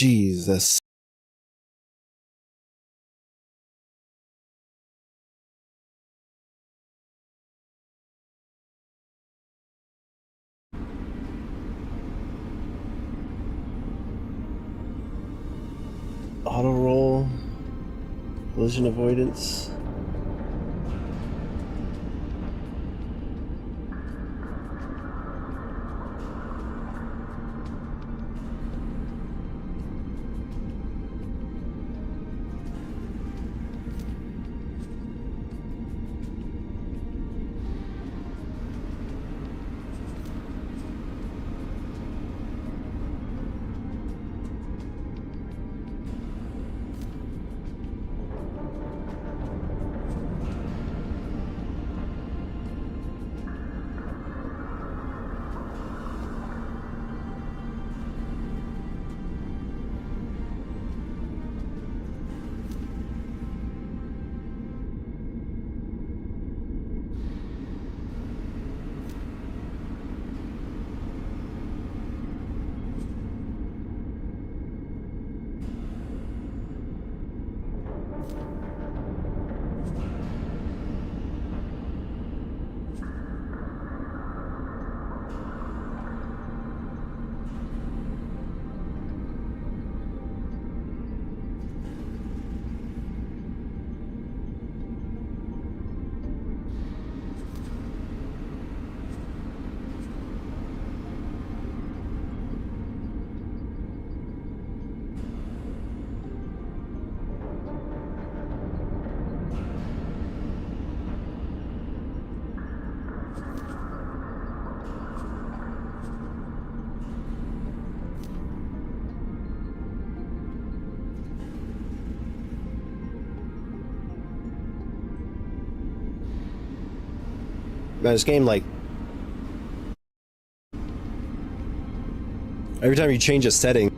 Jesus. Auto roll. Collision avoidance. Man, this game, like, every time you change a setting,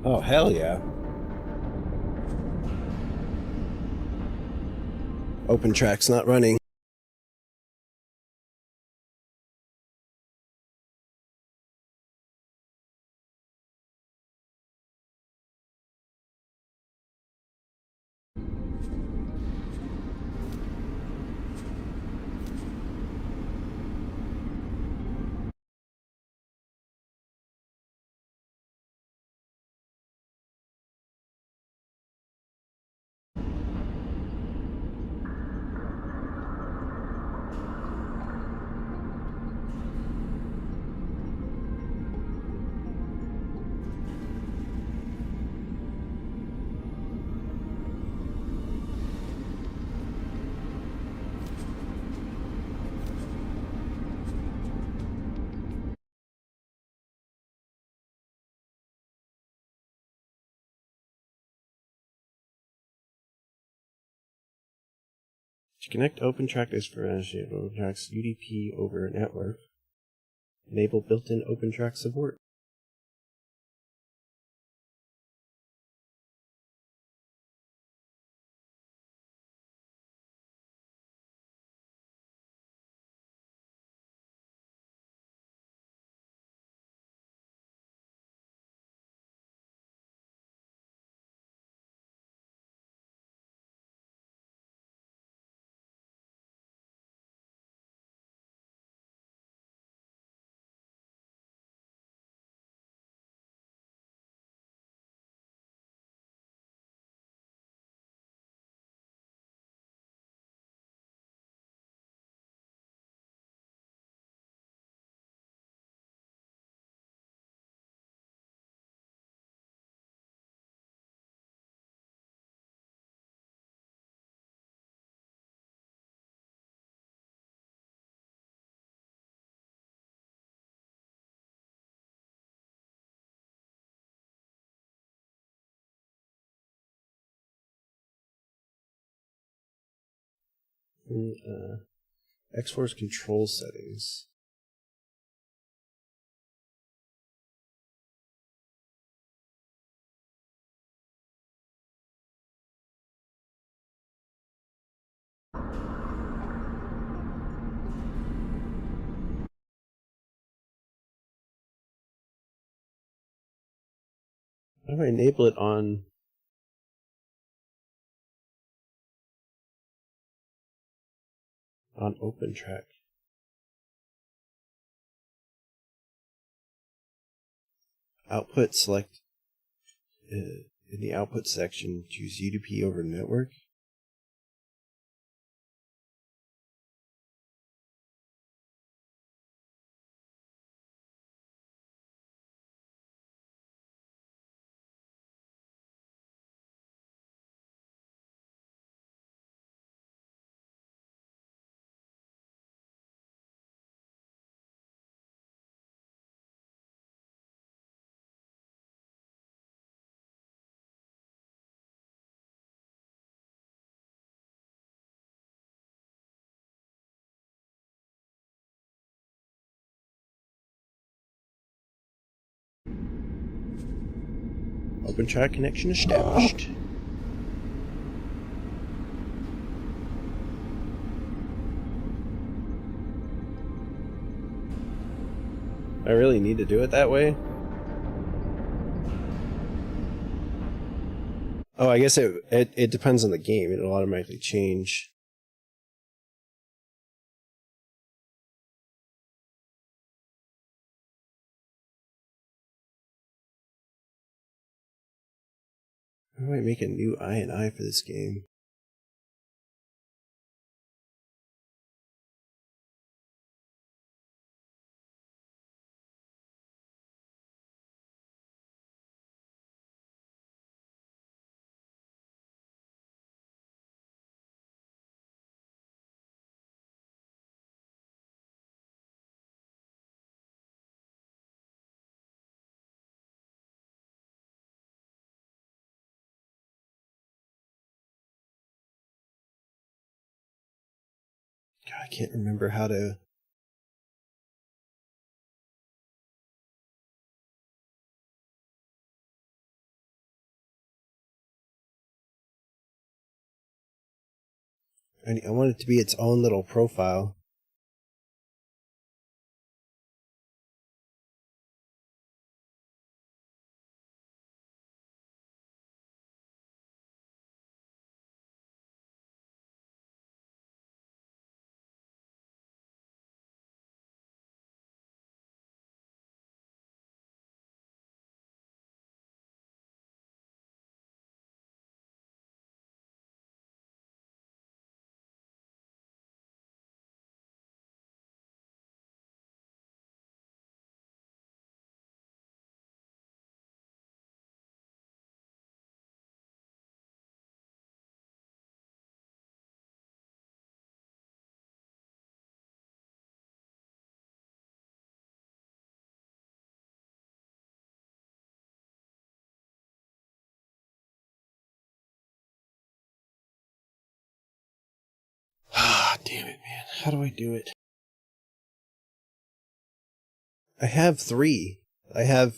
oh, hell yeah. Open track's not running. To connect OpenTrack is for OpenTrack's UDP over network. Enable built-in OpenTrack support. X4's control settings. How do I enable it on OpenTrack? Output, select in the output section, choose UDP over network. OpenTrack connection established. I really need to do it that way? Oh, I guess it depends on the game. It'll automatically change. How do I make a new INI for this game? God, I can't remember how to... I want it to be its own little profile. Ah, damn it, man. How do I do it? I have 3. I have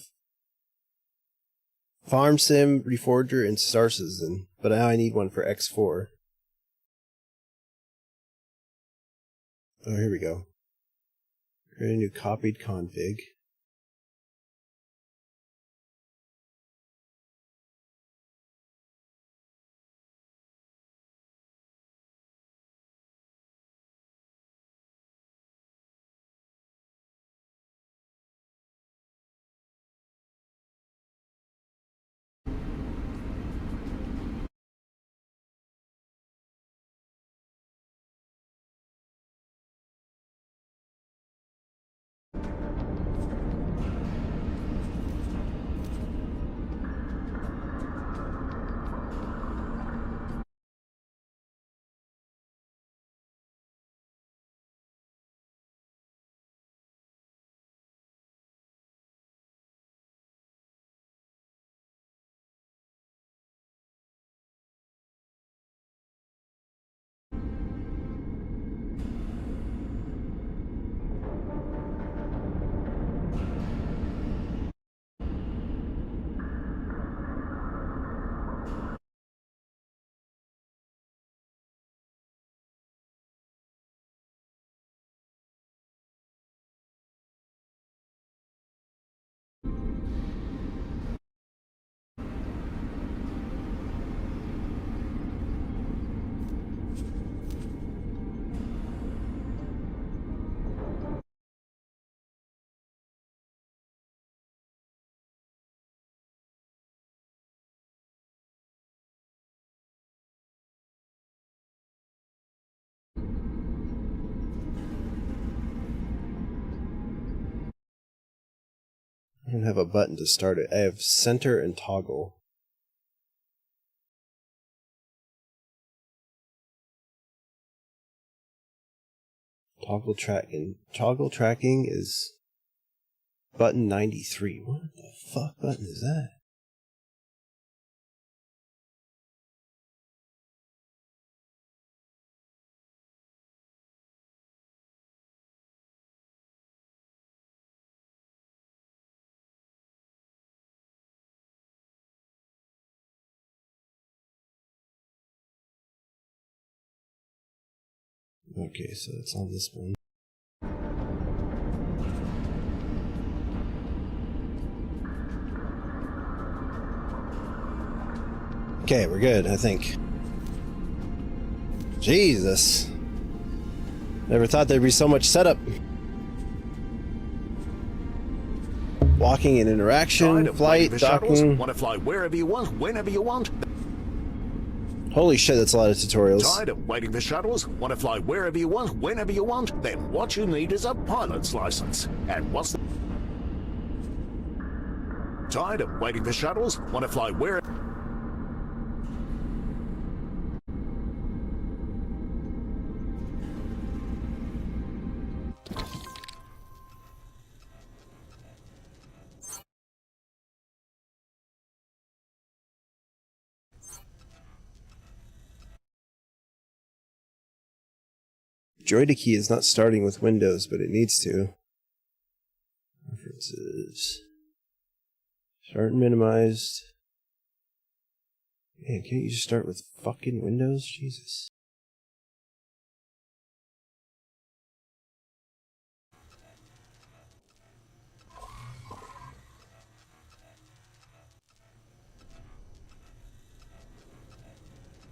Farm Sim, Reforger, and Star Citizen, but now I need one for X4. Oh, here we go. Create a new copied config. I don't have a button to start it. I have center and toggle. Toggle tracking is button 93. What the fuck button is that? Okay, so it's on this one. Okay, we're good, I think. Jesus. Never thought there'd be so much setup. Walking and interaction, flight, docking. Want to fly wherever you want, whenever you want. Holy shit, that's a lot of tutorials. Tired of waiting for shuttles? Want to fly wherever you want, whenever you want? Then what you need is a pilot's license. And what's the... Tired of waiting for shuttles? Want to fly wherever... Droid key is not starting with Windows, but it needs to. Preferences. Start and minimized. Man, can't you just start with fucking Windows? Jesus.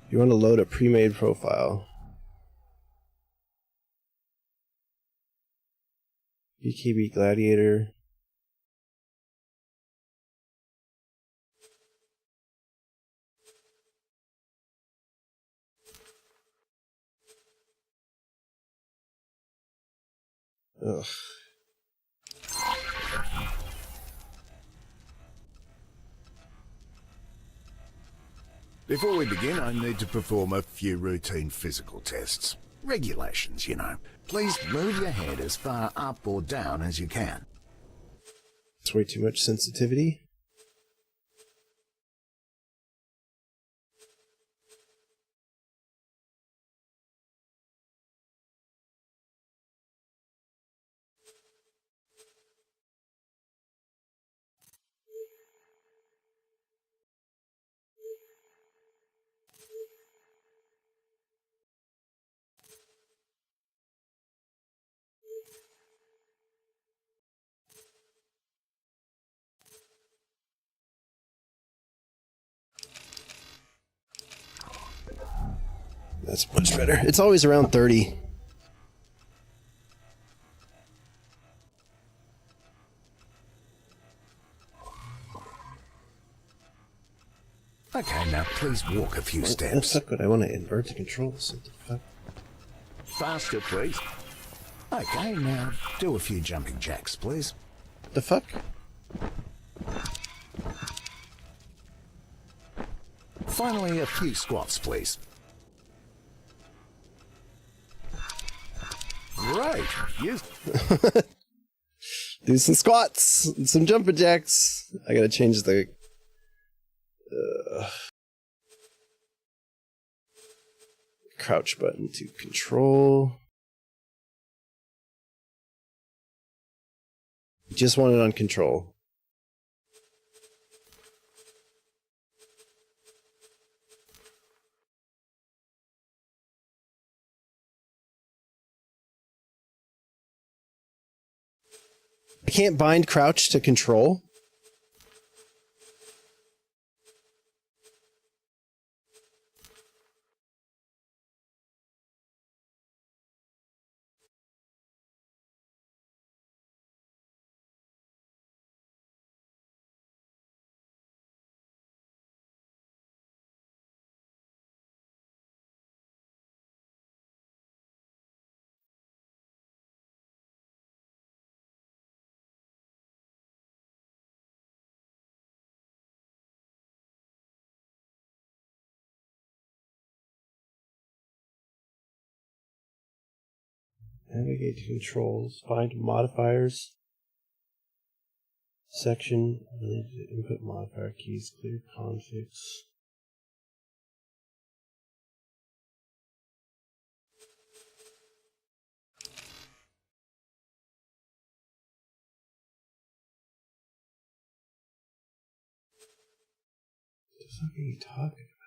You want to load a pre-made profile. BKB Gladiator. Ugh. Before we begin, I need to perform a few routine physical tests. Regulations, you know. Please move your head as far up or down as you can. It's way too much sensitivity. That's much better. It's always around 30. Okay, now please walk a few steps. Fuck, but I want to invert the controls. What the fuck? Faster, please. Okay, now do a few jumping jacks, please. What the fuck? Finally, a few squats, please. Great. Yes. Do some squats, some jumping jacks. I gotta change the... crouch button to control. Just want it on control. I can't bind crouch to control. Navigate to controls. Find modifiers. Section. Input modifier keys. Clear configs. What the fuck are you talking about?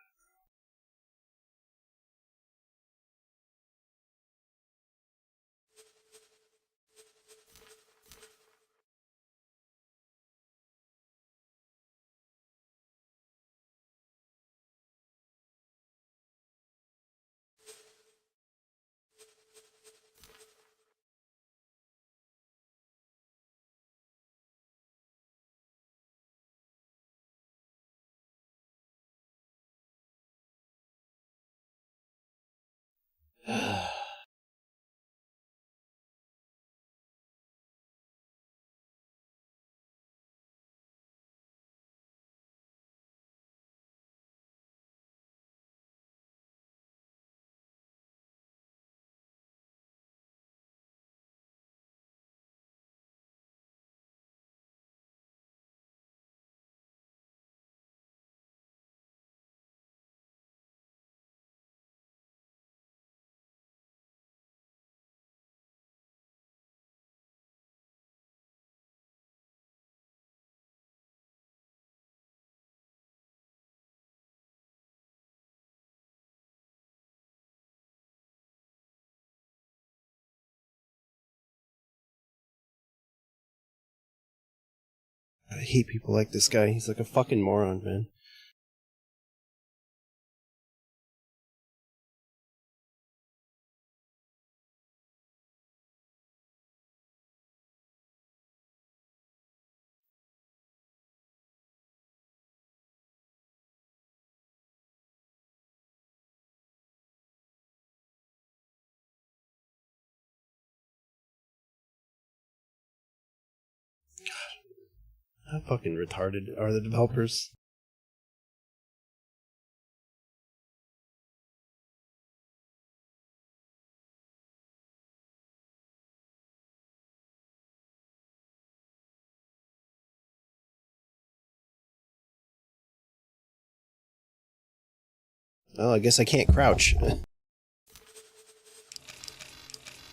I hate people like this guy. He's like a fucking moron, man. How fucking retarded are the developers? Oh, I guess I can't crouch.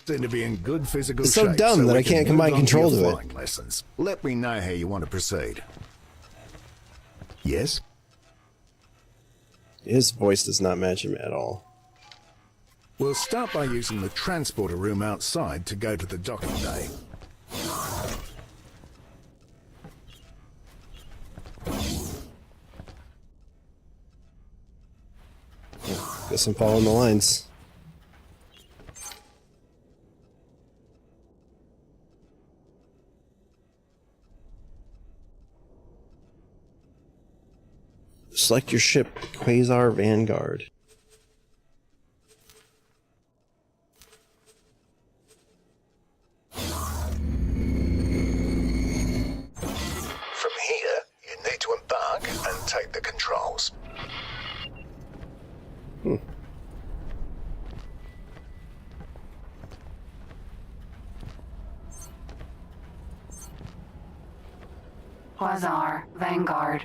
Seem to be in good physical It's so shape, dumb that we I can't can move combine on to your control to it. flying lessons. Let me know how you want to proceed. Yes? His voice does not match him at all. We'll start by using the transporter room outside to go to the docking bay. Guess I'm following the lines. Select your ship, Quasar Vanguard. From here, you need to embark and take the controls. Quasar Vanguard.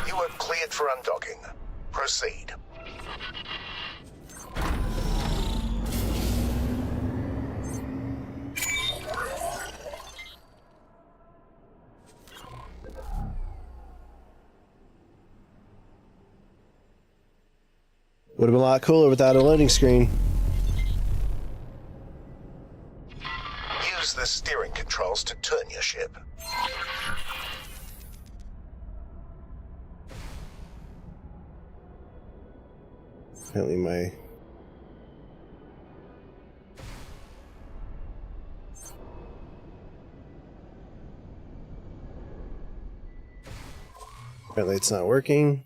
You are cleared for undocking. Proceed. Would have been a lot cooler without a loading screen. Use the steering controls to turn your ship. Apparently my... Apparently it's not working.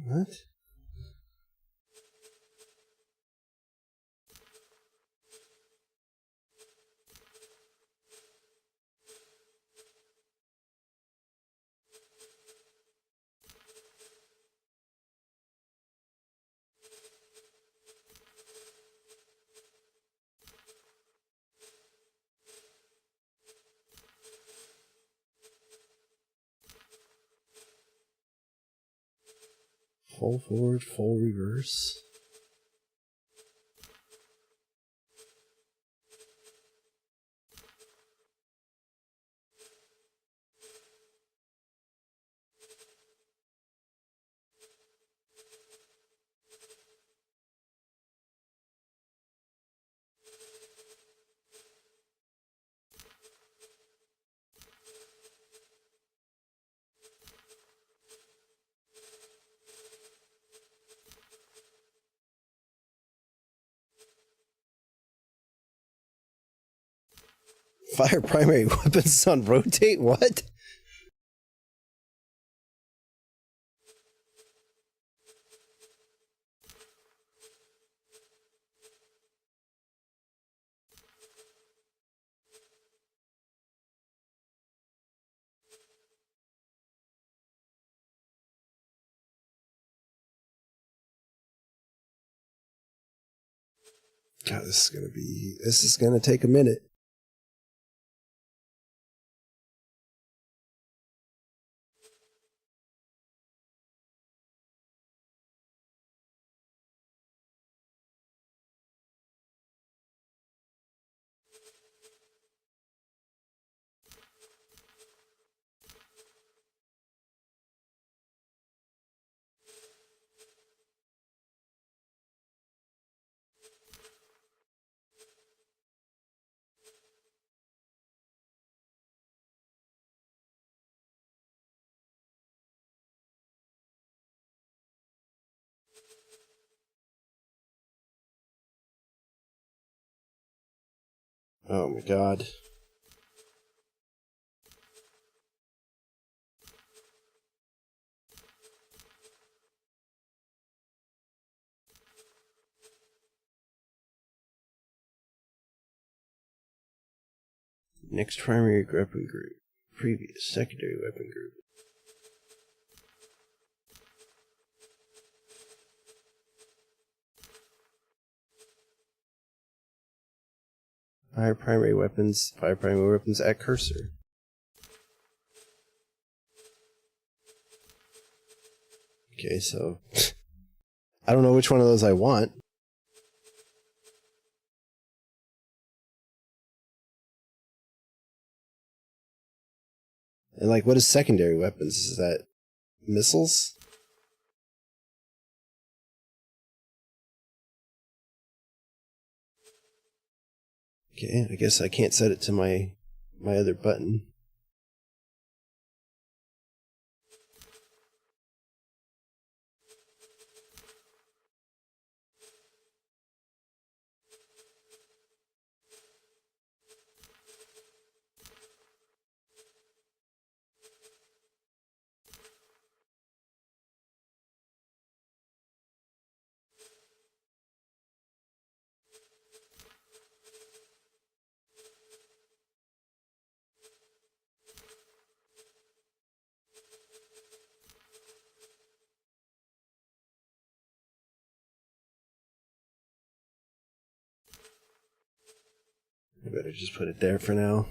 What? Full forward, full reverse. Fire primary weapons on rotate? What? God, this is gonna take a minute. Oh my god. Next primary weapon group. Previous secondary weapon group. Fire primary weapons at cursor. Okay, so I don't know which one of those I want. And like, what is secondary weapons? Is that missiles? Okay, I guess I can't set it to my other button. I better just put it there for now.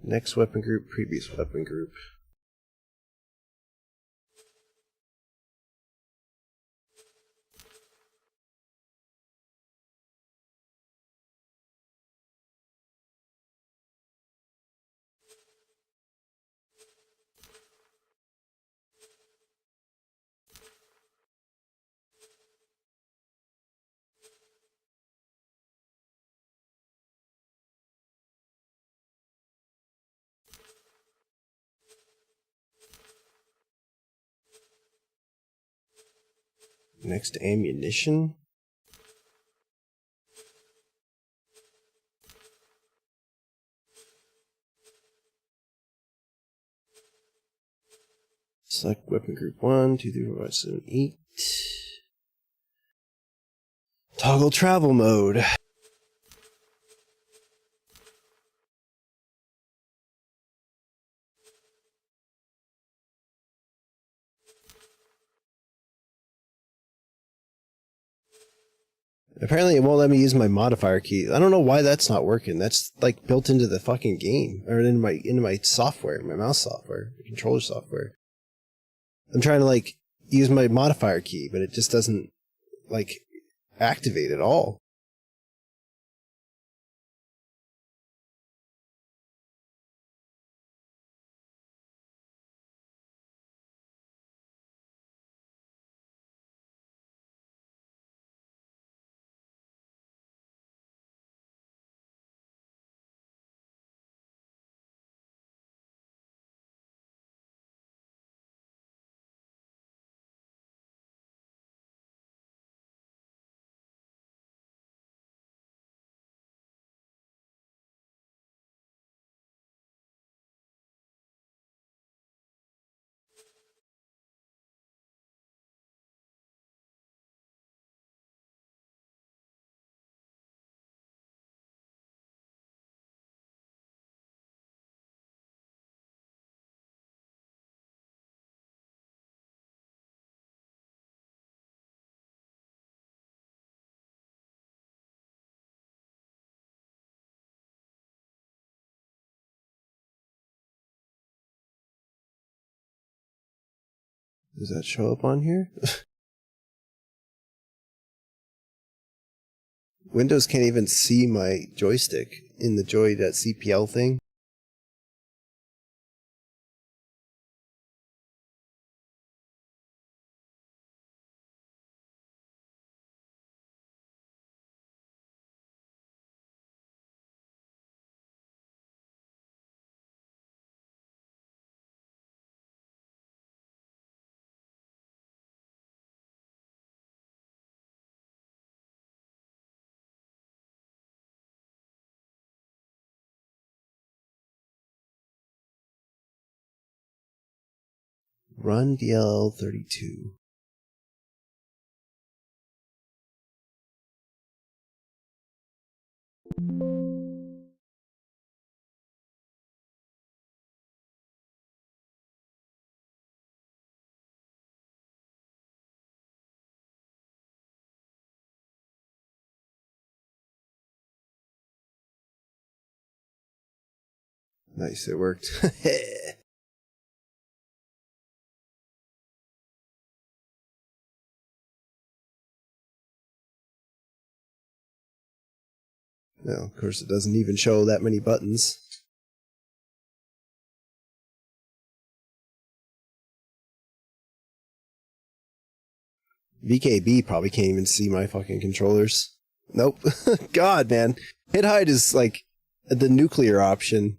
Next weapon group, previous weapon group. Next, ammunition. Select weapon group 1, 2, 3, 4, 5, 7, 8. Toggle travel mode. Apparently it won't let me use my modifier key. I don't know why that's not working. That's like built into the fucking game. Or into my software, my mouse software, the controller software. I'm trying to like use my modifier key, but it just doesn't like activate at all. Does that show up on here? Windows can't even see my joystick in the joy.cpl thing. Run DLL32. Nice, it worked. No, of course it doesn't even show that many buttons. VKB probably can't even see my fucking controllers. Nope. God, man. Hit hide is like the nuclear option.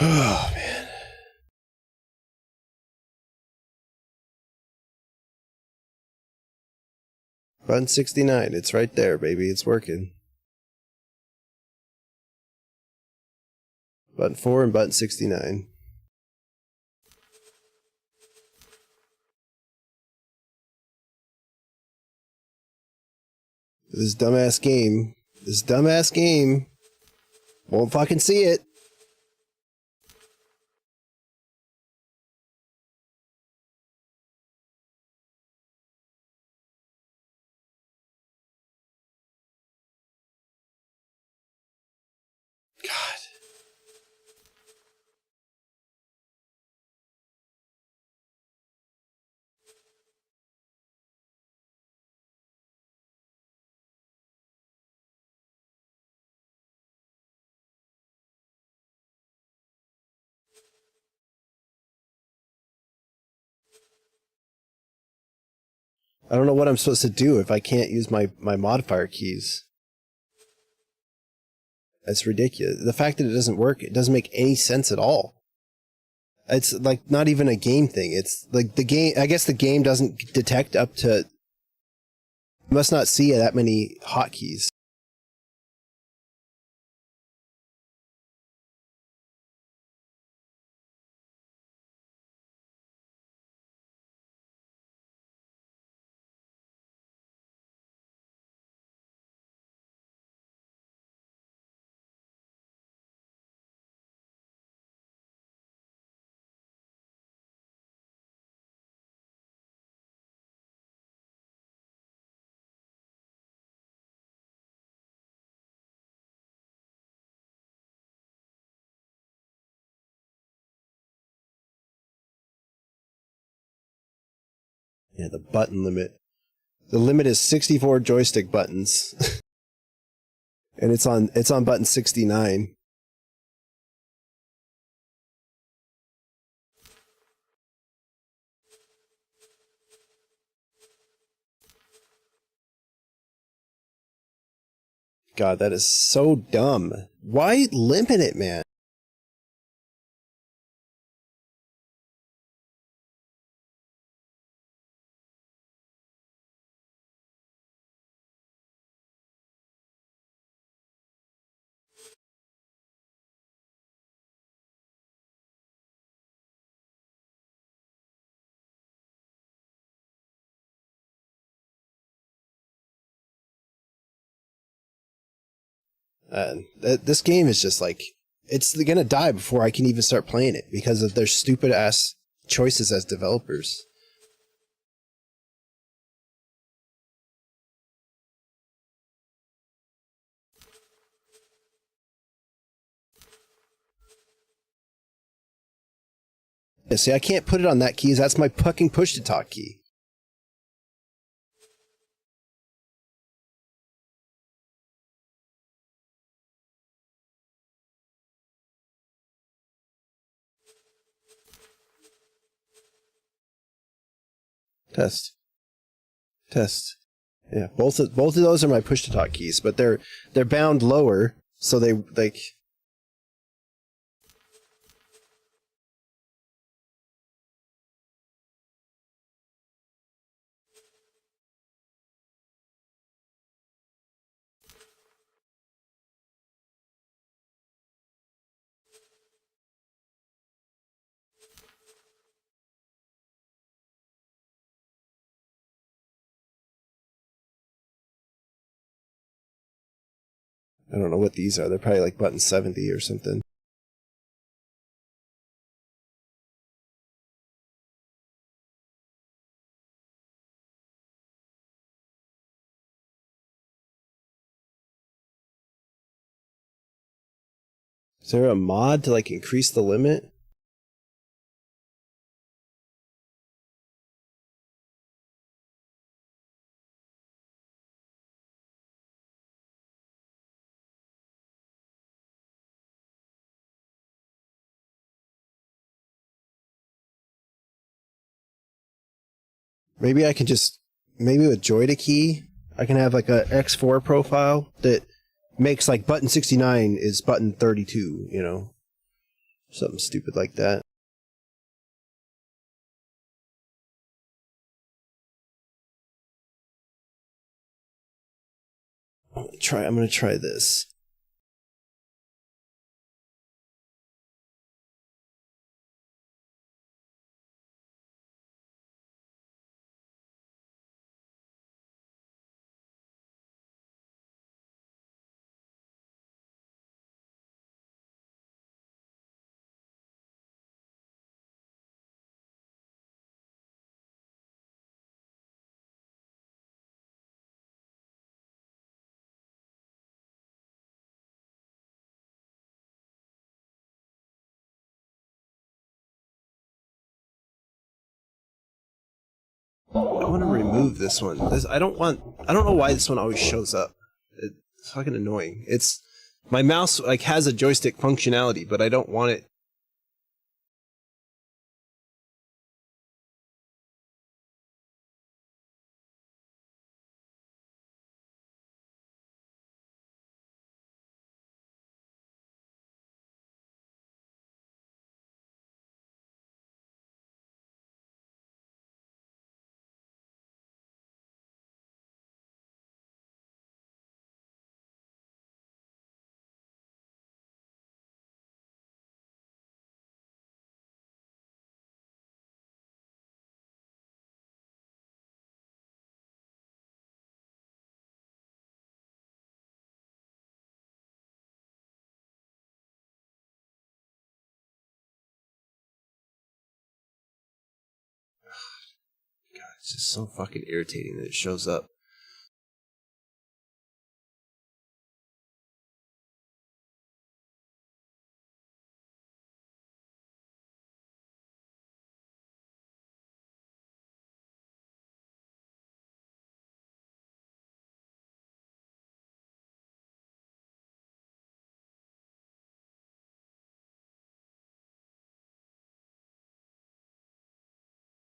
Oh, man. Button 69. It's right there, baby. It's working. Button 4 and button 69. This dumbass game won't fucking see it. God. I don't know what I'm supposed to do if I can't use my modifier keys. That's ridiculous. The fact that it doesn't work, it doesn't make any sense at all. It's like not even a game thing. It's like the game, I guess the game doesn't detect up to, must not see that many hotkeys. Yeah, the button limit. The limit is 64 joystick buttons. And it's on button 69. God, that is so dumb. Why limit it, man? This game is just like, it's gonna die before I can even start playing it because of their stupid ass choices as developers. Yeah, see, I can't put it on that key. That's my fucking push to talk key. Test. Test. Yeah, both of those are my push to talk keys, but they're bound lower, so they like. I don't know what these are. They're probably like button 70 or something. Is there a mod to like increase the limit? Maybe I can just, maybe with Joy to key, I can have like a X4 profile that makes like button 69 is button 32, you know? Something stupid like that. I'm gonna try this. I want to remove this one. I don't know why this one always shows up. It's fucking annoying. It's, my mouse like has a joystick functionality, but I don't want it. It's just so fucking irritating that it shows up.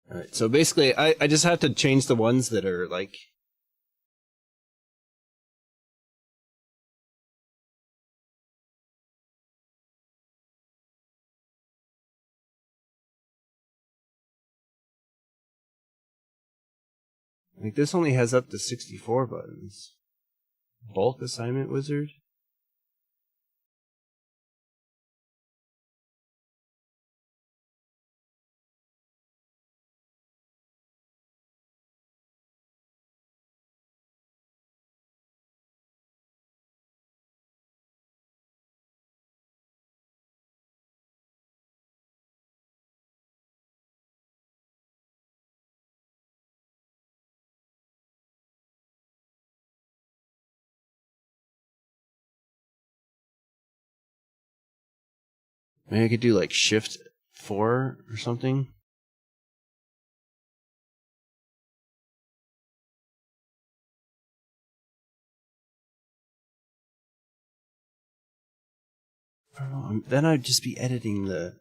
Alright, so basically I just have to change the ones that are like... Like, this only has up to 64 buttons. Bulk assignment wizard? Maybe I could do like shift 4 or something. I don't know. Then I'd just be editing the...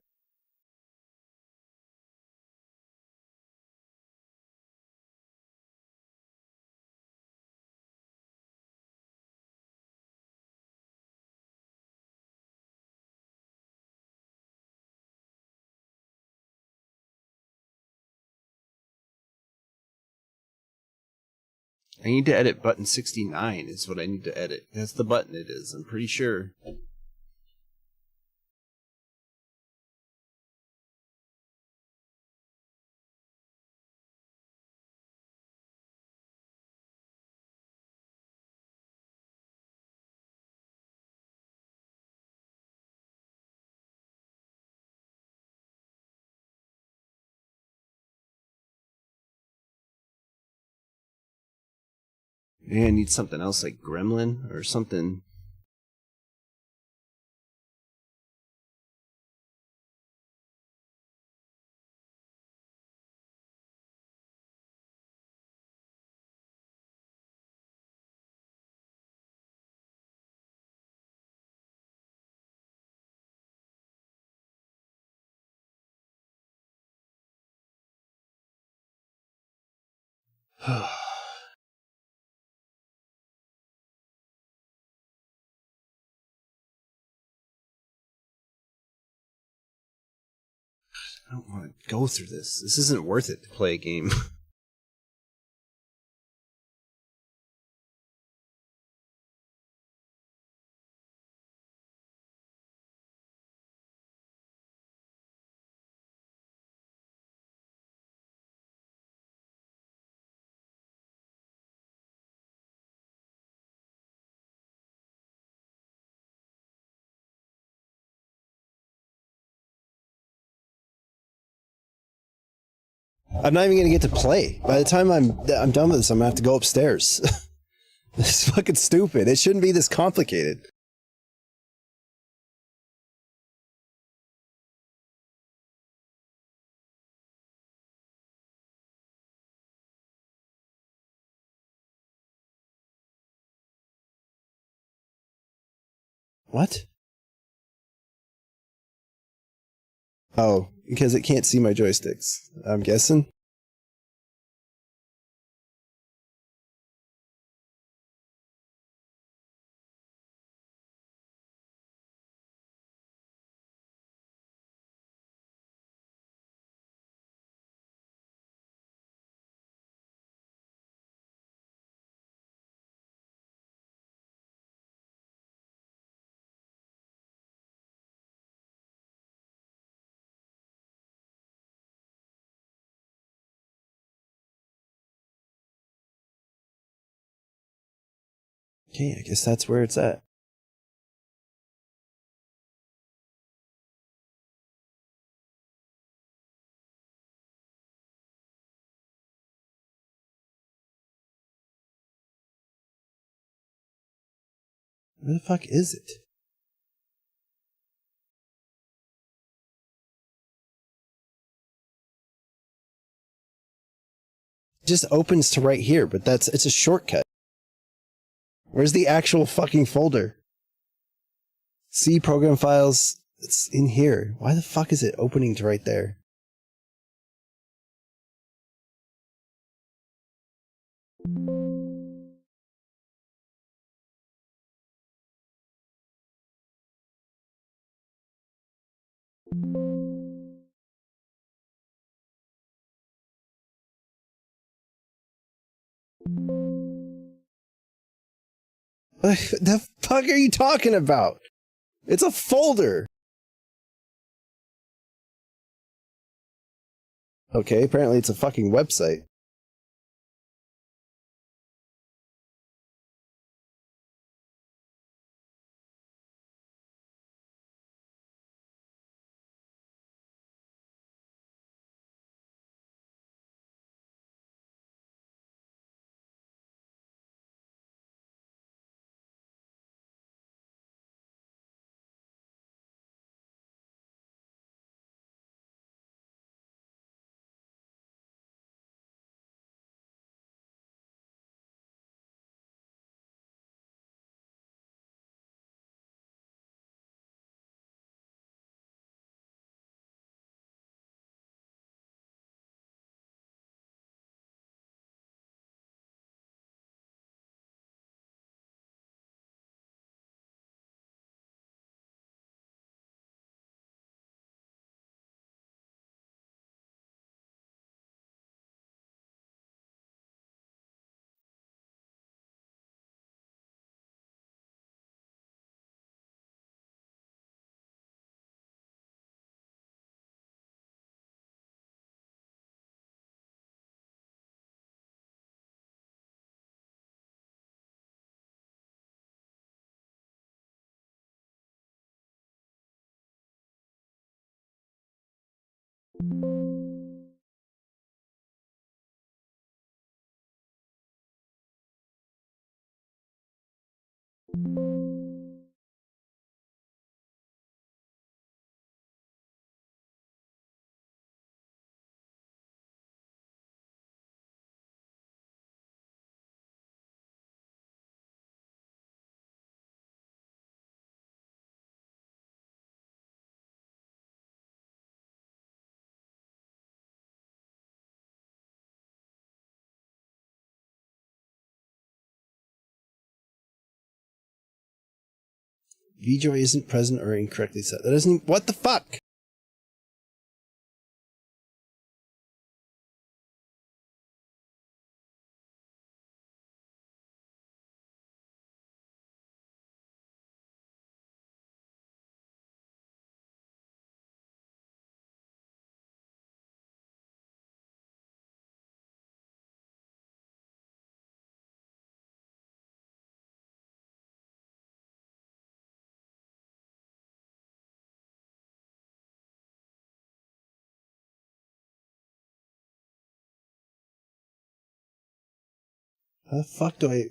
I need to edit button 69 is what I need to edit. That's the button it is, I'm pretty sure. Maybe I need something else like Gremlin or something. I don't want to go through this. This isn't worth it to play a game. I'm not even gonna get to play. By the time I'm done with this, I'm gonna have to go upstairs. This is fucking stupid. It shouldn't be this complicated. What? Oh, because it can't see my joysticks, I'm guessing. Okay, I guess that's where it's at. Where the fuck is it? It just opens to right here, but it's a shortcut. Where's the actual fucking folder? C program files. It's in here. Why the fuck is it opening to right there? What the fuck are you talking about? It's a folder. Okay, apparently it's a fucking website. VJoy isn't present or incorrectly set. That doesn't. What the fuck? How the fuck do I...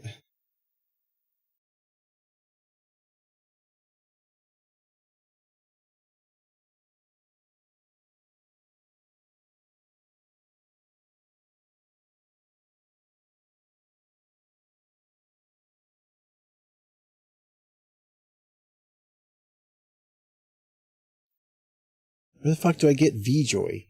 Where the fuck do I get VJoy?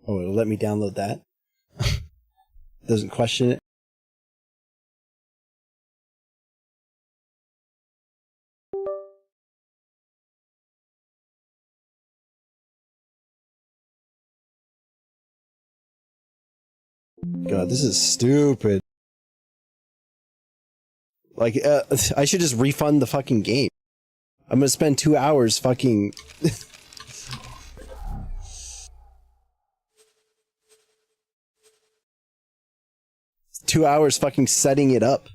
Oh, it'll let me download that? Doesn't question it? God, this is stupid. Like, I should just refund the fucking game. I'm gonna spend 2 hours fucking... 2 hours fucking setting it up.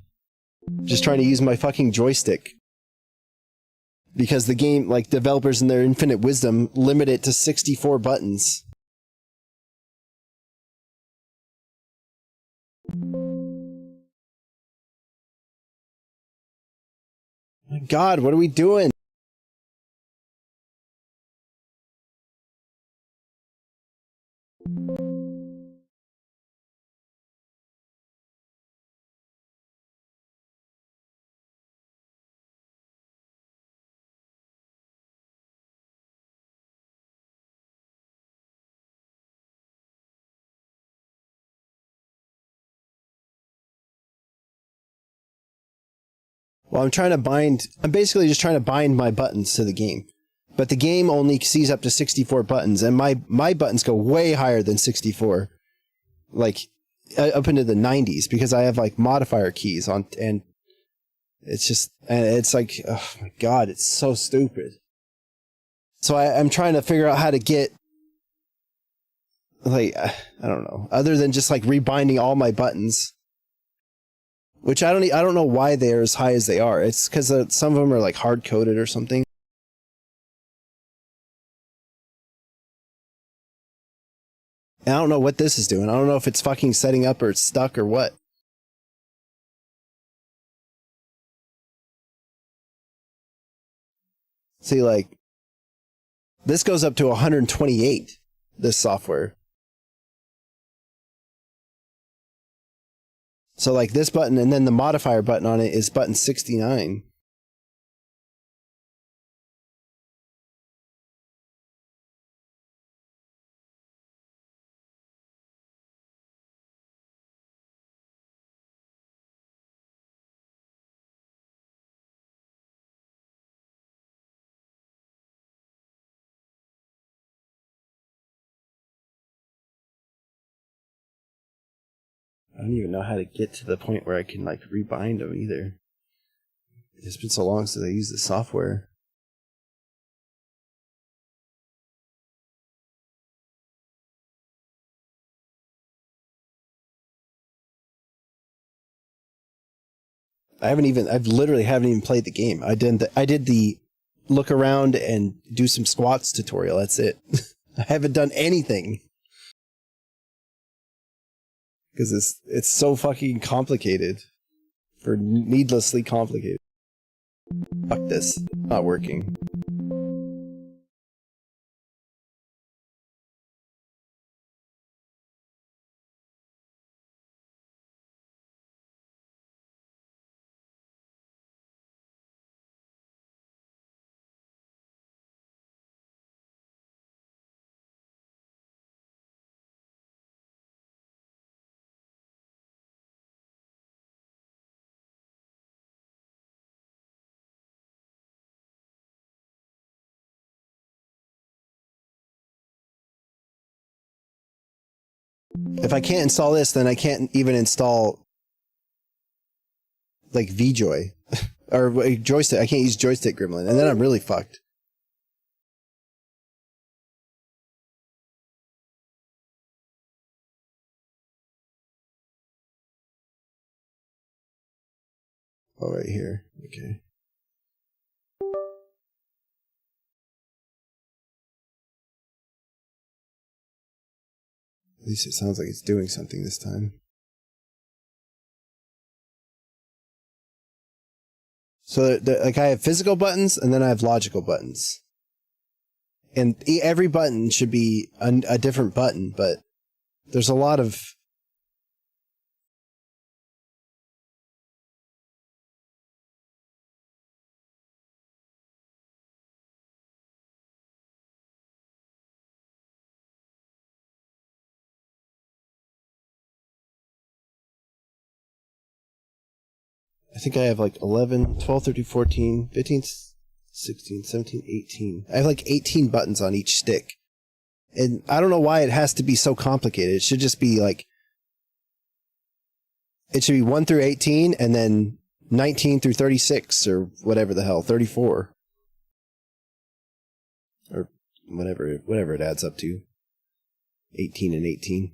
Just trying to use my fucking joystick. because the game, like developers in their infinite wisdom, limit it to 64 buttons. My God, what are we doing? Well, I'm basically just trying to bind my buttons to the game. But the game only sees up to 64 buttons, and my buttons go way higher than 64. Like, up into the 90s, because I have, like, modifier keys on, and it's like, oh my God, it's so stupid. So I'm trying to figure out how to get, like, I don't know, other than just, like, rebinding all my buttons. Which I don't know why they're as high as they are. It's because some of them are like hard coded or something. And I don't know what this is doing. I don't know if it's fucking setting up or it's stuck or what. See, like, this goes up to 128, this software. So, like, this button and then the modifier button on it is button 69. I don't even know how to get to the point where I can, like, rebind them either. It's been so long since I used the software. I literally haven't even played the game. I did the look around and do some squats tutorial. That's it. I haven't done anything. Because it's so fucking complicated. For needlessly complicated. Fuck this. Not working. If I can't install this, then I can't even install, like, VJoy. Or joystick. I can't use joystick gremlin. And then I'm really fucked. Oh, right here. Okay. At least it sounds like it's doing something this time. So, like, I have physical buttons, and then I have logical buttons. And every button should be a different button, but there's a lot of... I think I have like 11, 12, 13, 14, 15, 16, 17, 18. I have like 18 buttons on each stick. And I don't know why it has to be so complicated. It should just be like... It should be 1 through 18 and then 19 through 36 or whatever the hell, 34. Or whatever it adds up to. 18 and 18.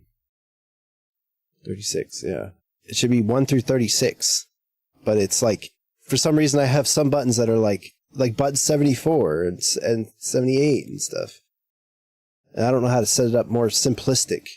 36, yeah. It should be 1 through 36. But it's like, for some reason I have some buttons that are like like button 74 and 78 and stuff. And I don't know how to set it up more simplistic.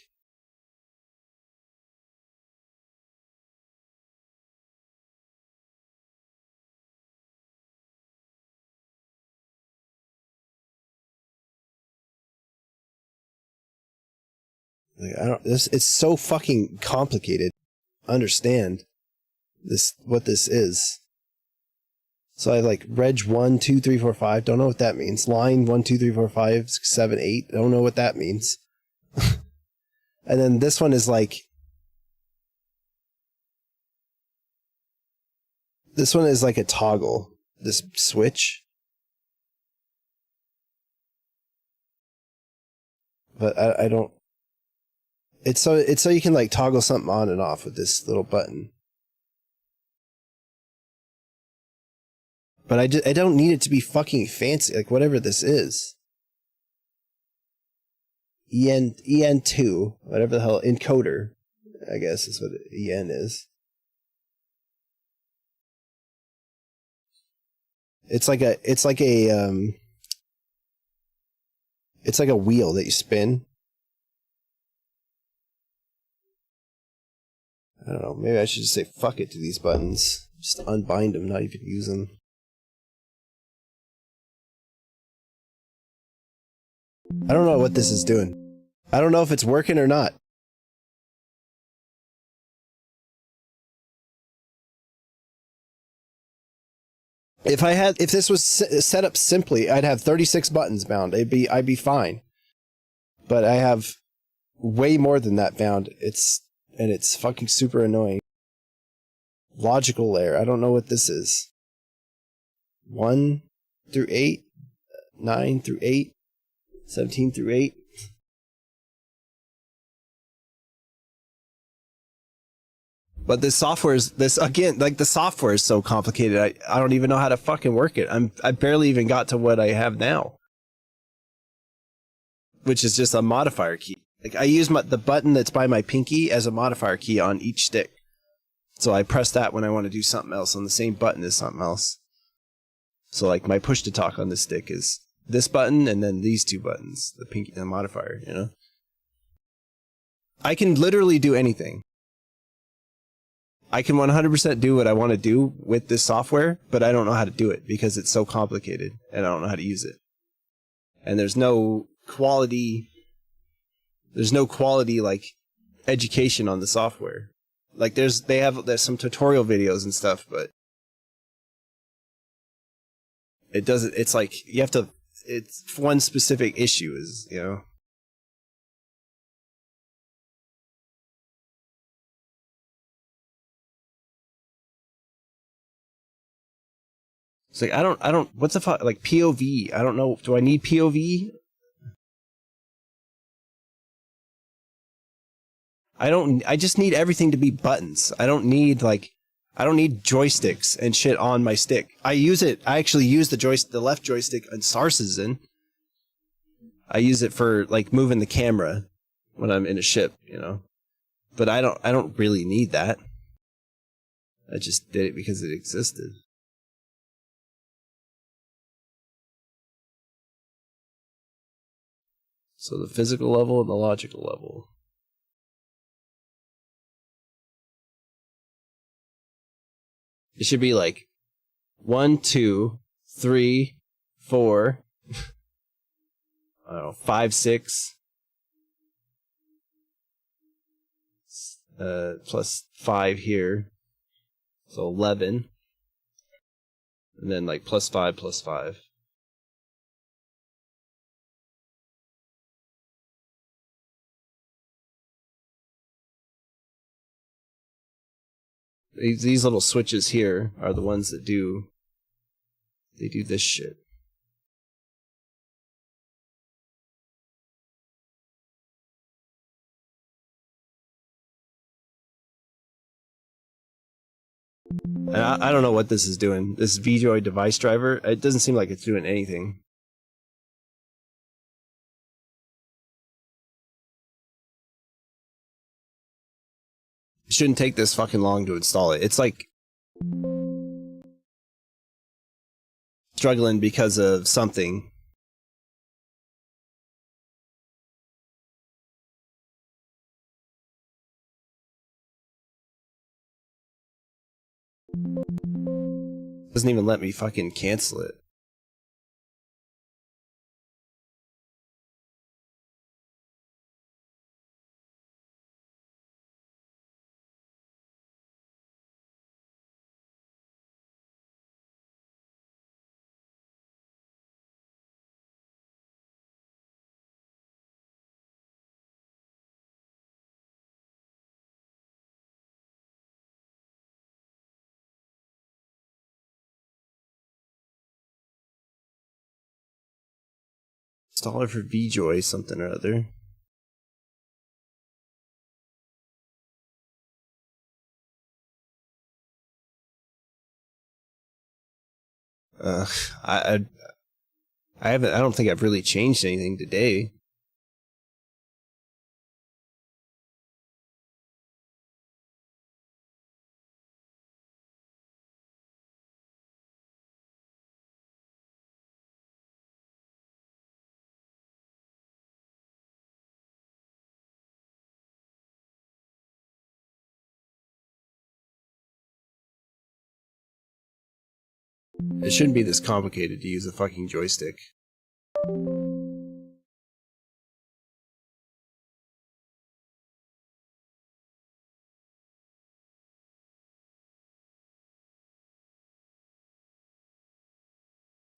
Like, it's so fucking complicated. Understand what this is. So I have like reg 1, 2, 3, 4, 5. Don't know what that means. Line 1, 2, 3, 4, 5, 6, 7, 8. Don't know what that means. And then this one is like. This one is like a toggle. This switch. But I don't. It's so you can like toggle something on and off with this little button. But I don't need it to be fucking fancy, like whatever this is. EN2, whatever the hell, encoder, I guess is what EN is. It's like a wheel that you spin. I don't know, maybe I should just say fuck it to these buttons. Just unbind them, not even use them. I don't know what this is doing. I don't know if it's working or not. If this was set up simply, I'd have 36 buttons bound. I'd be fine. But I have way more than that bound. It's fucking super annoying. Logical layer. I don't know what this is. 1 through 8, 9 through 8, 17 through 8. But this software is the software is so complicated. I don't even know how to fucking work it. I barely even got to what I have now, which is just a modifier key. Like I use the button that's by my pinky as a modifier key on each stick. So I press that when I want to do something else on the same button as something else. So like my push to talk on this stick is this button and then these two buttons, the pinky and the modifier, you know? I can literally do anything. I can 100% do what I want to do with this software, but I don't know how to do it because it's so complicated and I don't know how to use it. And there's no quality like education on the software. Like there's some tutorial videos and stuff, but it doesn't, it's like it's one specific issue is, you know. It's like, I don't, what's the fuck, like POV? I don't know. Do I need POV? I just need everything to be buttons. I don't need joysticks and shit on my stick. I actually use the left joystick on Sarsizen. I use it for like moving the camera when I'm in a ship, you know. But I don't really need that. I just did it because it existed. So the physical level and the logical level. It should be like 1, 2, 3, 4, I don't know, 5, 6, plus 5 here, so 11, and then like plus 5, plus 5. These little switches here are the ones that do this shit. And I don't know what this is doing. This VJoy device driver, it doesn't seem like it's doing anything. It shouldn't take this fucking long to install it. It's like struggling because of something. Doesn't even let me fucking cancel it. Installer for VJoy something or other. I haven't. I don't think I've really changed anything today. It shouldn't be this complicated to use a fucking joystick.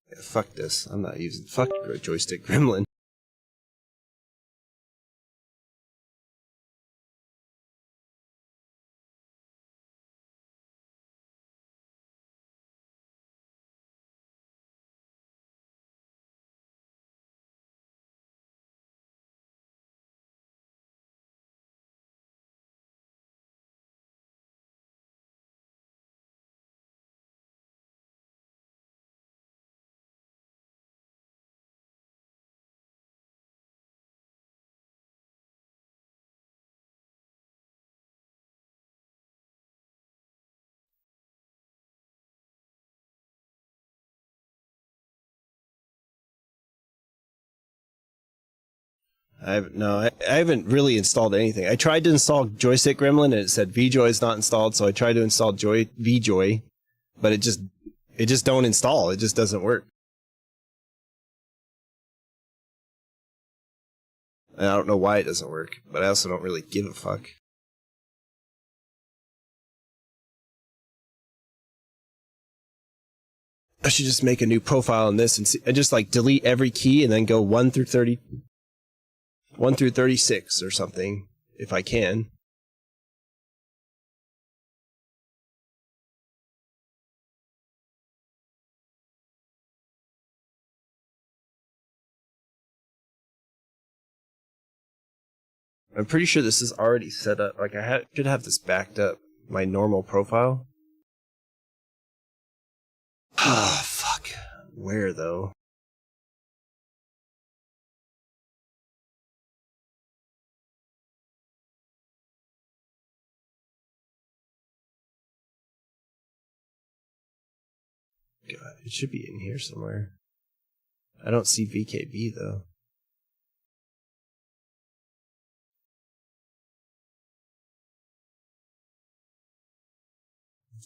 Yeah, fuck this. I'm not using fuck joystick gremlin. I haven't really installed anything. I tried to install Joystick Gremlin and it said VJoy is not installed, so I tried to install VJoy, but it just don't install. It just doesn't work. And I don't know why it doesn't work, but I also don't really give a fuck. I should just make a new profile in this and just like delete every key and then go 1 through 36 or something, if I can. I'm pretty sure this is already set up. Like, should have this backed up. My normal profile. Ah, fuck. Where, though? God, it should be in here somewhere. I don't see VKB, though.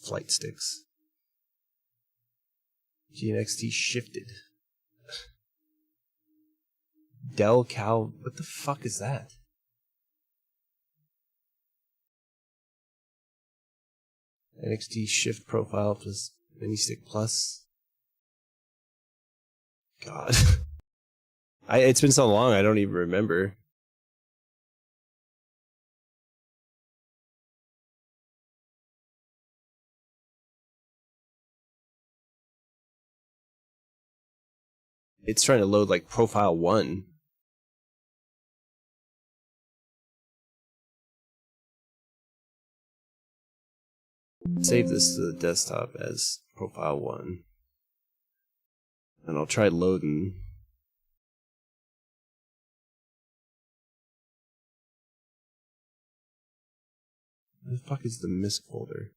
Flight sticks. GNXT shifted. Del Cal. What the fuck is that? NXT shift profile plus mini stick plus. God. It's been so long I don't even remember. It's trying to load like profile 1. Save this to the desktop as profile 1. And I'll try loading. Where the fuck is the MISC folder?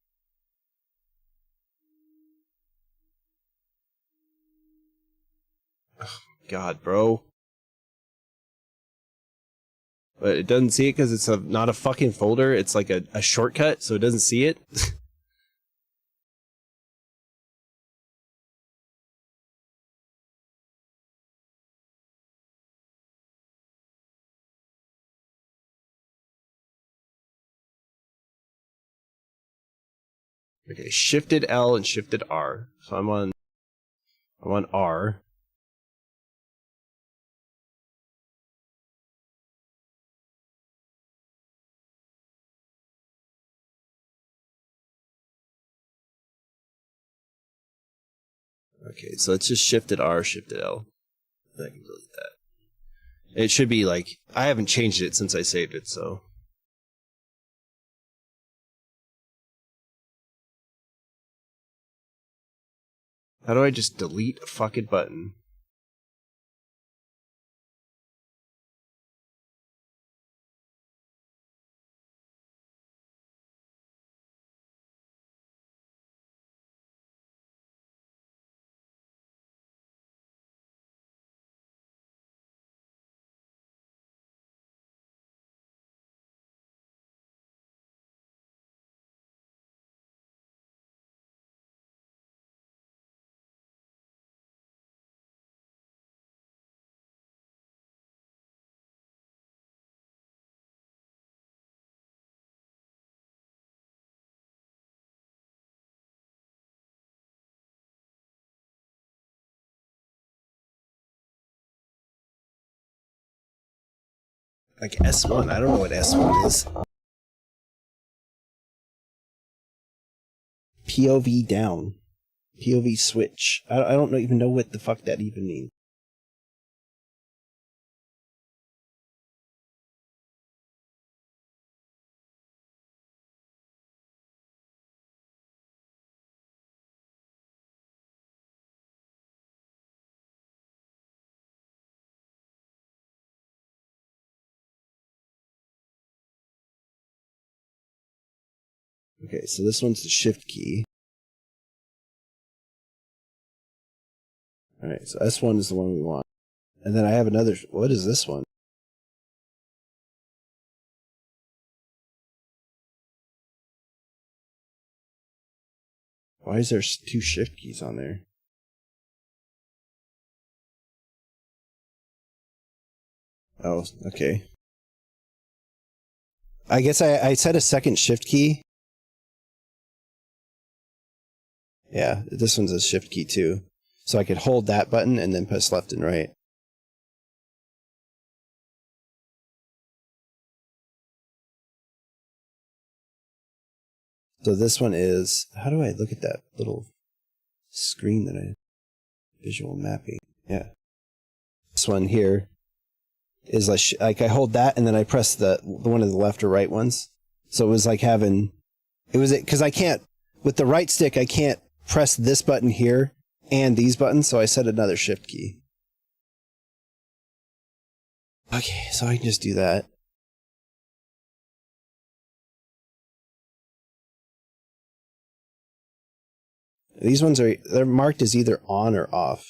God, bro. But it doesn't see it because it's not a fucking folder. It's like a shortcut, so it doesn't see it. Okay, shifted L and shifted R. So I'm on R. Okay, so it's just shifted R, shifted L. I can delete that. It should be like, I haven't changed it since I saved it, so. How do I just delete a fucking button? Like S1, I don't know what S1 is. POV down. POV switch. I don't even know what the fuck that even means. Okay, so this one's the shift key. Alright, so S1 is the one we want. And then I have another, what is this one? Why is there 2 shift keys on there? Oh, okay. I guess I set a second shift key. Yeah, this one's a shift key too. So I could hold that button and then press left and right. So this one is, how do I look at that little screen that I, visual mapping? Yeah. This one here is like I hold that and then I press the one of the left or right ones. So it was like having, because I can't, with the right stick, I can't press this button here and these buttons, so I set another shift key. Okay, so I can just do that. These ones they're marked as either on or off.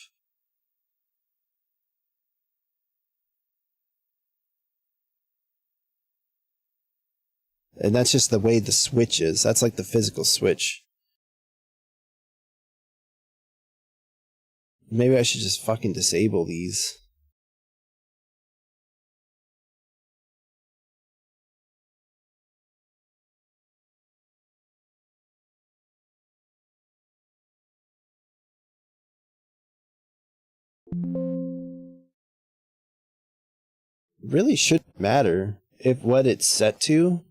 And that's just the way the switch is. That's like the physical switch. Maybe I should just fucking disable these. Really shouldn't matter if what it's set to.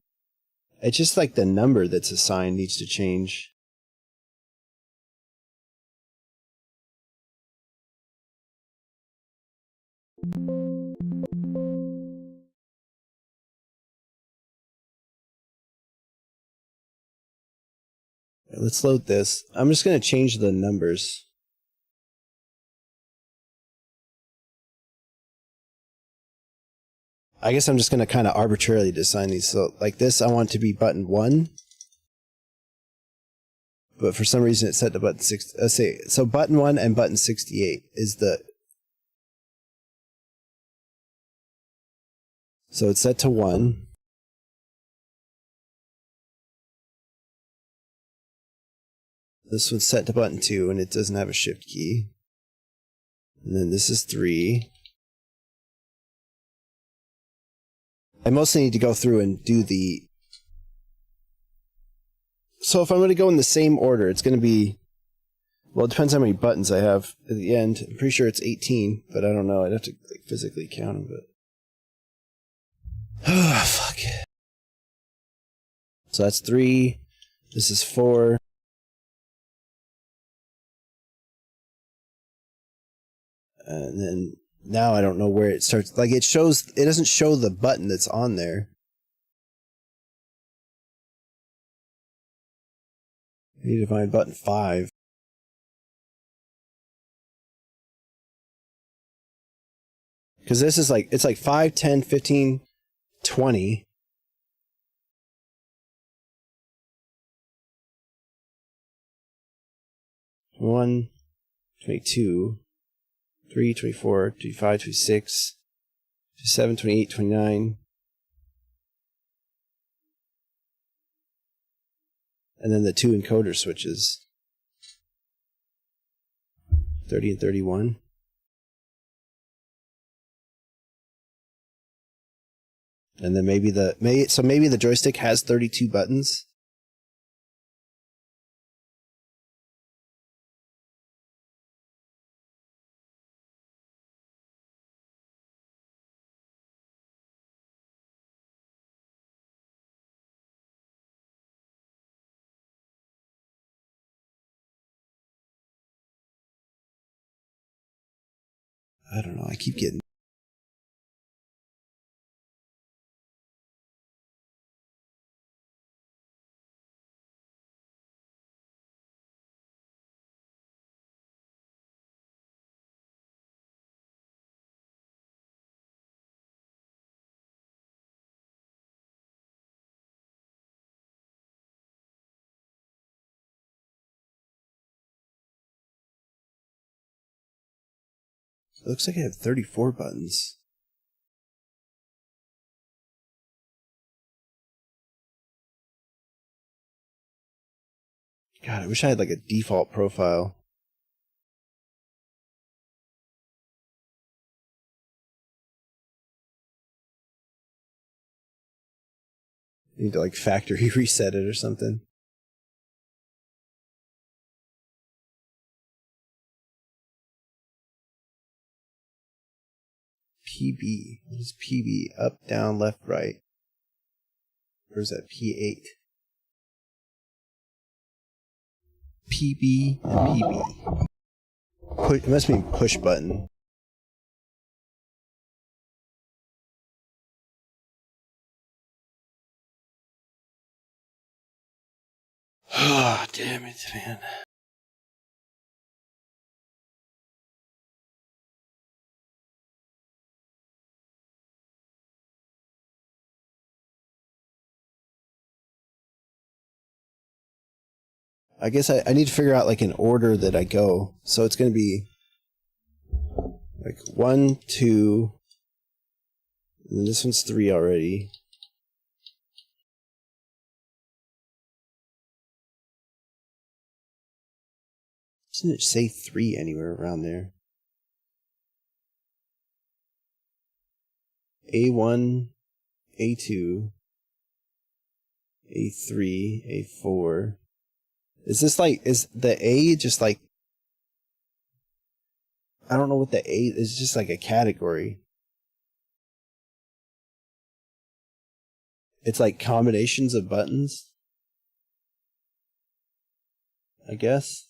It's just like the number that's assigned needs to change. Let's load this. I'm just going to change the numbers. I guess I'm just going to kind of arbitrarily assign these. So like this, I want to be button 1. But for some reason it's set to button 6. Let's see. So button 1 and button 68 is the So it's set to 1. This one's set to button 2, and it doesn't have a shift key. And then this is 3. I mostly need to go through and do the... So if I'm going to go in the same order, it's going to be... Well, it depends how many buttons I have at the end. I'm pretty sure it's 18, but I don't know. I'd have to like, physically count them, but... Oh, fuck. So that's 3. This is 4. And then now I don't know where it starts. Like it shows, it doesn't show the button that's on there. I need to find button 5. Because this is like, it's like 5, 10, 15, 20. One, 22, 3, 24, 25, 26, 27, 28, 29. And then the 2 encoder switches. 30 and 31. And then maybe the joystick has 32 buttons. I don't know. I keep getting... It looks like I have 34 buttons. God, I wish I had like a default profile. I need to like factory reset it or something. PB. What is PB? Up, down, left, right. Or is that P8? PB and PB. It must mean push button. Ah, damn it, man. I guess I need to figure out like an order that I go. So it's going to be like 1, 2, and this one's 3 already. Doesn't it say 3 anywhere around there? A1, A2, A3, A4. Is this like, is the A just like, I don't know what the A is, just like a category. It's like combinations of buttons, I guess.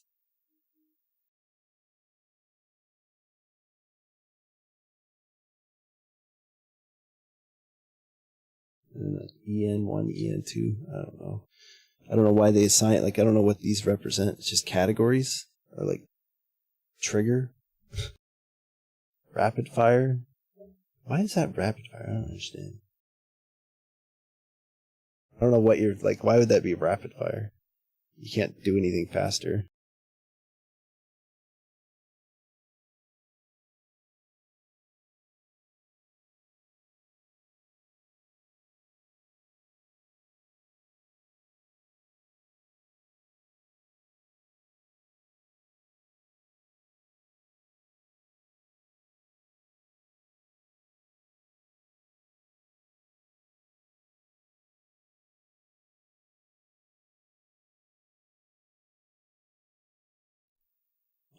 And EN1, EN2, I don't know. I don't know why they assign it. Like, I don't know what these represent. It's just categories or like trigger, rapid fire. Why is that rapid fire? I don't understand. I don't know what you're like. Why would that be rapid fire? You can't do anything faster.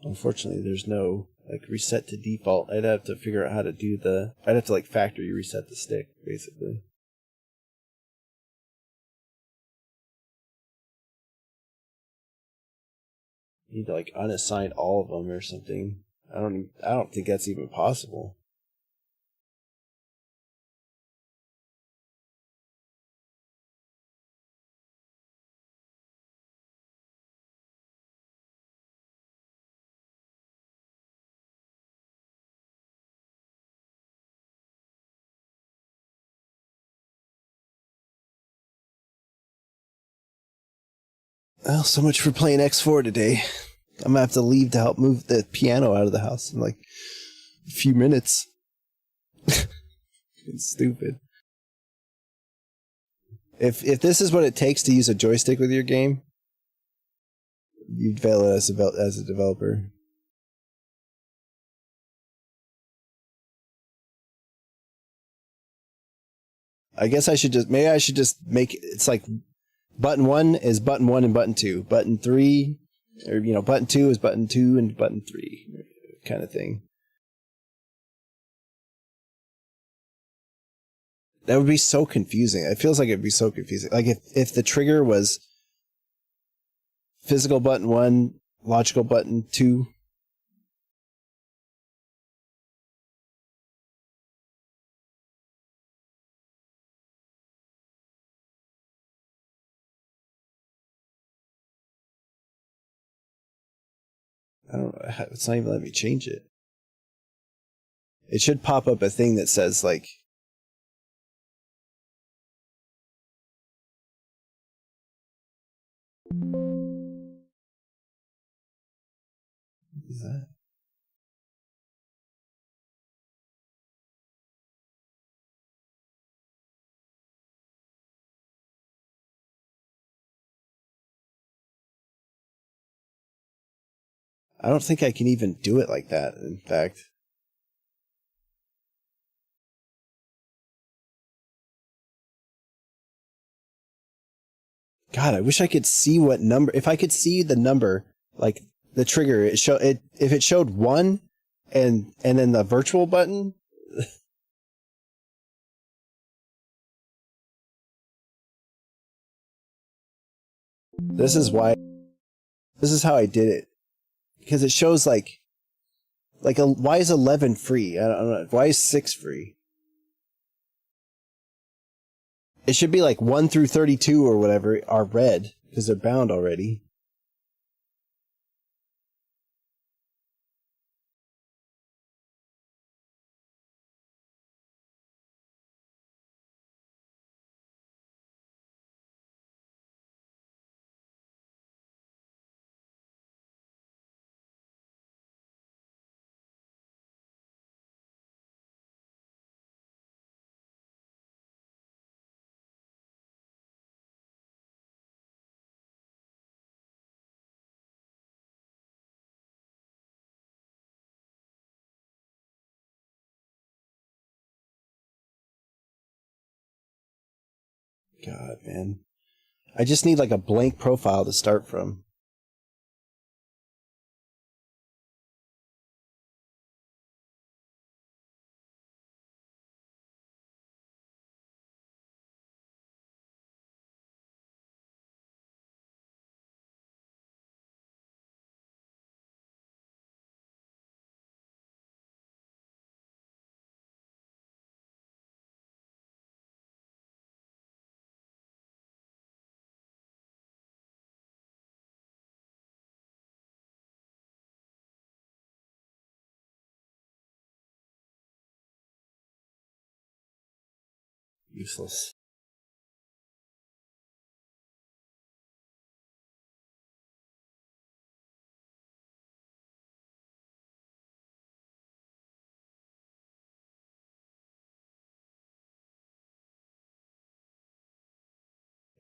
Unfortunately, there's no like reset to default. I'd have to figure out how to do I'd have to like factory reset the stick, basically. You need to like unassign all of them or something. I don't think that's even possible. Well, so much for playing X4 today. I'm gonna have to leave to help move the piano out of the house in like a few minutes. It's stupid. If this is what it takes to use a joystick with your game, you'd fail as a developer. I guess I should just make it's like button 1 is button 1 and button 2. Button 3, or button 2 is button 2 and button 3 kind of thing. That would be so confusing. It feels like it'd be so confusing. Like if the trigger was physical button 1, logical button 2. I don't know. It's not even letting me change it. It should pop up a thing that says like, what is that? I don't think I can even do it like that, in fact. God, I wish I could see what number. If I could see the number, like the trigger, if it showed 1 and then the virtual button. This is how I did it. Because it shows like why is 11 free? I don't know. Why is 6 free? It should be like 1 through 32 or whatever are red because they're bound already. God, man. I just need like a blank profile to start from. Useless.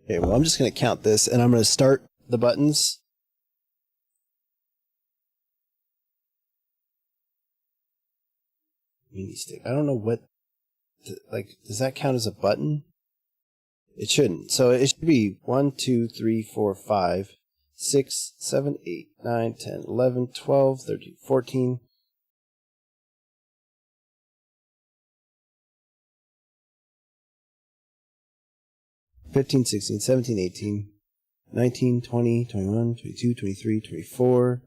Okay, well, I'm just going to count this, and I'm going to start the buttons. Mini stick. I don't know what... does that count as a button? It shouldn't. So it should be 1, 2, 3, 4, 5, 6, 7, 8, 9, 10, 11, 12, 13, 14. 15, 16, 17, 18, 19, 20, 21, 22, 23, 24,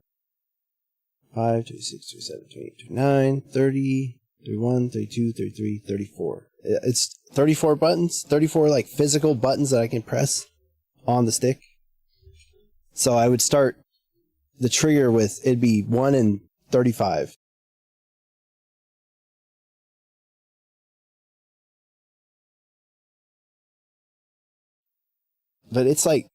5, 26, 27, 28, 29, 30, 31, 32, 33, 34. It's 34 buttons, 34 like physical buttons that I can press on the stick. So I would start the trigger with, it'd be 1 and 35. But it's like,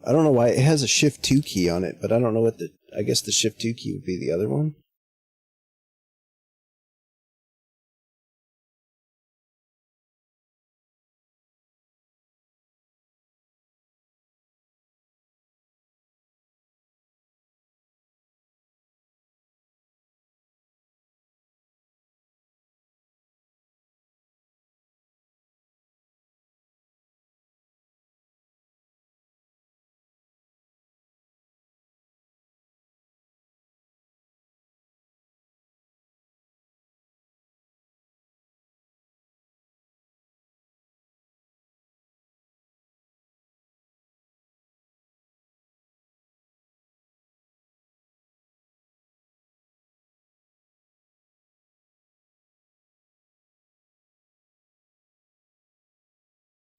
I don't know why it has a shift 2 key on it, but I don't know what I guess the shift 2 key would be the other one.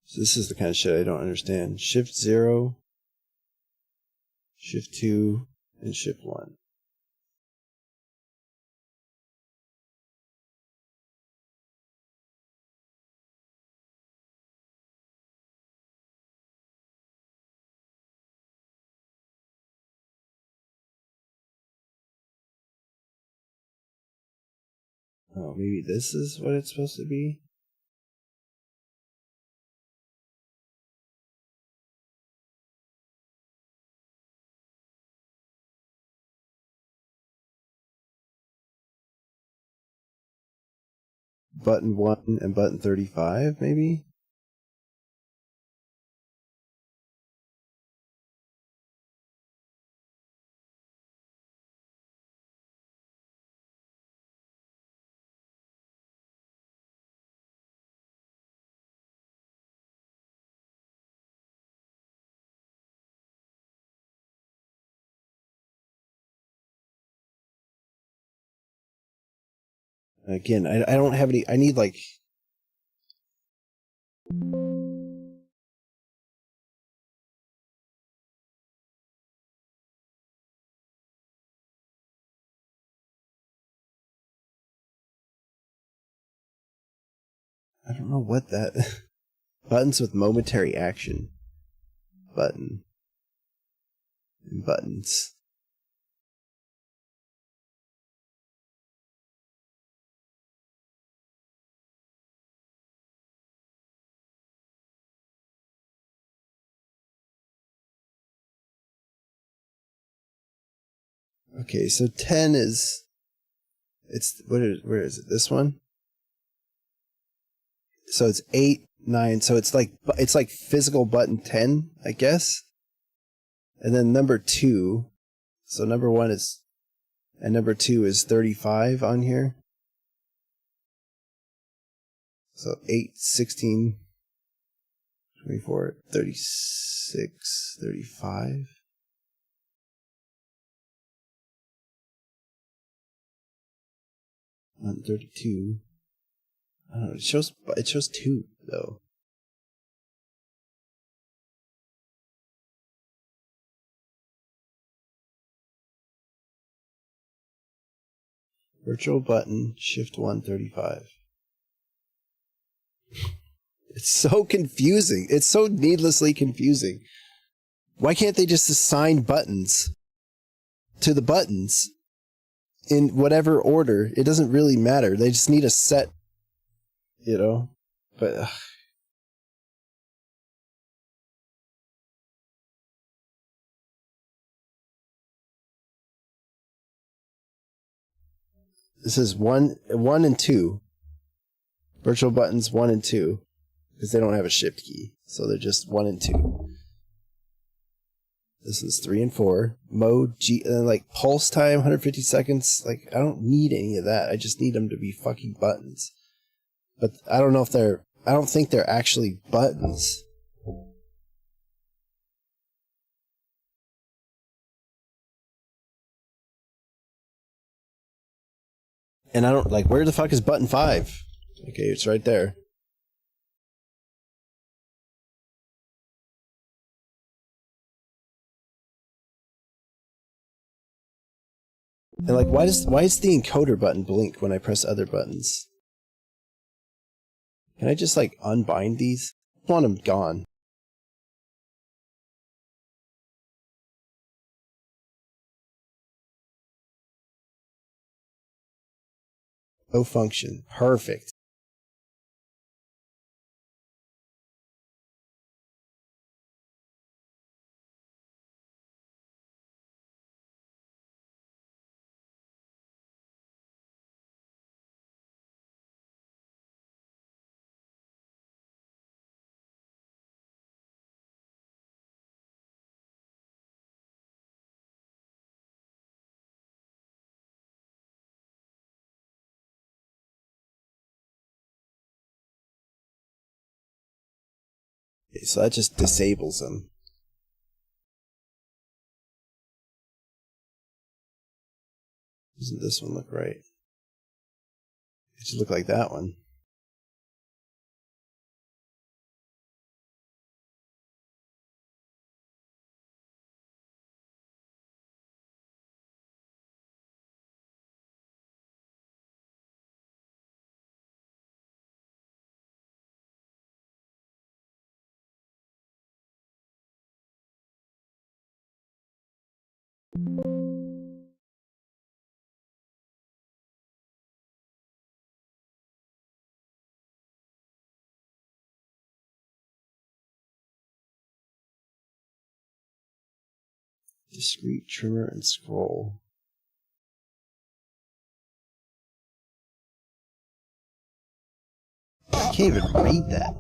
So this is the kind of shit I don't understand. Shift 0, Shift 2, and Shift 1. Oh, maybe this is what it's supposed to be? Button 1 and button 35, maybe? Again, I don't have any. I need like. I don't know what that. Buttons with momentary action. Button. And buttons. Okay, so 10 is. Where is it? This one? So it's 8, 9. So it's like physical button 10, I guess. And then number 2. So number 1 is. And number 2 is 35 on here. So 8, 16, 24, 36, 35. On 32. I don't know, it shows 2 though. Virtual button, shift 135. It's so confusing. It's so needlessly confusing. Why can't they just assign buttons to the buttons in whatever order? It doesn't really matter. They just need a set, but This is one and two. Virtual buttons 1 and 2. Because they don't have a shift key. So they're just 1 and 2. This is 3 and 4. Mode, G, and then like pulse time, 150 seconds. Like, I don't need any of that. I just need them to be fucking buttons. But I don't know if I don't think they're actually buttons. And I don't, like, where the fuck is button 5? Okay, it's right there. And like, why is the encoder button blink when I press other buttons? Can I just like unbind these? I want them gone. No function. Perfect. Okay, so that just disables them. Doesn't this one look right? It should look like that one. Discrete trimmer and scroll. I can't even read that.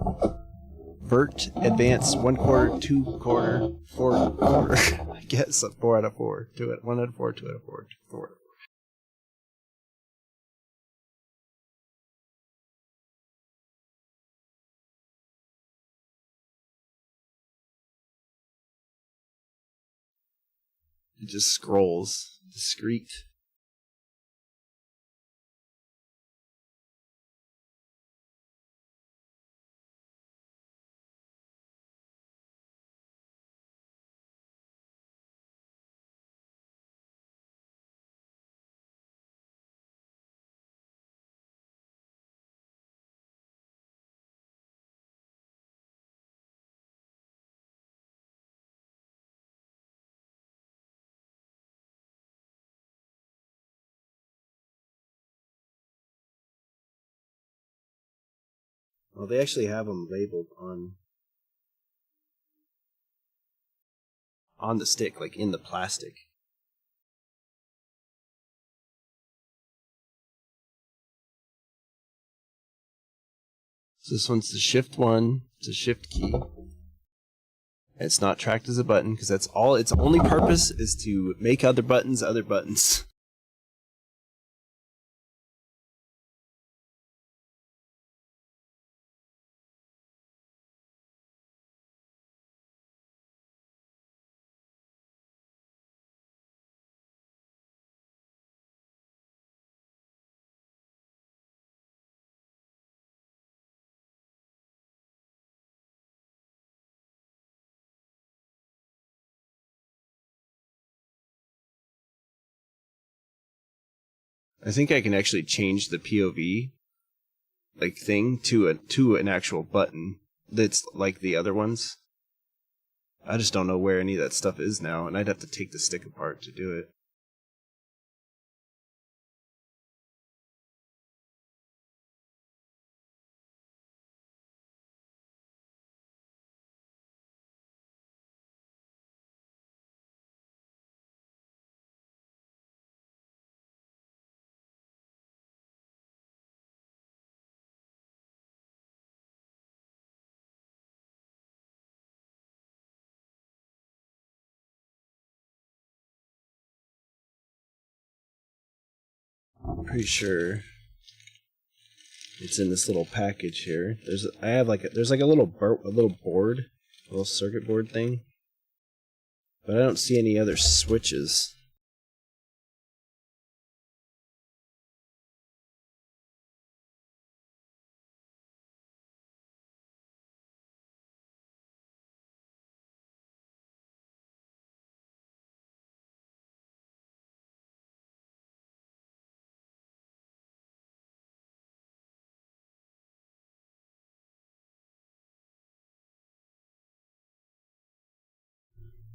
Vert, advanced, 1 quarter, 2 quarter, 4 quarter. I guess a 4 out of 4. 1 out of 4, 2 out of 4, 4 out of 4. It just scrolls. Discrete. Well, they actually have them labeled on the stick, like in the plastic. So this one's the shift 1. It's a shift key. It's not tracked as a button because that's all. Its only purpose is to make other buttons. I think I can actually change the POV like thing to an actual button that's like the other ones. I just don't know where any of that stuff is now, and I'd have to take the stick apart to do it. Pretty sure it's in this little package here. There's like a little board, a little circuit board thing, but I don't see any other switches.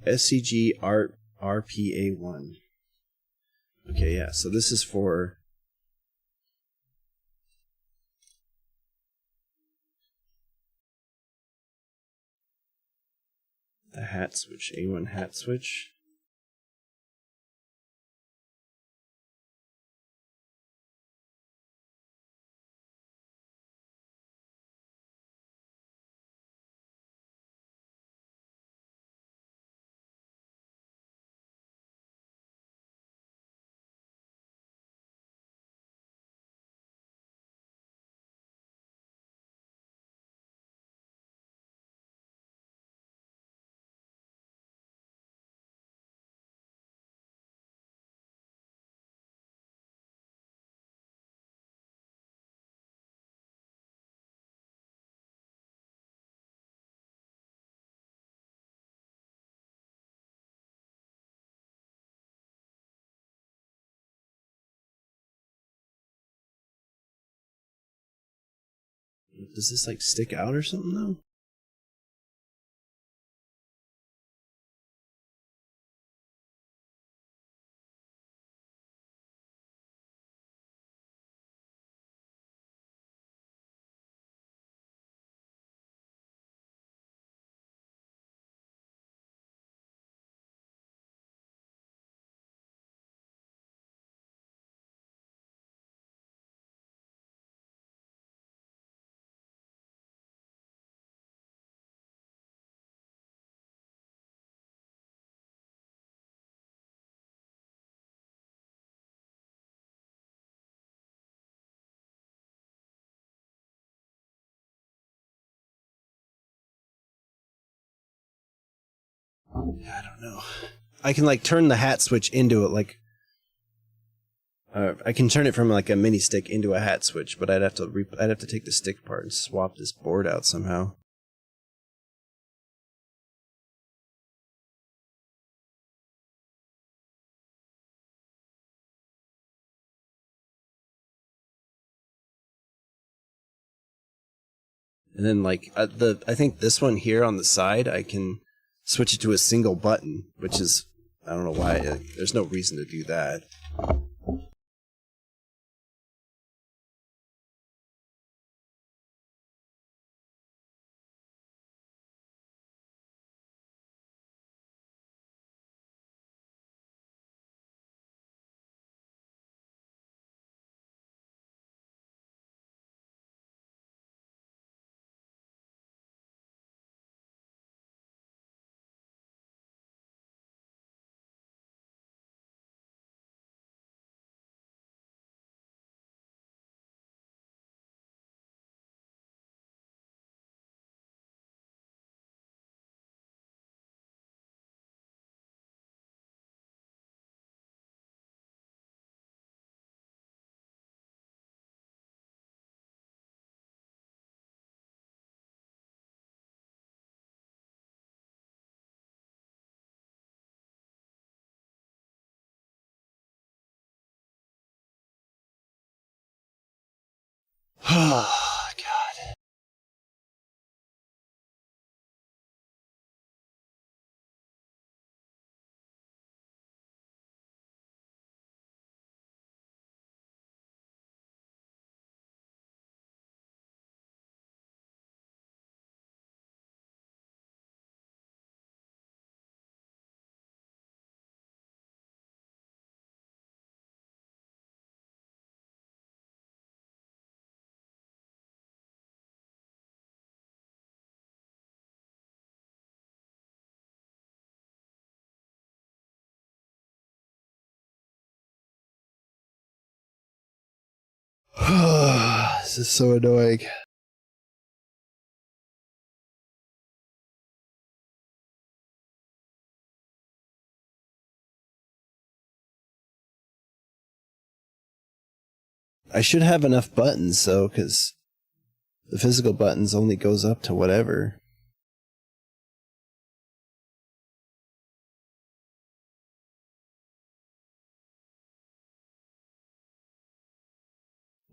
SCG Art RPA1. Okay, yeah, so this is for the hat switch, A1 hat switch. Does this like stick out or something though? I don't know. I can like turn the hat switch into it, like I can turn it from like a mini stick into a hat switch, but I'd have to take the stick apart and swap this board out somehow. And then like I think this one here on the side, I can switch it to a single button, which is, I don't know why. There's no reason to do that. God. This is so annoying. I should have enough buttons, though, because the physical buttons only goes up to whatever.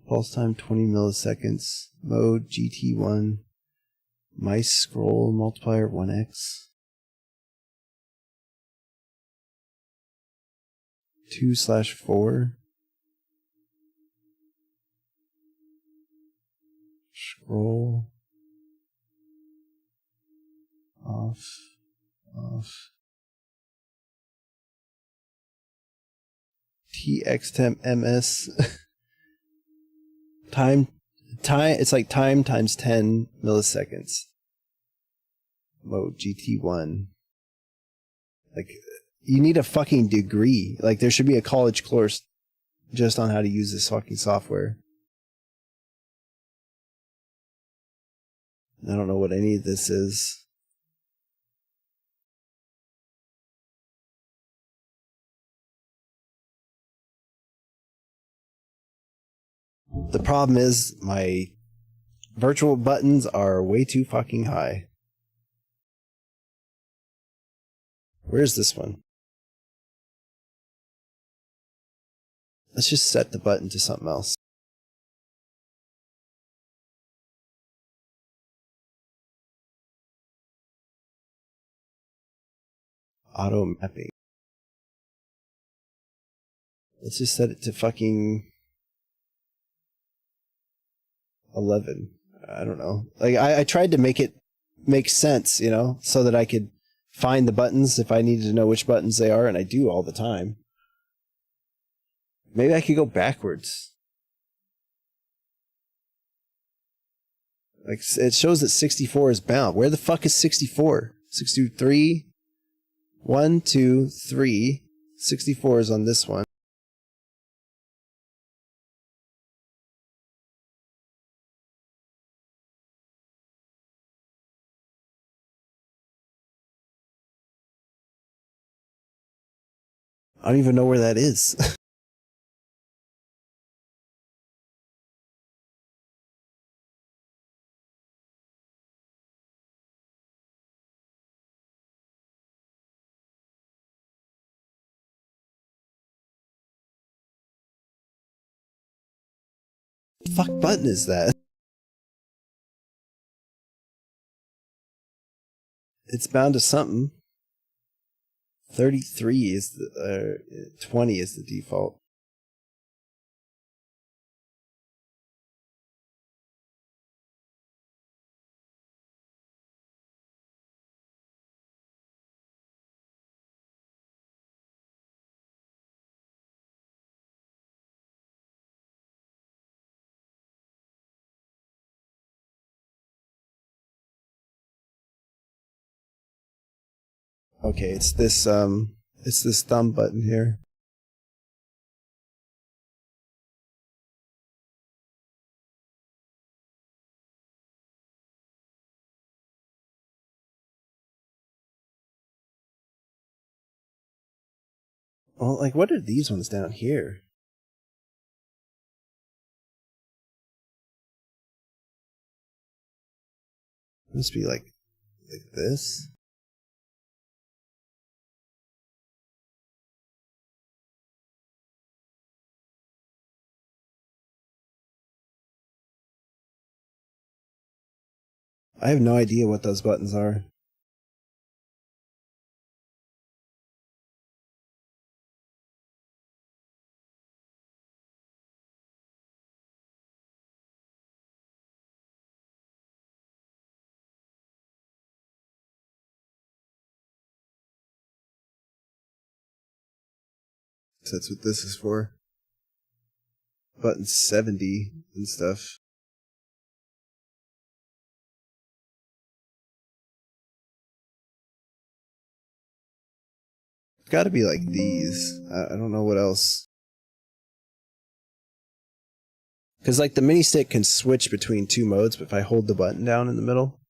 Pulse time 20 milliseconds. Mode GT1. Mice scroll multiplier 1x. 2/4. Scroll. Off. TX10 MS. time, it's like time times 10 milliseconds. Mode GT1. Like, you need a fucking degree. Like, there should be a college course just on how to use this fucking software. I don't know what any of this is. The problem is my virtual buttons are way too fucking high. Where's this one? Let's just set the button to something else. Auto mapping. Let's just set it to fucking 11. I don't know. Like, I tried to make it make sense, you know, so that I could find the buttons if I needed to know which buttons they are, and I do all the time. Maybe I could go backwards. Like, it shows that 64 is bound. Where the fuck is 64? 63? 1, 2, 3. 64 is on this one. I don't even know where that is. 'Fuck button is that? It's bound to something. 33 is the 20 is the default. Okay, it's this thumb button here. Well, like, what are these ones down here? Must be like this. I have no idea what those buttons are. So that's what this is for. Button 70 and stuff. It's got to be like these. I don't know what else. Because like the mini stick can switch between two modes, but if I hold the button down in the middle.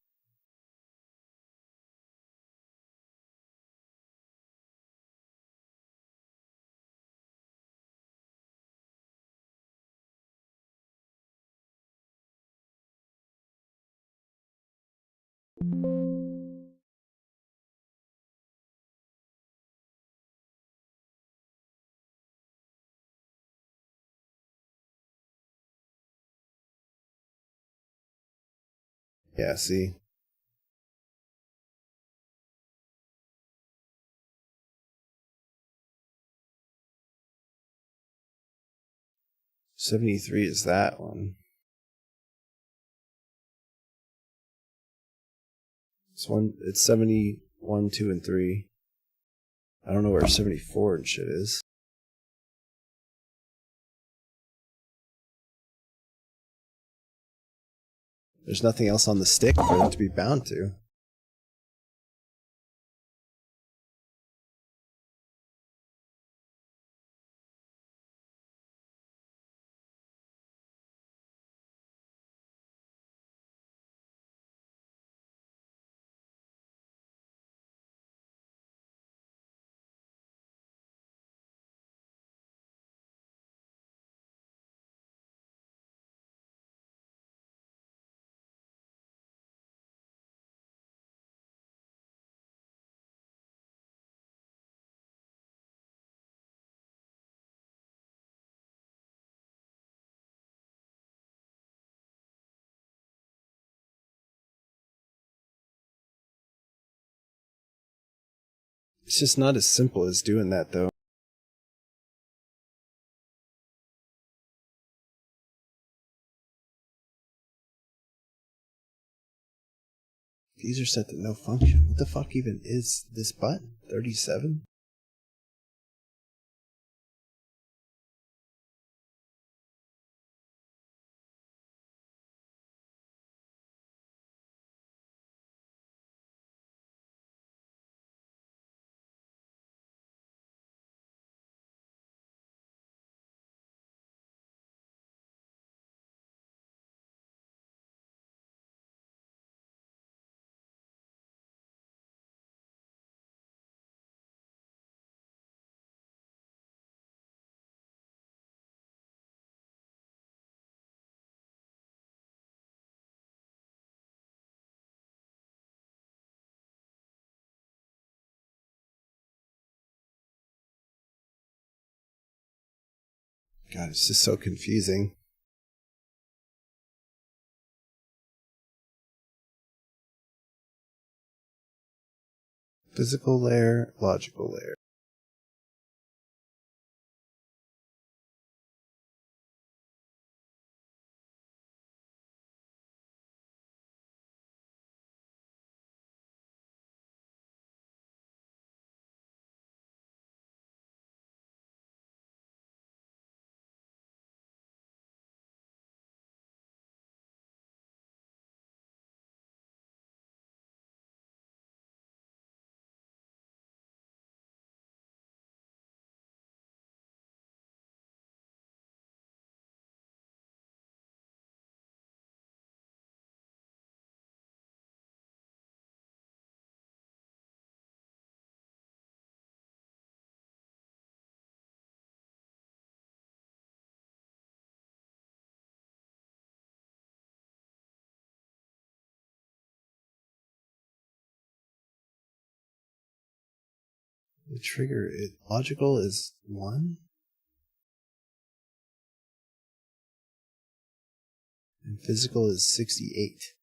Yeah, see? $73 is that one. It's 71, 2, and 3. I don't know where 74 and shit is. There's nothing else on the stick for them to be bound to. It's just not as simple as doing that, though. These are set to no function. What the fuck even is this button? 37? God, it's just so confusing. Physical layer, logical layer. The trigger, logical is 1? And physical is 68.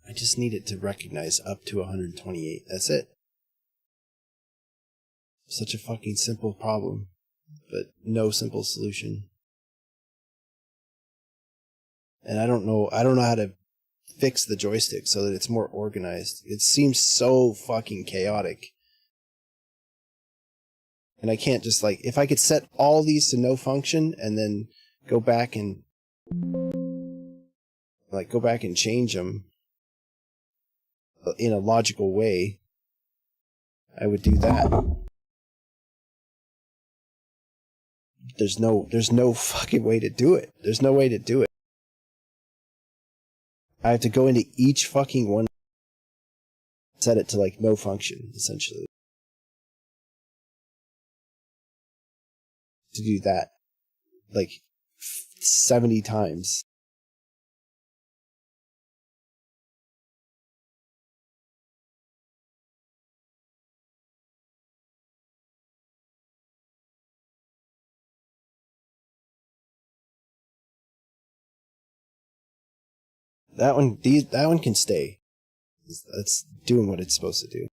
I just need it to recognize up to 128. That's it. Such a fucking simple problem, but no simple solution. And I don't know how to fix the joystick so that it's more organized. It seems so fucking chaotic. And I can't just like, if I could set all these to no function and then go back and change them in a logical way, I would do that. There's no fucking way to do it. There's no way to do it. I have to go into each fucking one, set it to like no function, essentially. To do that like 70 times. That one can stay. That's doing what it's supposed to do.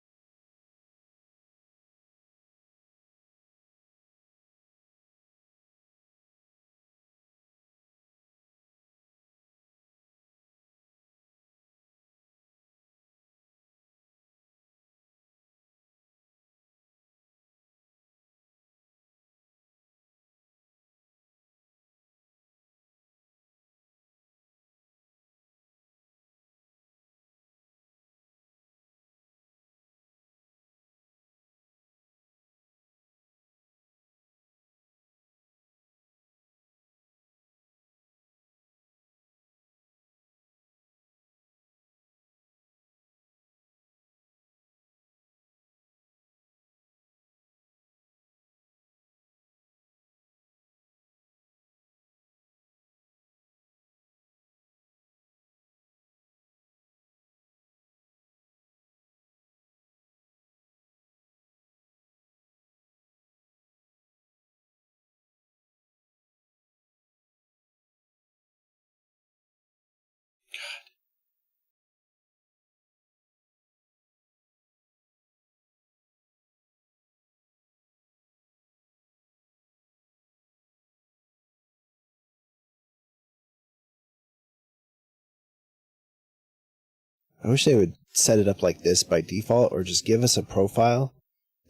I wish they would set it up like this by default, or just give us a profile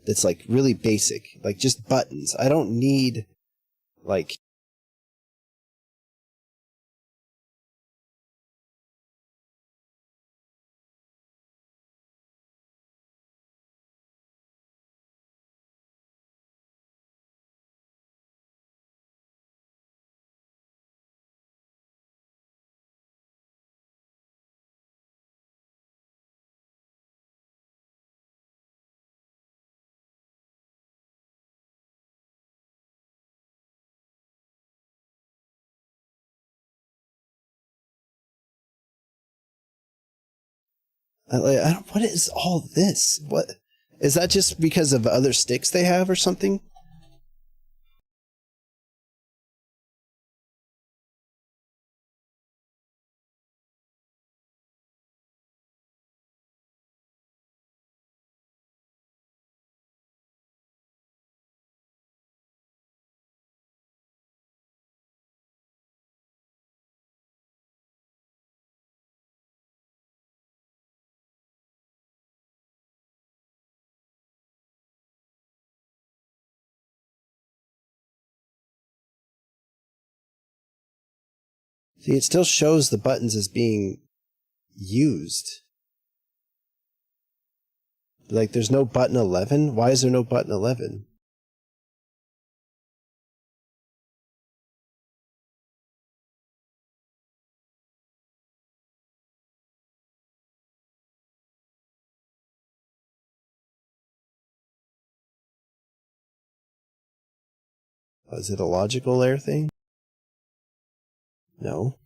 that's like really basic, like just buttons. I don't need like what is all this? What is that? Just because of other sticks they have or something? See, it still shows the buttons as being used. Like, there's no button 11? Why is there no button 11? Is it a logical layer thing? No.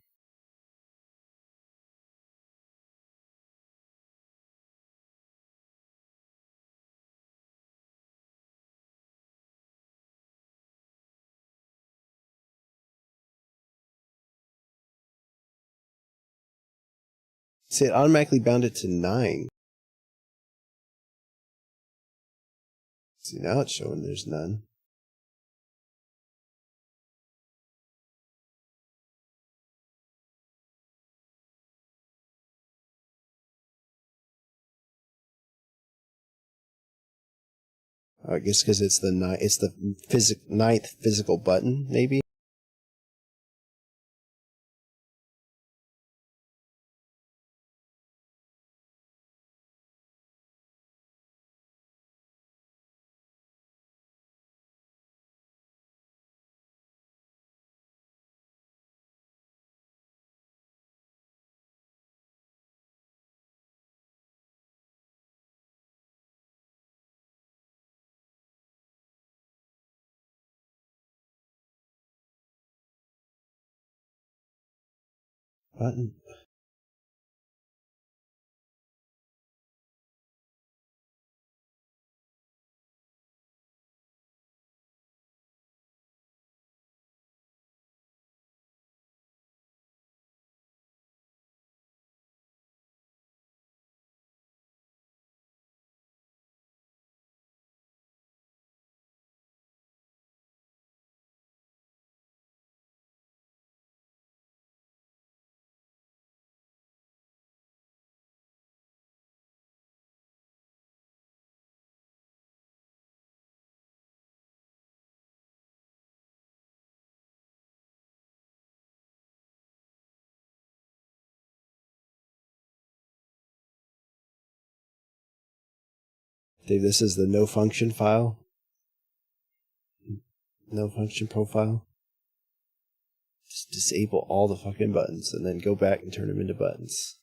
See, it automatically bound it to 9. See, now it's showing there's none. I guess because it's the ninth physical button, maybe. Button. Dave, this is the no function file. No function profile. Just disable all the fucking buttons and then go back and turn them into buttons.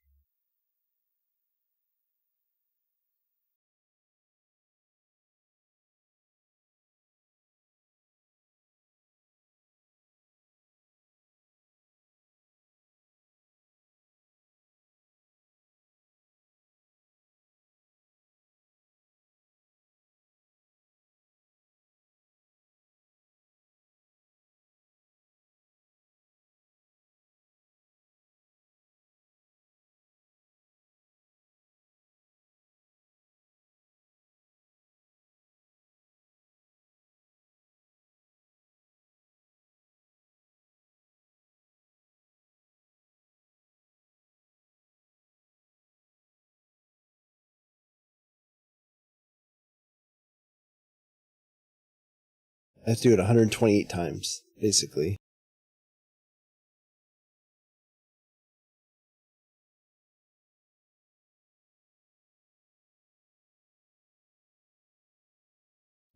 I have to do it 128 times, basically.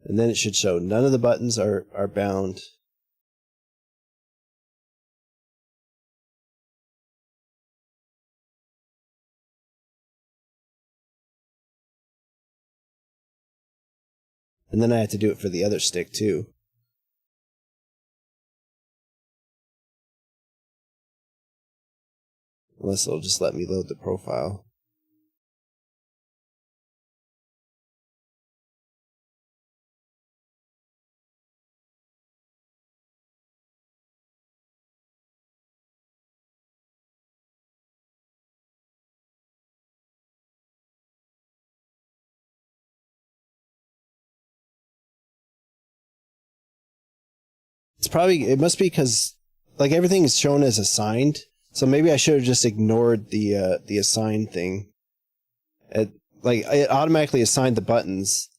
And then it should show none of the buttons are bound. And then I have to do it for the other stick too. Unless it'll just let me load the profile. It must be because, like, everything is shown as assigned, so maybe I should have just ignored the assigned thing. It automatically assigned the buttons,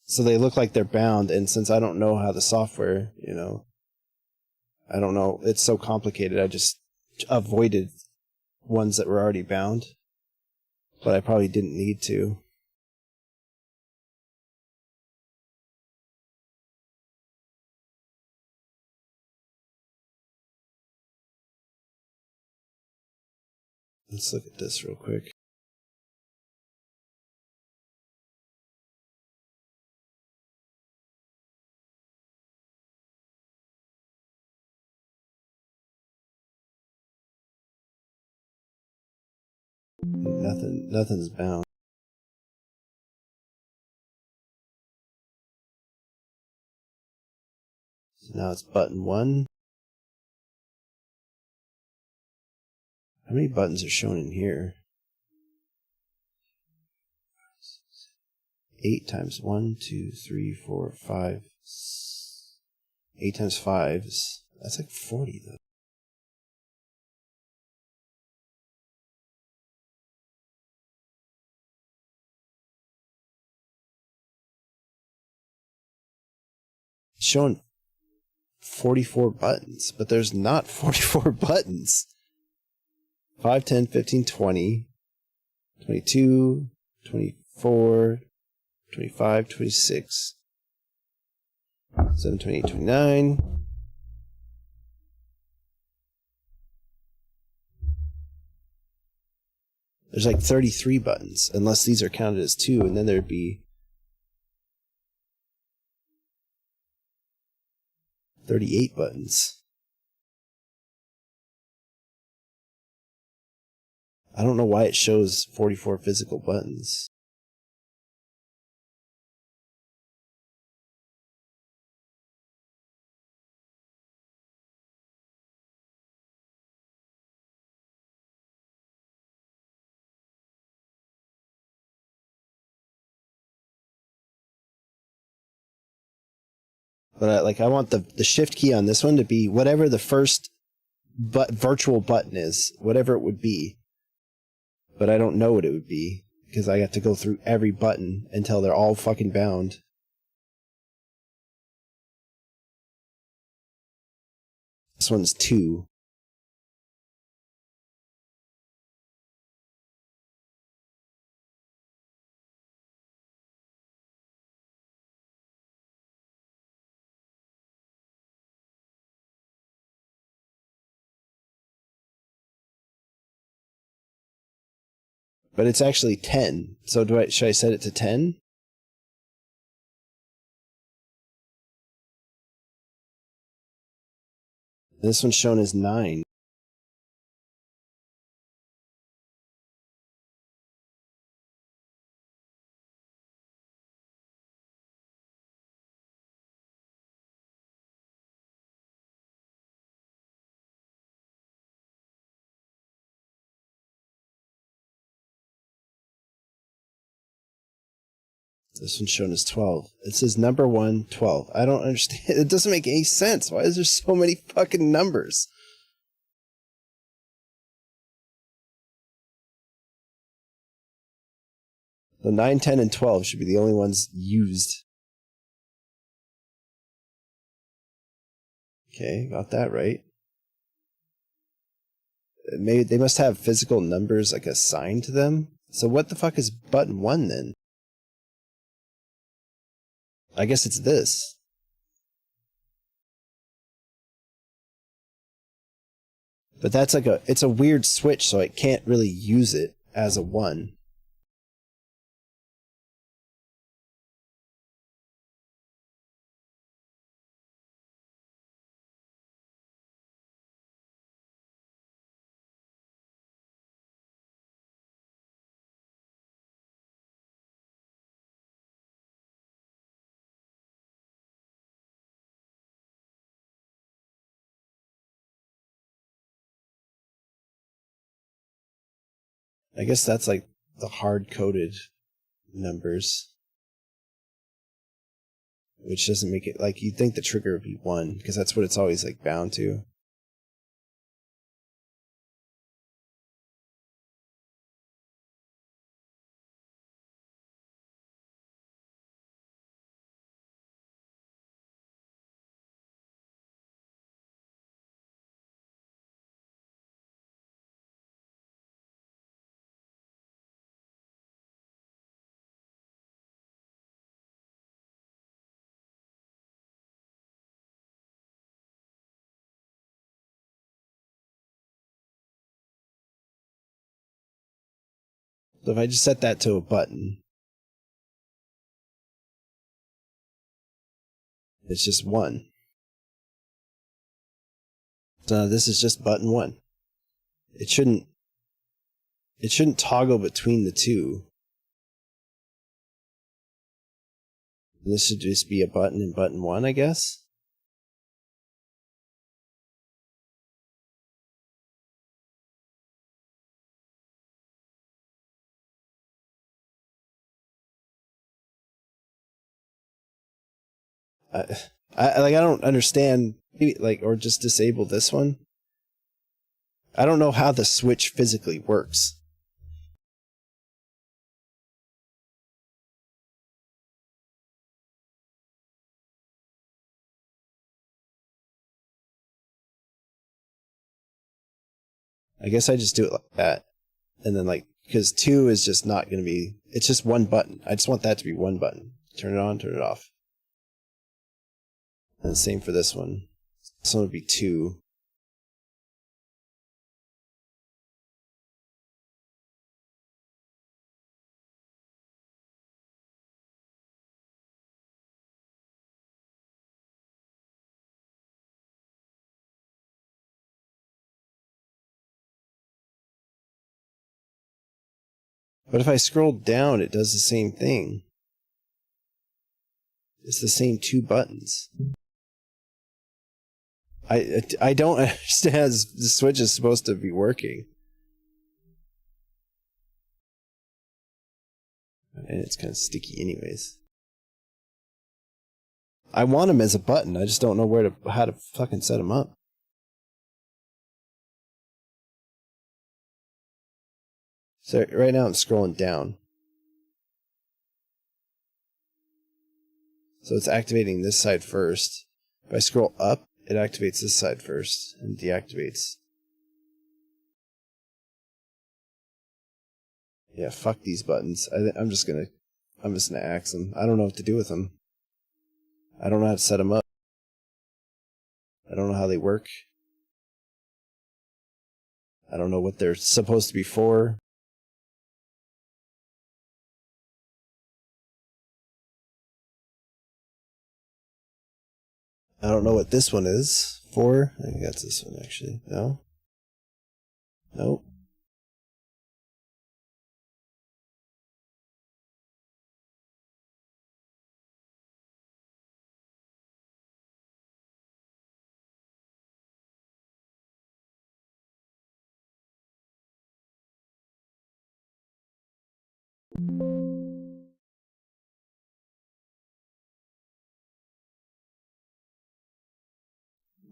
so they look like they're bound, and since I don't know how the software, I don't know, it's so complicated, I just avoided ones that were already bound, but I probably didn't need to. Let's look at this real quick. Nothing's bound. So now it's button 1. How many buttons are shown in here? 8 times 1, 2, 3, 4, 5. 8 times 5 is... That's like 40, though. It's showing 44 buttons, but there's not 44 buttons. 5, 10, 15, 20, 22, 24, 25, 26, 7, 28, 29. There's like 33 buttons, unless these are counted as 2, and then there'd be 38 buttons. I don't know why it shows 44 physical buttons. But I want the shift key on this one to be whatever the first virtual button is, whatever it would be. But I don't know what it would be, because I got to go through every button until they're all fucking bound. This one's 2. But it's actually 10. So should I set it to 10? This one's shown as 9. This one's shown as 12. It says number 1, 12. I don't understand. It doesn't make any sense. Why is there so many fucking numbers? The 9, 10, and 12 should be the only ones used. Okay, got that right. Maybe they must have physical numbers like assigned to them. So what the fuck is button 1 then? I guess it's this. But that's like it's a weird switch, so I can't really use it as a 1. I guess that's like the hard-coded numbers. Which doesn't make it, like, you'd think the trigger would be 1, because that's what it's always, like, bound to. So if I just set that to a button, it's just 1. So this is just button 1. It shouldn't toggle between the two. This should just be a button and button 1, I guess. I don't understand, like, or just disable this one. I don't know how the switch physically works. I guess I just do it like that. And then, like, because 2 is just not going to be, it's just one button. I just want that to be one button. Turn it on, turn it off. And the same for this one. This one would be 2. But if I scroll down, it does the same thing. It's the same 2 buttons. I don't understand how the switch is supposed to be working. And it's kind of sticky anyways. I want them as a button. I just don't know how to fucking set them up. So right now I'm scrolling down. So it's activating this side first. If I scroll up, it activates this side first and deactivates. Yeah, fuck these buttons. I'm just gonna axe them. I don't know what to do with them. I don't know how to set them up. I don't know how they work. I don't know what they're supposed to be for. I don't know what this one is for. I think that's this one, actually. No? Nope.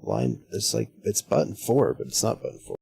Line, it's like, it's button 4, but it's not button 4.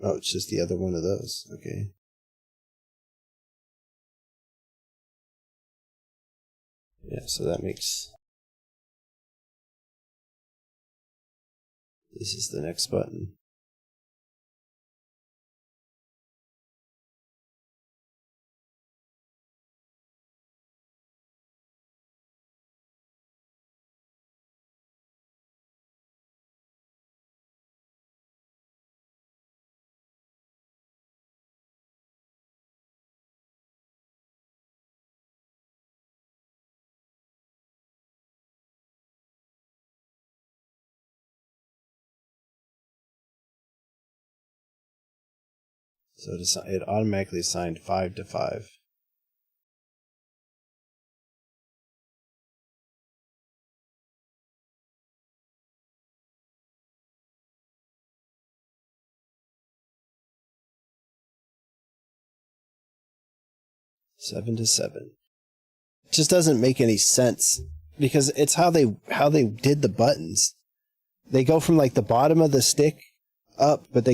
Oh, it's just the other one of those. Okay. Yeah, so that makes... This is the next button. So it automatically assigned 5 to 5. Seven to 7. It just doesn't make any sense because it's how they did the buttons. They go from like the bottom of the stick up, but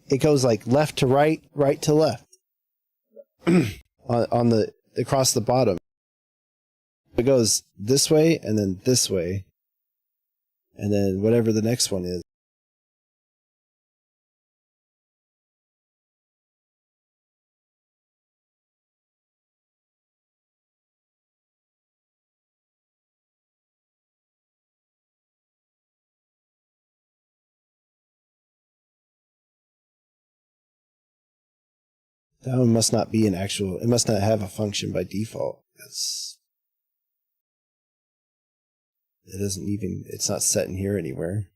it goes like left to right, right to left on the across the bottom. It goes this way and then this way, and then whatever the next one is. That one must not be an actual... It must not have a function by default. It doesn't even... It's not set in here anywhere.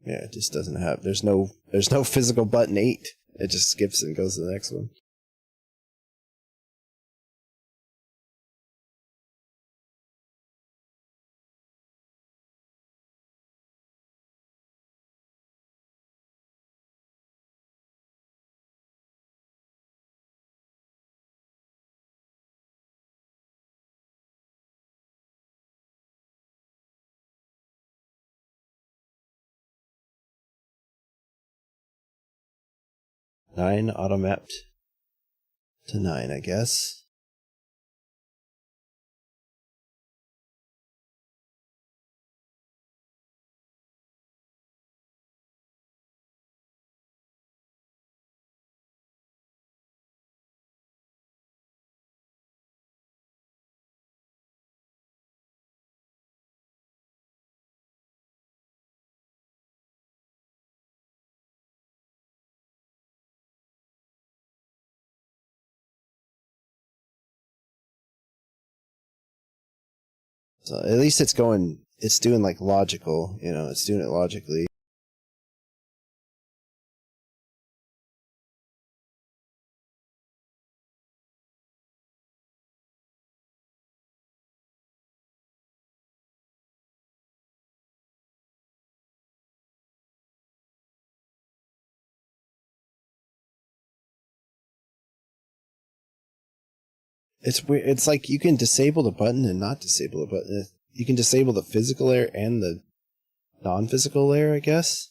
Yeah, it just doesn't have... There's no physical button 8. It just skips and goes to the next one. Nine auto-mapped to 9, I guess. So at least it's doing like logical, it's doing it logically. It's weird. It's like you can disable the button and not disable the button. You can disable the physical layer and the non-physical layer, I guess.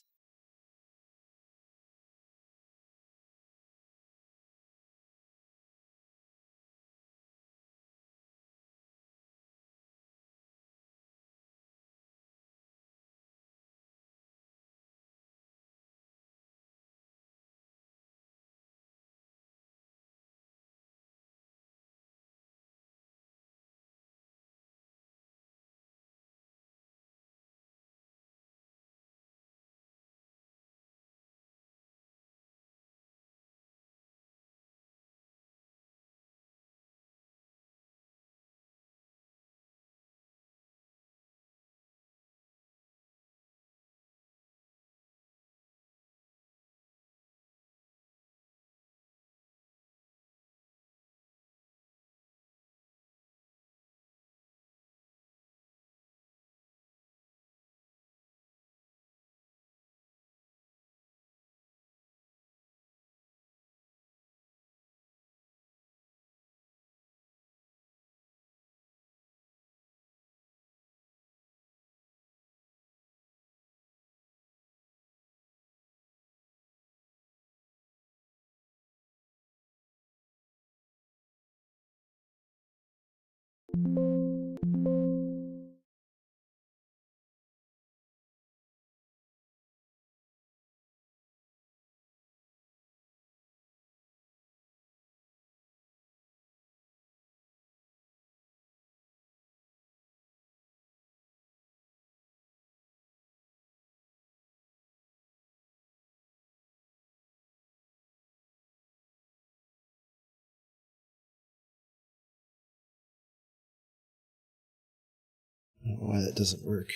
I don't know why that doesn't work.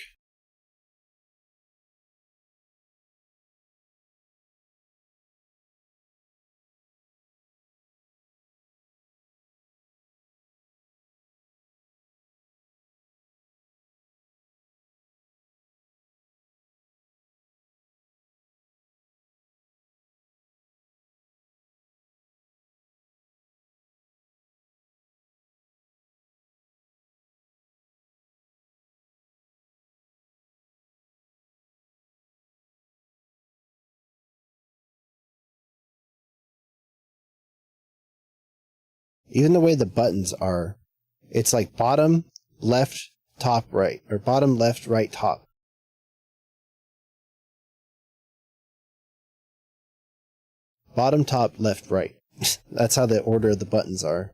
Even the way the buttons are, it's like bottom, left, top, right, or bottom, left, right, top. Bottom, top, left, right. That's how the order of the buttons are.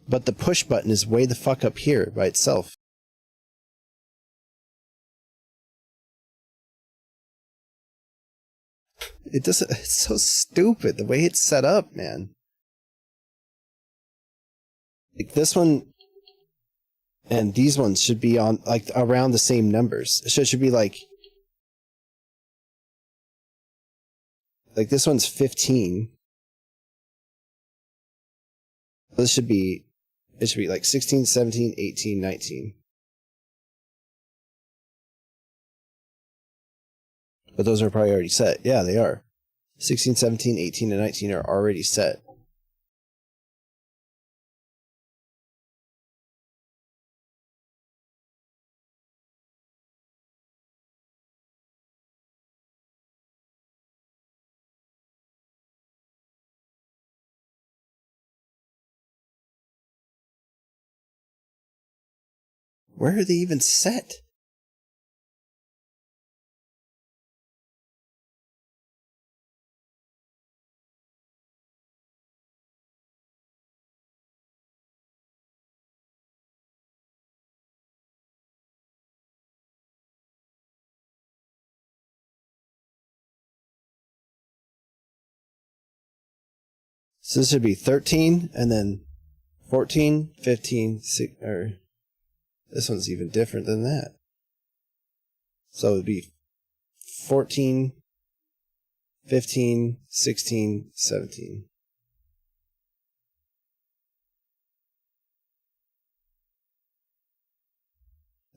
But the push button is way the fuck up here by itself. It doesn't. It's so stupid the way it's set up, man. Like this one and these ones should be on like around the same numbers. It should be like this one's 15. This should be it should be like 16, 17, 18, 19. But those are probably already set. Yeah, they are. 16, 17, 18, and 19 are already set. Where are they even set? So this should be 13 and then 14, 15, 16, or this one's even different than that. So it'd be 14, 15, 16, 17.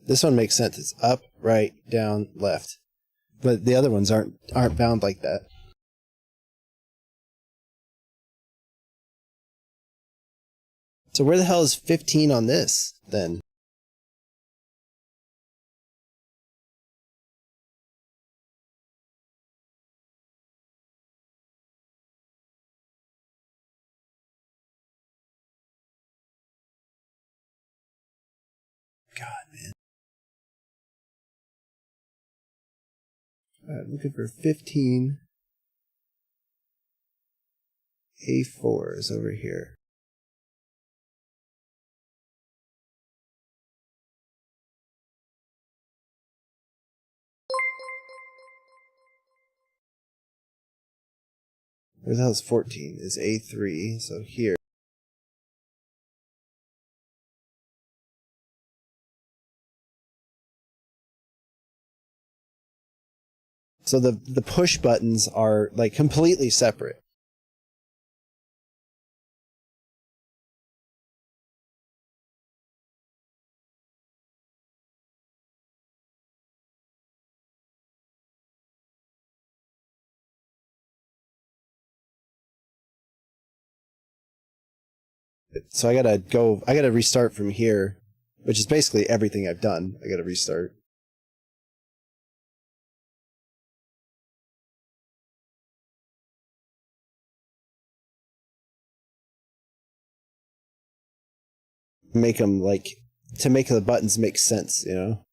This one makes sense. It's up, right, down, left. But the other ones aren't bound like that. So where the hell is 15 on this, then? God, man. I'm looking for 15. A4 is over here. Where the hell is 14? Is A3, so here. So the push buttons are like completely separate. So I gotta restart from here, which is basically everything I've done. I gotta restart. Make them to make the buttons make sense, you know?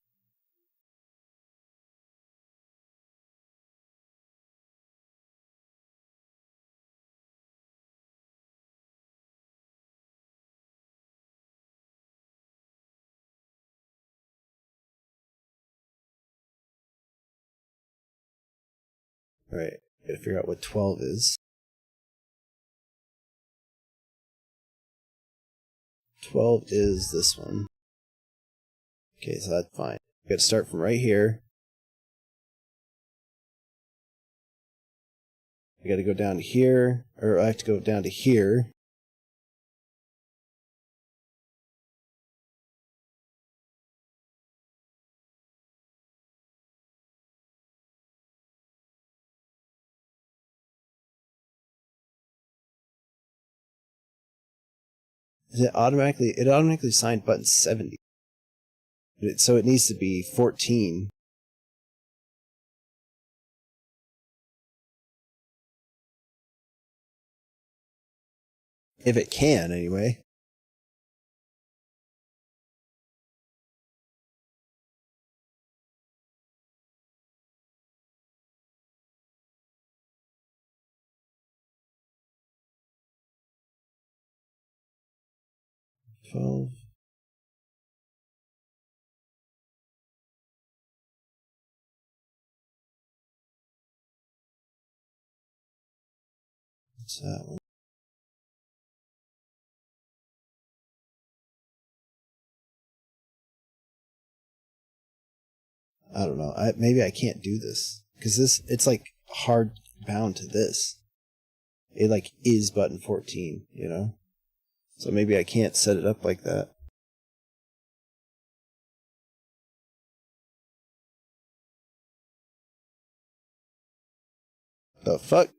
Alright, gotta figure out what 12 is. 12 is this one. Okay, so that's fine. Gotta start from right here. I gotta go down to here, or I have to go down to here. It automatically signed button 70. So it needs to be 14. If it can, anyway. $12. What's that one? I don't know. Maybe I can't do this because it's like hard bound to this. It like is button 14, you know? So maybe I can't set it up like that. The fuck?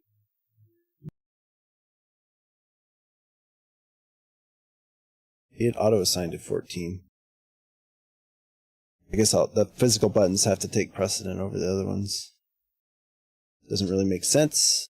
It auto assigned to 14. I guess the physical buttons have to take precedent over the other ones. Doesn't really make sense.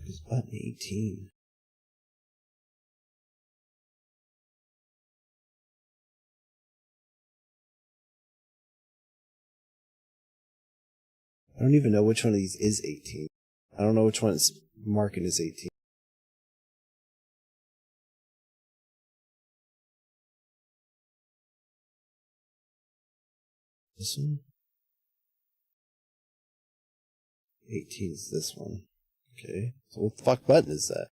It's button 18. I don't even know which one of these is 18. I don't know which one is marking as 18. This one? 18 is this one. Okay. So what the fuck button is that?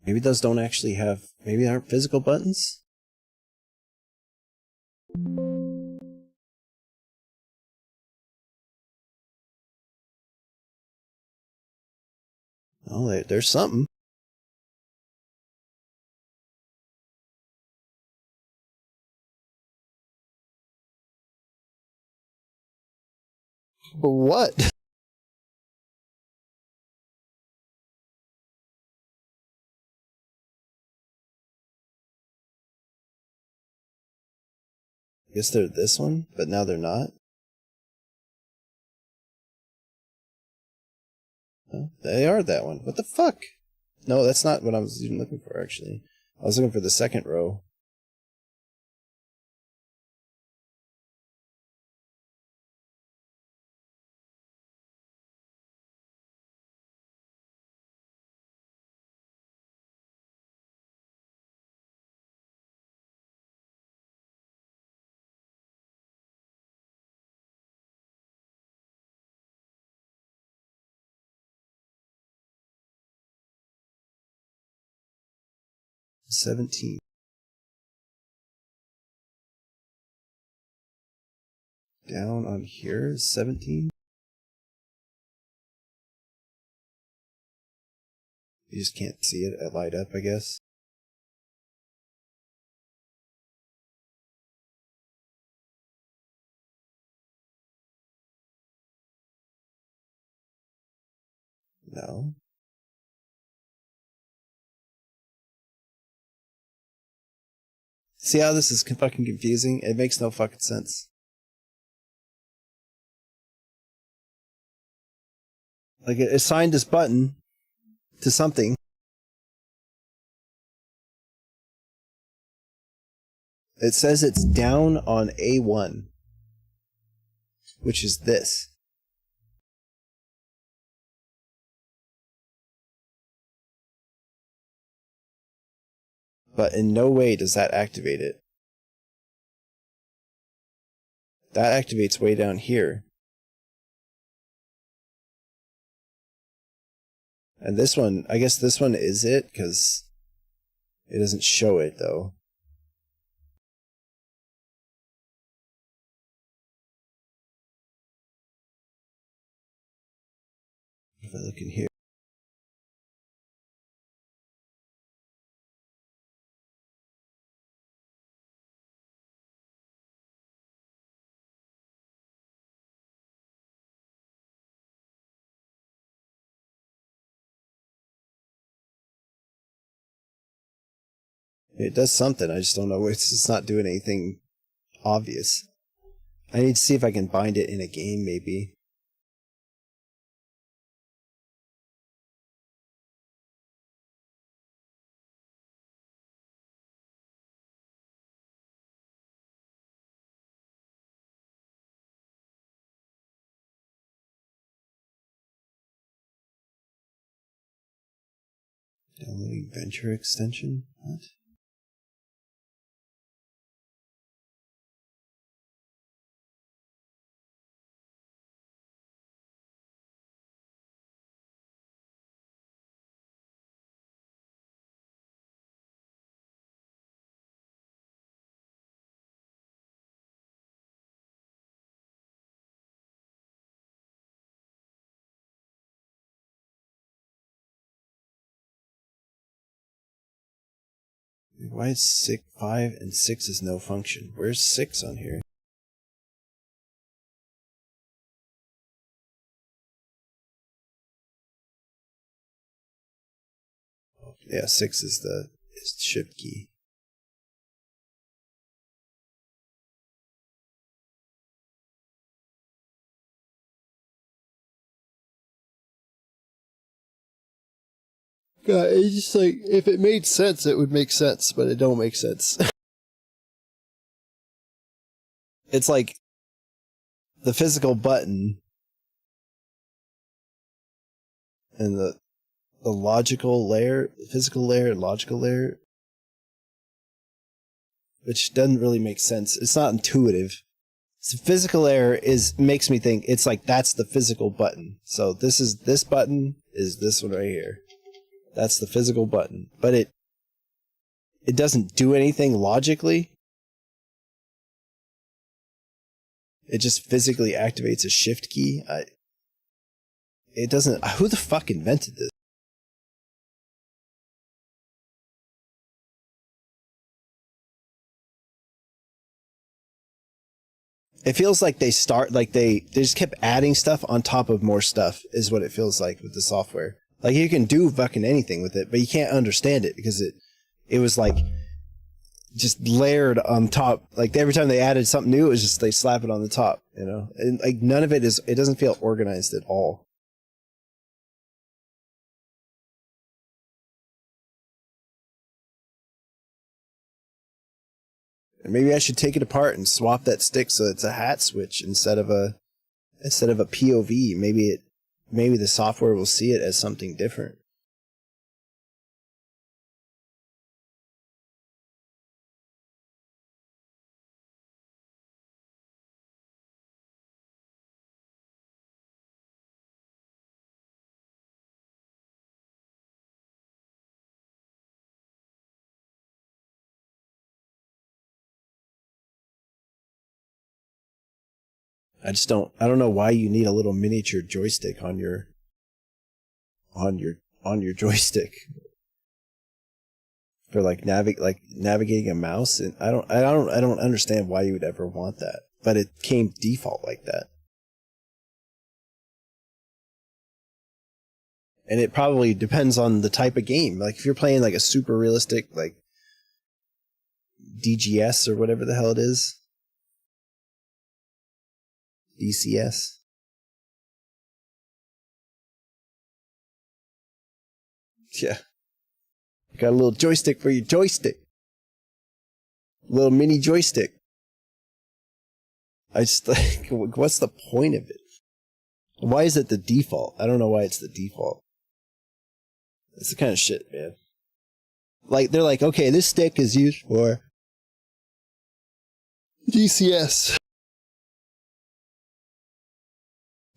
Maybe those don't actually have... Maybe they aren't physical buttons? Oh, there's something. But what? I guess they're this one, but now they're not. Oh, they are that one. What the fuck? No, that's not what I was even looking for, actually. I was looking for the second row. $17. Down on here is 17. You just can't see it light up, I guess. No. See how this is fucking confusing? It makes no fucking sense. Like, it assigned this button to something. It says it's down on A1, which is this. But in no way does that activate it. That activates way down here. And this one, I guess this one is it, because it doesn't show it, though. If I look in here. It does something, I just don't know. It's just not doing anything obvious. I need to see if I can bind it in a game, maybe. Downloading Venture extension? What? Why is 5 and 6 is no function? Where's 6 on here? Yeah, 6 is the shift key. God, it's just like, if it made sense, it would make sense, but it don't make sense. It's like the physical button and the logical layer, physical layer and logical layer, which doesn't really make sense. It's not intuitive. So physical layer makes me think it's like that's the physical button. So this button is this one right here. That's the physical button, but it doesn't do anything logically. It just physically activates a shift key. It doesn't. Who the fuck invented this? It feels like they just kept adding stuff on top of more stuff, is what it feels like with the software. Like, you can do fucking anything with it, but you can't understand it because it was like just layered on top. Like, every time they added something new, it was just they slap it on the top, you know? And like, none of it doesn't feel organized at all. And maybe I should take it apart and swap that stick so it's a hat switch instead of a POV. Maybe the software will see it as something different. I don't know why you need a little miniature joystick on your joystick for like navigating a mouse, and I don't understand why you would ever want that, but it came default like that. And it probably depends on the type of game. Like, if you're playing like a super realistic, like DGS or whatever the hell it is. DCS. Yeah. Got a little joystick for your joystick. Little mini joystick. I just like, what's the point of it? Why is it the default? I don't know why it's the default. It's the kind of shit, man. Like, they're like, okay, this stick is used for DCS.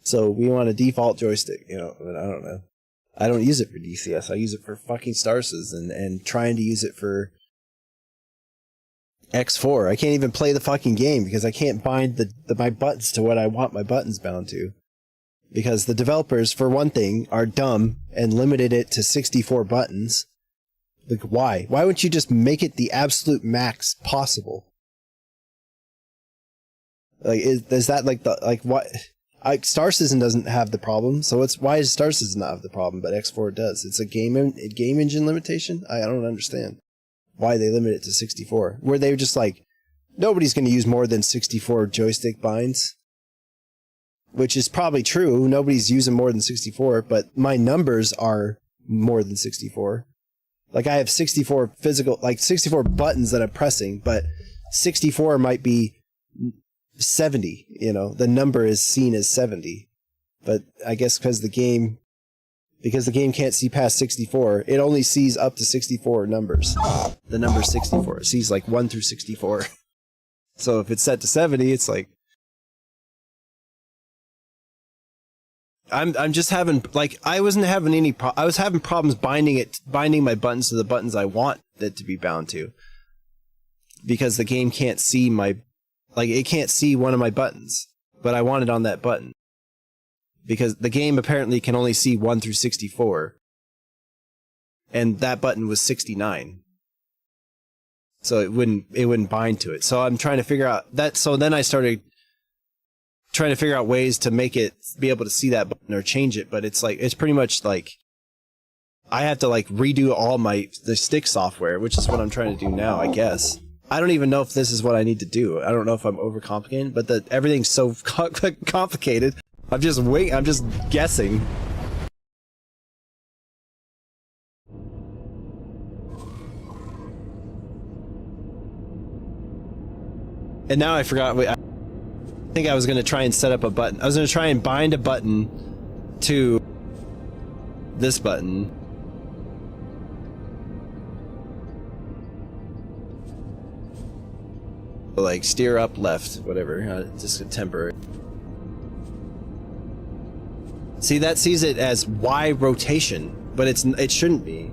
So we want a default joystick, you know, but I don't know. I don't use it for DCS. I use it for fucking Starses and trying to use it for X4. I can't even play the fucking game because I can't bind my buttons to what I want my buttons bound to. Because the developers, for one thing, are dumb and limited it to 64 buttons. Like, why? Why wouldn't you just make it the absolute max possible? Like, is that like the, like, what? Star Citizen doesn't have the problem, so why does Star Citizen not have the problem, but X4 does? It's a game engine limitation? I don't understand why they limit it to 64. Where they were just like, nobody's going to use more than 64 joystick binds. Which is probably true. Nobody's using more than 64, but my numbers are more than 64. Like, I have 64 physical, like 64 buttons that I'm pressing, but 64 might be 70, you know, the number is seen as 70. But I guess because the game can't see past 64, it only sees up to 64 numbers. The number 64. It sees like 1 through 64. So if it's set to 70, it's like, I'm just having, like, I wasn't having I was having problems binding my buttons to the buttons I want it to be bound to. Because the game can't see it can't see one of my buttons, but I want it on that button. Because the game apparently can only see 1 through 64. And that button was 69. So it wouldn't bind to it. So I'm trying to figure out that, so then I started trying to figure out ways to make it be able to see that button or change it, but it's pretty much like I have to like redo all the stick software, which is what I'm trying to do now, I guess. I don't even know if this is what I need to do. I don't know if I'm overcomplicating, but everything's so complicated. I'm just guessing. And now I forgot. I think I was going to try and set up a button. I was going to try and bind a button to this button. Like steer up, left, whatever. Just a temporary. See, that sees it as Y rotation, but it shouldn't be.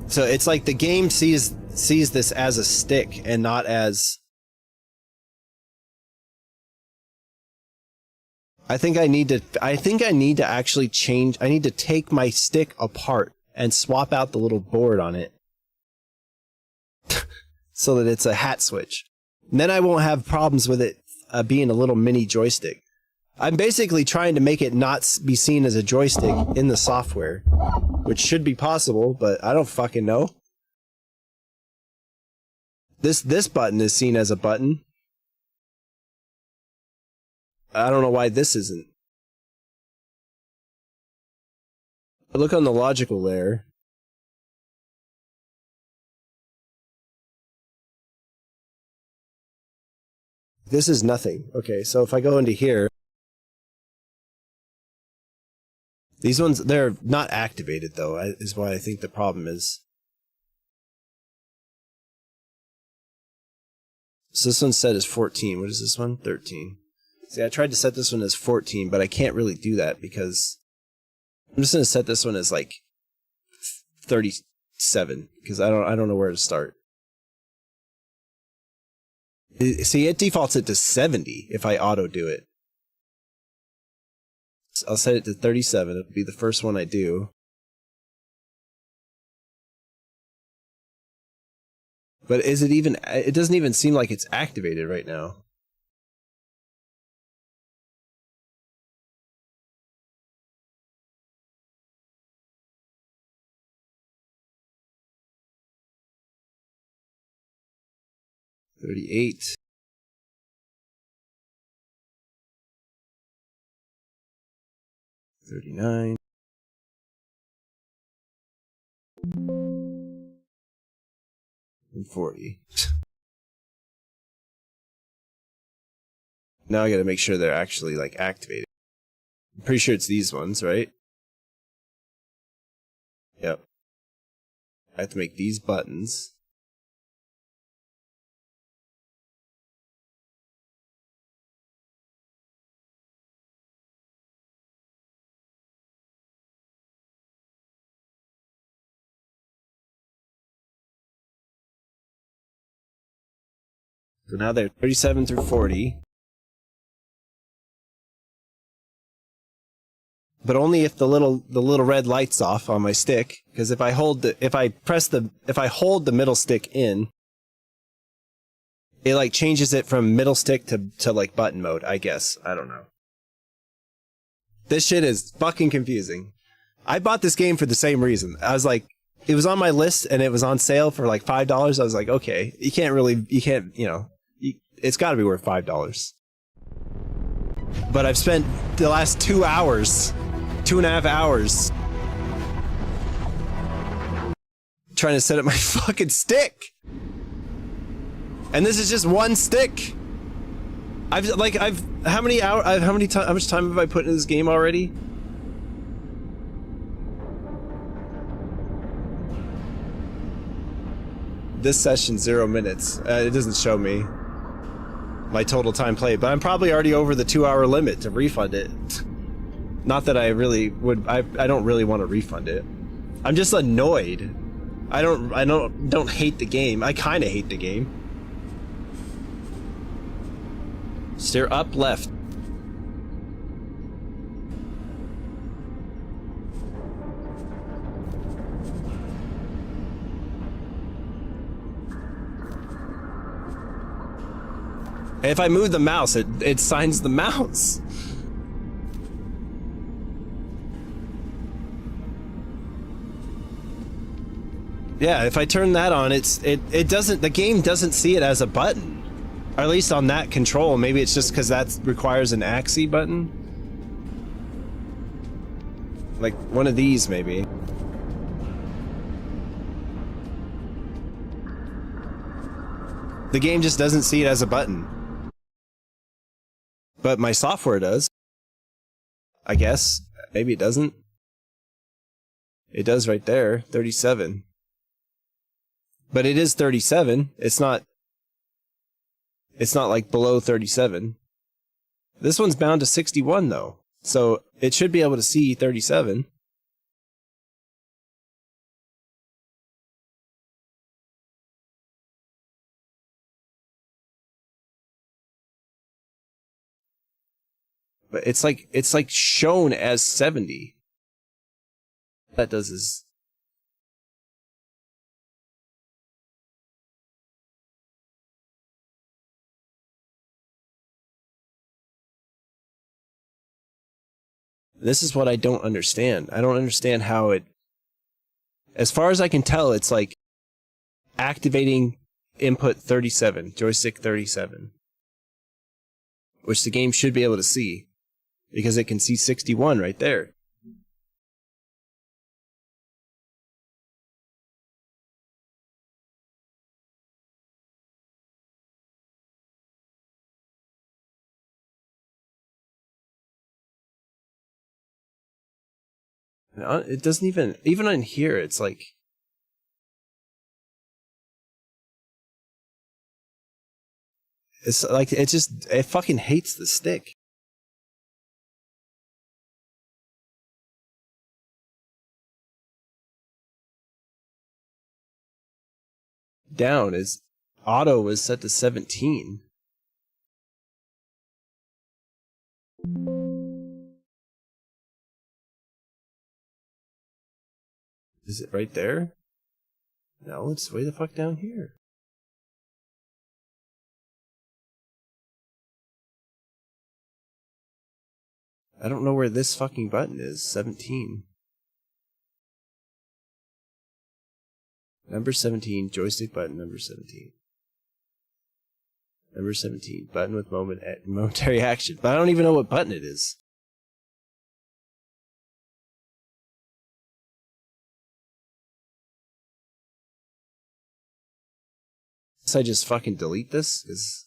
So it's like the game sees this as a stick and not as. I think I need to actually change. I need to take my stick apart and swap out the little board on it so that it's a hat switch. And then I won't have problems with it being a little mini joystick. I'm basically trying to make it not be seen as a joystick in the software, which should be possible, but I don't fucking know. This button is seen as a button. I don't know why this isn't. Look on the logical layer. This is nothing. Okay, so if I go into here, these ones, they're not activated though, is what I think the problem is. So this one's set as 14. What is this one? 13. See, I tried to set this one as 14, but I can't really do that because I'm just going to set this one as like 37 because I don't know where to start. See, it defaults it to 70 if I auto do it. So I'll set it to 37. It'll be the first one I do. But is it even, it doesn't even seem like it's activated right now. 38. 39. And 40. Now I gotta make sure they're actually, like, activated. I'm pretty sure it's these ones, right? Yep. I have to make these buttons. So now they're 37 through 40. But only if the little red light's off on my stick. Because if I hold the middle stick in, it like changes it from middle stick to like button mode, I guess. I don't know. This shit is fucking confusing. I bought this game for the same reason. I was like, it was on my list and it was on sale for like $5. I was like, okay, it's gotta be worth $5. But I've spent the last 2 hours, 2.5 hours, trying to set up my fucking stick. And this is just one stick. How much time have I put into this game already? This session 0 minutes. It doesn't show me my total time played, but I'm probably already over the 2-hour limit to refund it. Not that I really would. I don't really want to refund it. I'm just annoyed. I don't hate the game. I kind of hate the game. Steer up, left. And if I move the mouse, it signs the mouse. Yeah, if I turn that on, the game doesn't see it as a button. Or at least on that control. Maybe it's just because that requires an axis button. Like one of these, maybe. The game just doesn't see it as a button. But my software does. I guess. Maybe it doesn't. It does right there. 37. But it is 37. It's not like below 37. This one's bound to 61 though. So it should be able to see 37. But it's like shown as 70. That does is this is what I don't understand. I don't understand how it, as far as I can tell, it's like activating input 37, joystick 37, which the game should be able to see because it can see 61 right there. It doesn't even in here, it's like, it fucking hates the stick. Down is, auto was set to 17. Is it right there? No, it's way the fuck down here. I don't know where this fucking button is. 17. Number 17, joystick button number 17. Number 17. Button with momentary action. But I don't even know what button it is. So I just fucking delete this?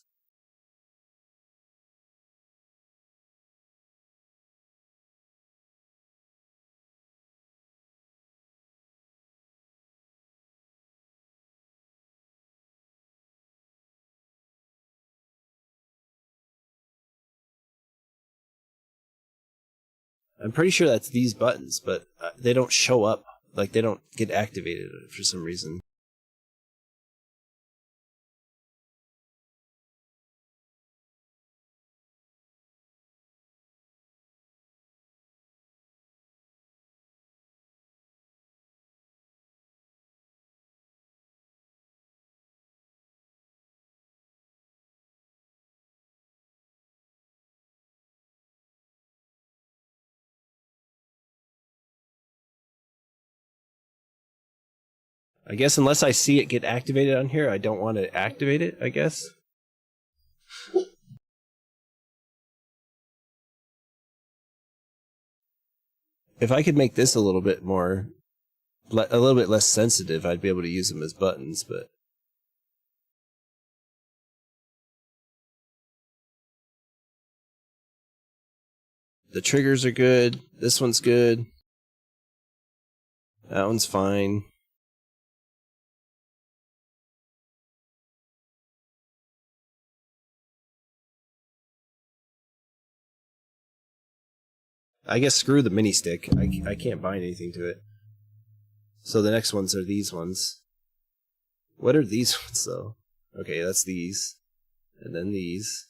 I'm pretty sure that's these buttons, but they don't show up. Like, they don't get activated for some reason. I guess unless I see it get activated on here, I don't want to activate it, I guess. If I could make this a little bit less sensitive, I'd be able to use them as buttons, but... The triggers are good. This one's good. That one's fine. I guess screw the mini stick. I can't bind anything to it. So the next ones are these ones. What are these ones, though? Okay, that's these. And then these.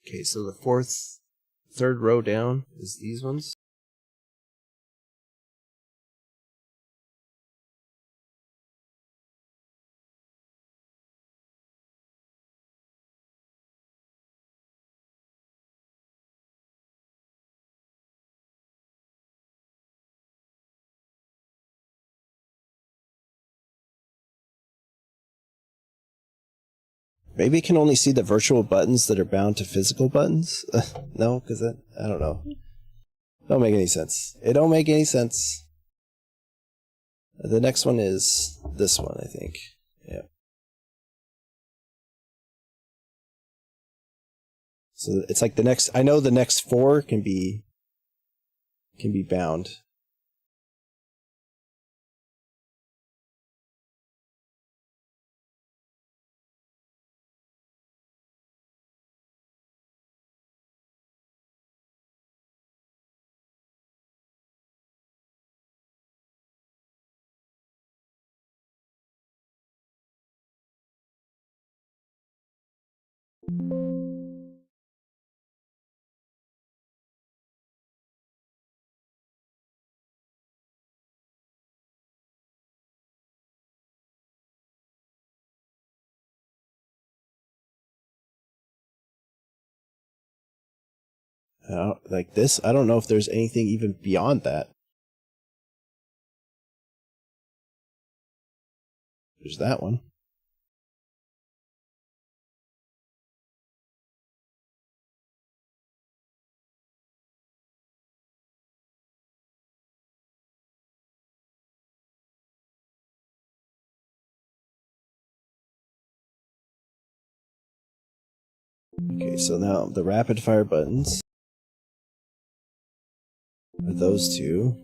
Okay, so the third row down is these ones. Maybe it can only see the virtual buttons that are bound to physical buttons? No, because I don't know. Don't make any sense. It don't make any sense. The next one is this one, I think. Yeah. So it's like I know the next 4 can be bound. Like this, I don't know if there's anything even beyond that. There's that one. Okay, so now the rapid fire buttons are those two.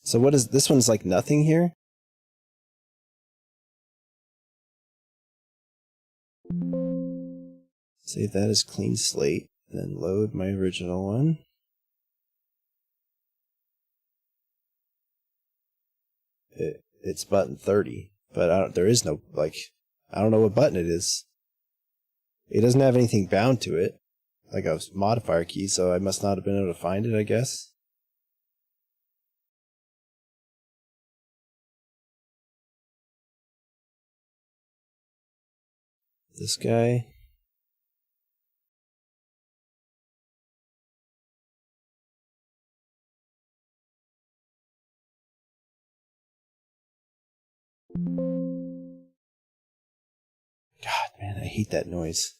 So what is this one's like nothing here? Save that as clean slate, then load my original one. It's button 30, but there is no, like, I don't know what button it is. It doesn't have anything bound to it, like a modifier key, so I must not have been able to find it, I guess. This guy. God, man, I hate that noise.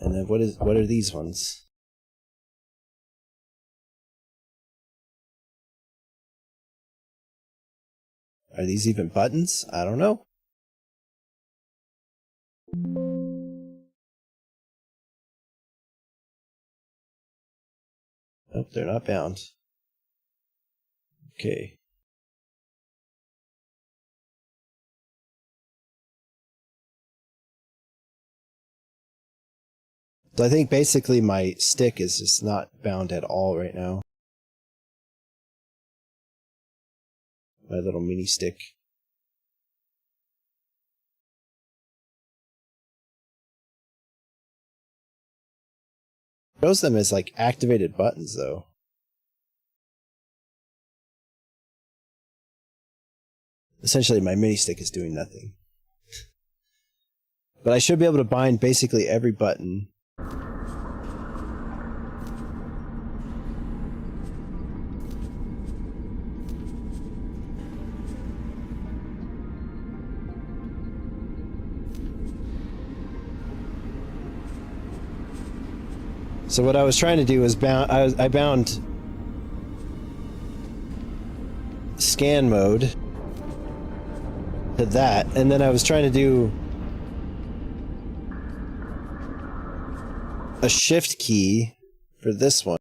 And then what are these ones? Are these even buttons? I don't know. Nope, they're not bound. Okay. So I think basically my stick is just not bound at all right now. My little mini stick. Shows them as like activated buttons though. Essentially my mini stick is doing nothing. But I should be able to bind basically every button. So what I was trying to do was I bound scan mode to that, and then I was trying to do a shift key for this one.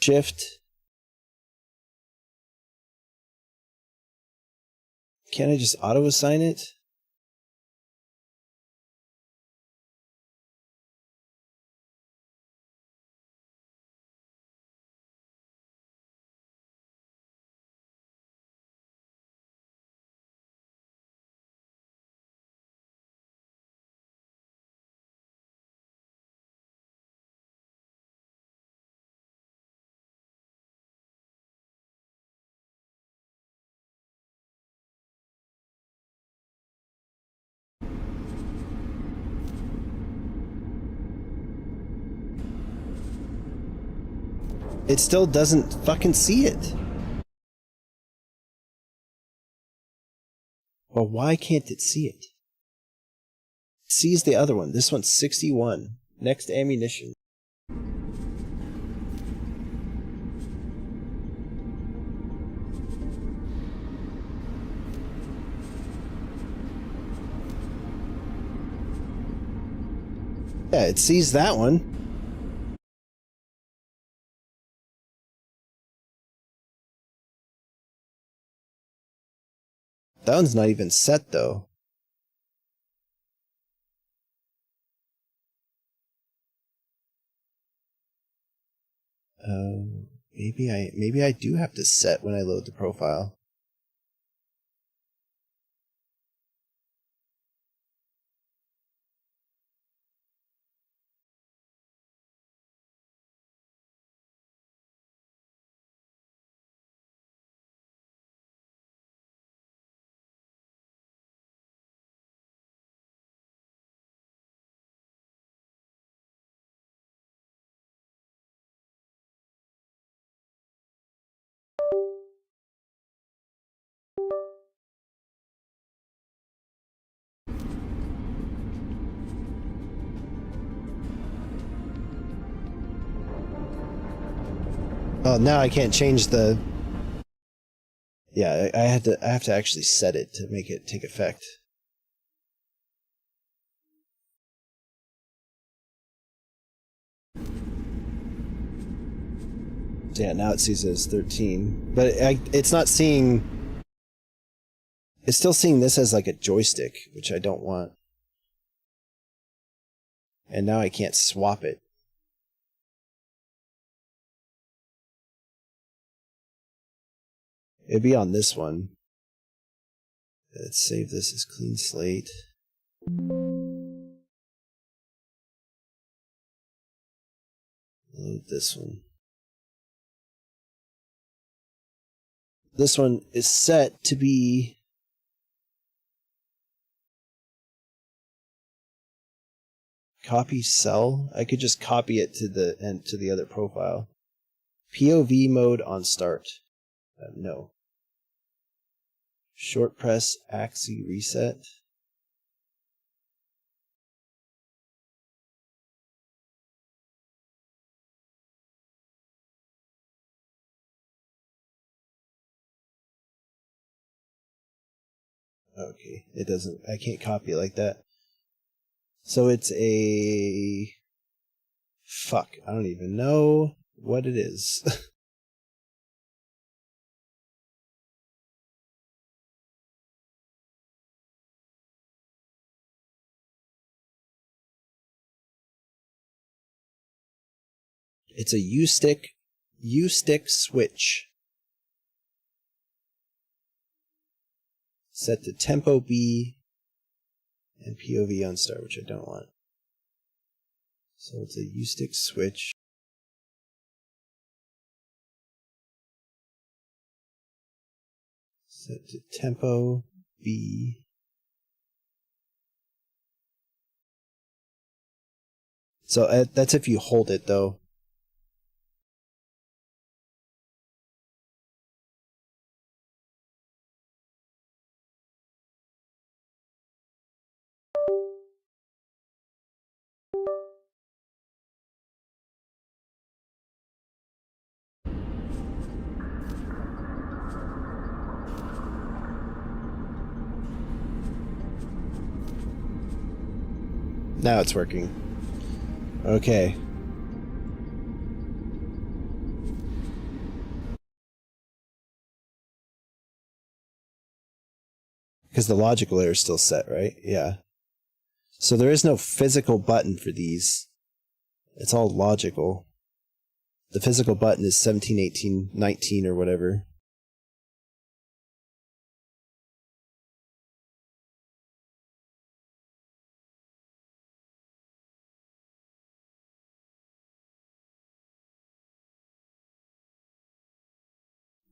Shift. Can't I just auto assign it? It still doesn't fucking see it. Well, why can't it see it? It sees the other one. This one's 61. Next ammunition. Yeah, it sees that one. That one's not even set though. Maybe I do have to set when I load the profile. Oh, now I can't change the... Yeah, I have to actually set it to make it take effect. So yeah, now it sees it as 13. But it's not seeing... It's still seeing this as like a joystick, which I don't want. And now I can't swap it. It'd be on this one. Let's save this as clean slate. Load this one. This one is set to be copy cell. I could just copy it to the other profile. POV mode on start. No. Short press axis reset. Okay, it doesn't, I can't copy it like that. So it's a, fuck, I don't even know what it is. It's a U-stick switch. Set to tempo B and POV on start, which I don't want. So it's a U-stick switch. Set to tempo B. So that's if you hold it though. Now it's working. Okay. Because the logical layer is still set, right? Yeah. So there is no physical button for these. It's all logical. The physical button is 17, 18, 19 or whatever.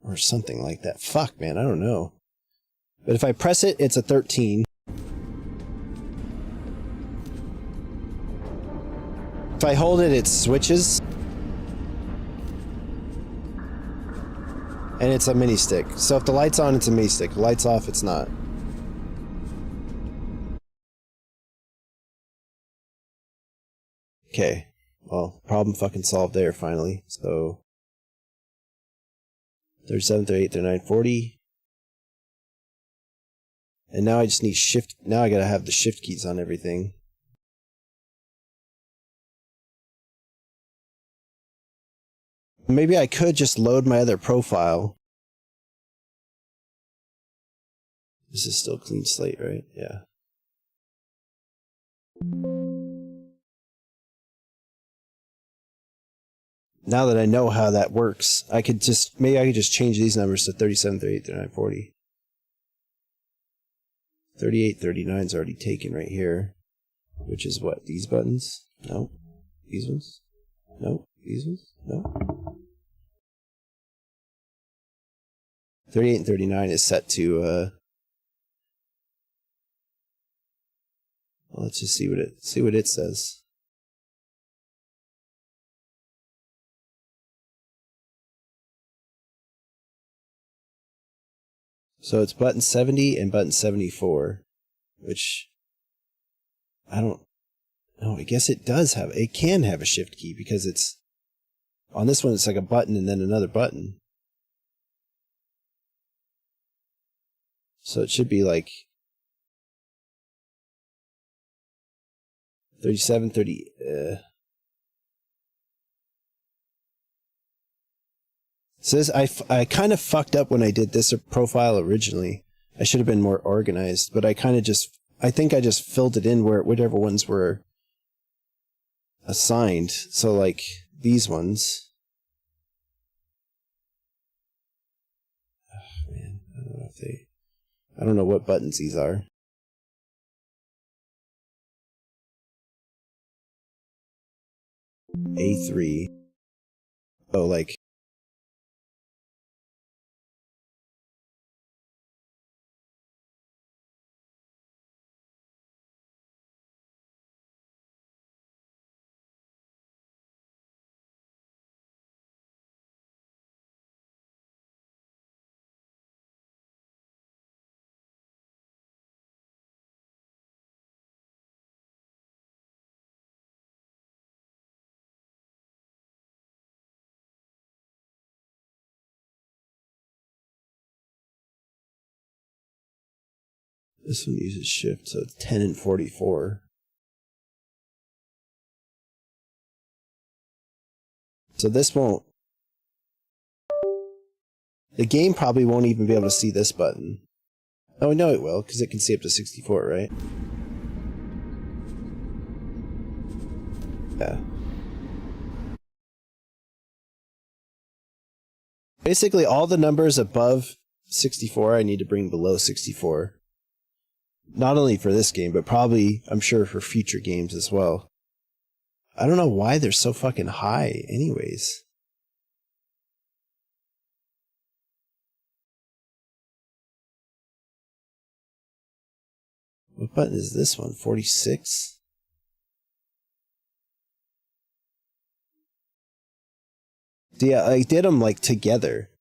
Or something like that. Fuck, man, I don't know. But if I press it, it's a 13. If I hold it, it switches. And it's a mini stick. So if the light's on, it's a mini stick. If the light's off, it's not. Okay. Well, problem fucking solved there, finally. So 37, 38, 39, 40. And now I just need shift. Now I gotta have the shift keys on everything. Maybe I could just load my other profile. This is still clean slate, right? Yeah. Now that I know how that works, I could just, maybe I could just change these numbers to 37, 38, 39, 40. 38, 39 is already taken right here. Which is what? These buttons? No. These ones? No. These ones? No. 38 and 39 is set to, well, let's just see what it says. So it's button 70 and button 74, which I don't know. I guess it does have, it can have a shift key because it's, on this one it's like a button and then another button. So it should be like 37, 30, So this, I kind of fucked up when I did this profile originally. I should have been more organized, but I kind of just, I think I just filled it in where whatever ones were assigned. So like these ones. Man, I don't know if they... I don't know what buttons these are. A3. Oh, like... This one uses shift, so it's 10 and 44. So this won't... The game probably won't even be able to see this button. Oh, no, it will, because it can see up to 64, right? Yeah. Basically, all the numbers above 64 I need to bring below 64. Not only for this game, but probably, I'm sure, for future games as well. I don't know why they're so fucking high anyways. What button is this one? 46? Yeah, I did them like together.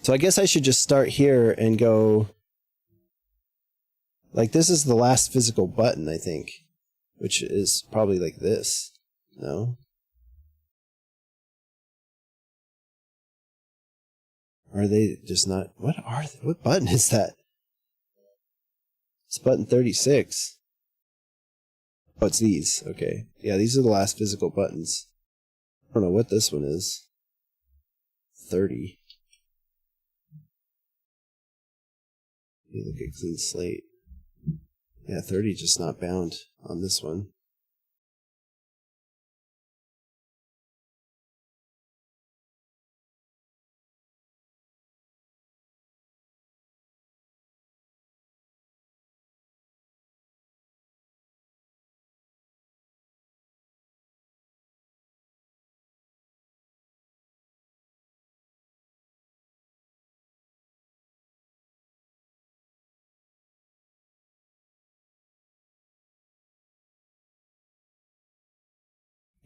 So I guess I should just start here and go... Like, this is the last physical button, I think. Which is probably like this. No? Or are they just not... What are they? What button is that? It's button 36. Oh, it's these. Okay. Yeah, these are the last physical buttons. I don't know what this one is. 30. You look at clean slate. Yeah, 30 just not bound on this one.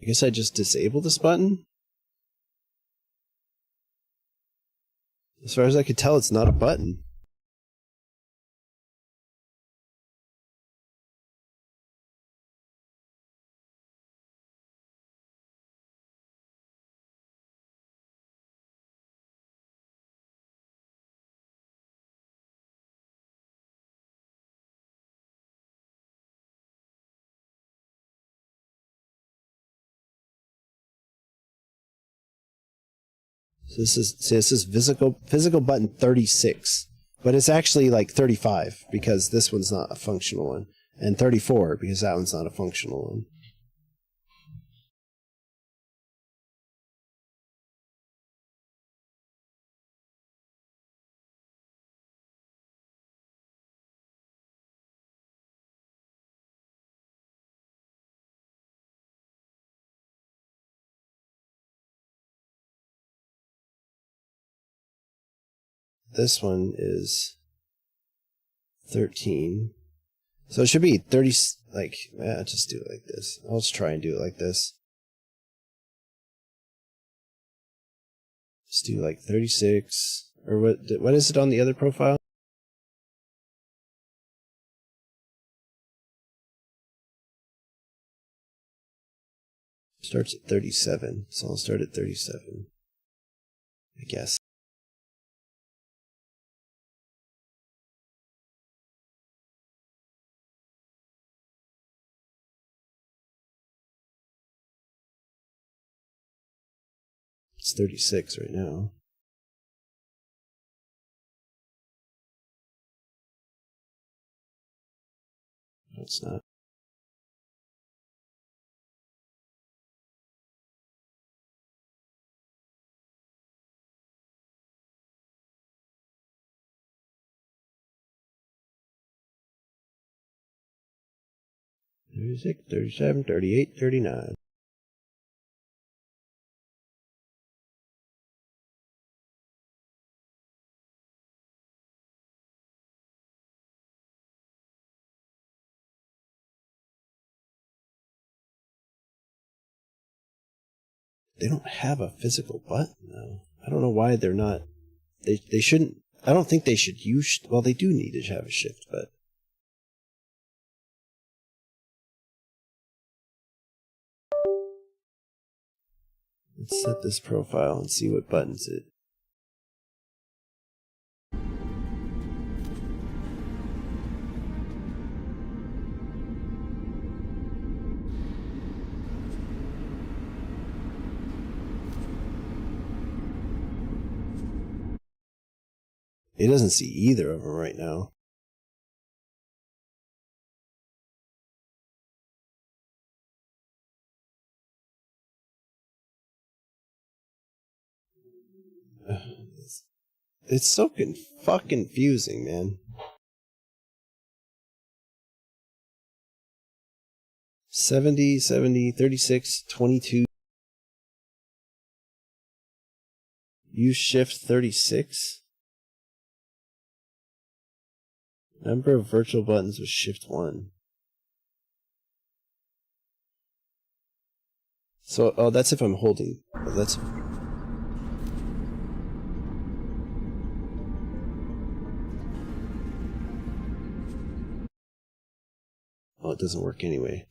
I guess I just disable this button? As far as I could tell, it's not a button. So this is physical button 36. But it's actually like 35 because this one's not a functional one. And 34 because that one's not a functional one. This one is 13. So it should be 30, like, just do it like this. I'll just try and do it like this. Just do like 36, or what is it on the other profile? Starts at 37, so I'll start at 37, I guess. It's 36 right now. No, it's not. $36, $37, $38, $39. They don't have a physical button, though. I don't know why they're not. They shouldn't. I don't think they should use. Well, they do need to have a shift, but. Let's set this profile and see what buttons it. It doesn't see either of them right now. It's so fucking confusing, man. 70, 36, 22. Use shift 36. Number of virtual buttons was shift 1. So, oh, that's if I'm holding. Oh, that's. Oh, it doesn't work anyway.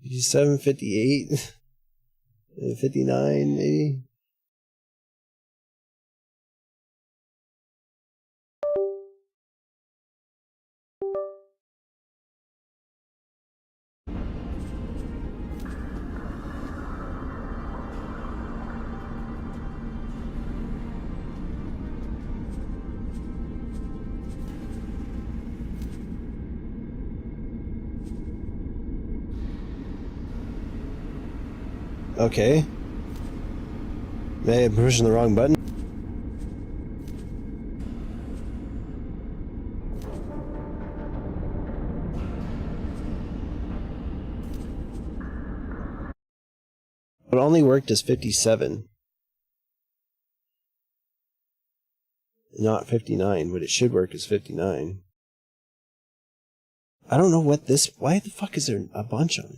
Use 758, 59 maybe. Okay. May I have pushing the wrong button? It only worked as 57. Not 59, but it should work as 59. I don't know what this... Why the fuck is there a bunch of them?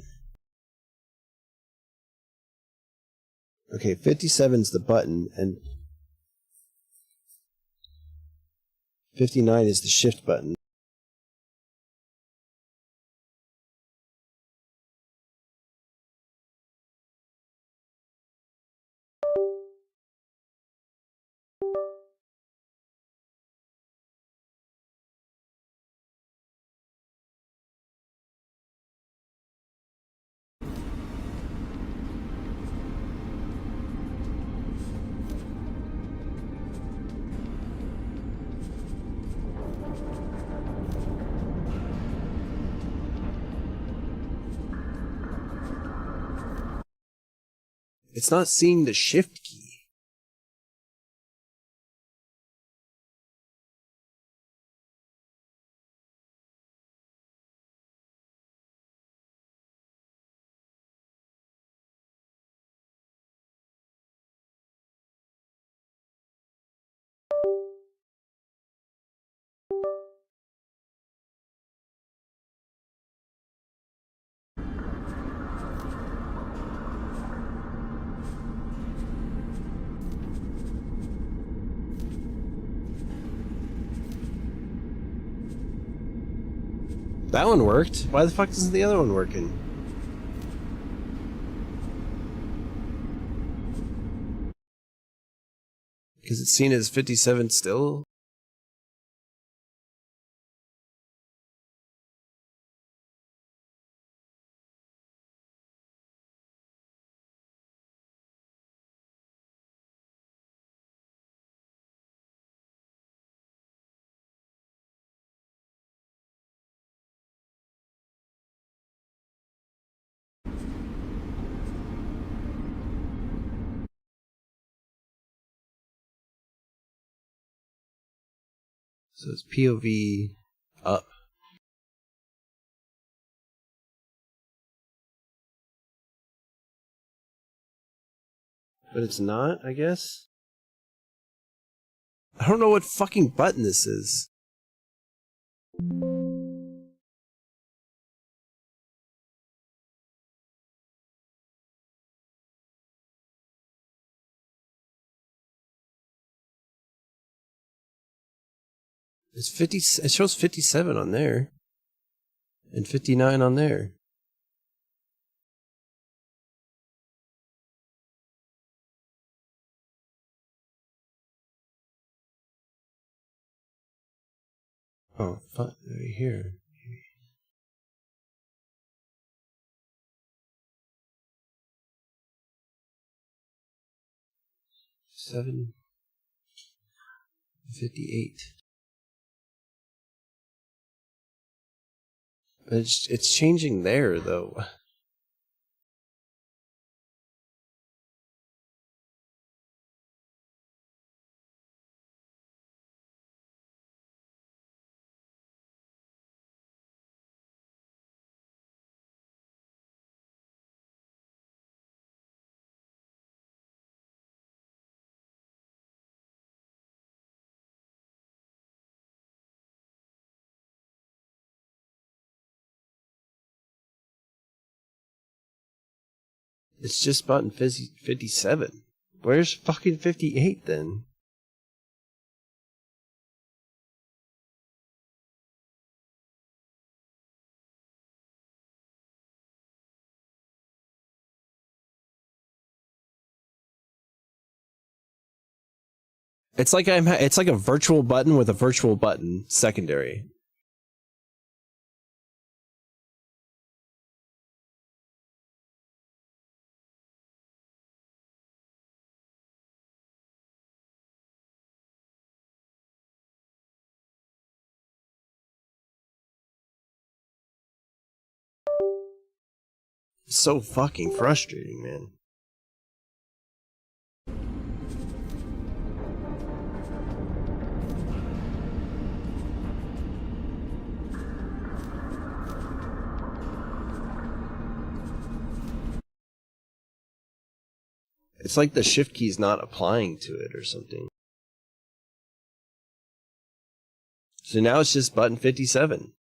Okay, 57's the button, and 59 is the shift button. It's not seeing the shift key. That one worked. Why the fuck isn't the other one working? Because it's seen as 57 still? So it's POV up. But it's not, I guess? I don't know what fucking button this is. It's 50. It shows 57 on there. And 59 on there. Oh, fuck. Right here. 7:58. But it's changing there though. It's just button 57. Where's fucking 58 then? It's like it's like a virtual button with a virtual button secondary. It's so fucking frustrating, man. It's like the shift key's not applying to it or something. So now it's just button 57.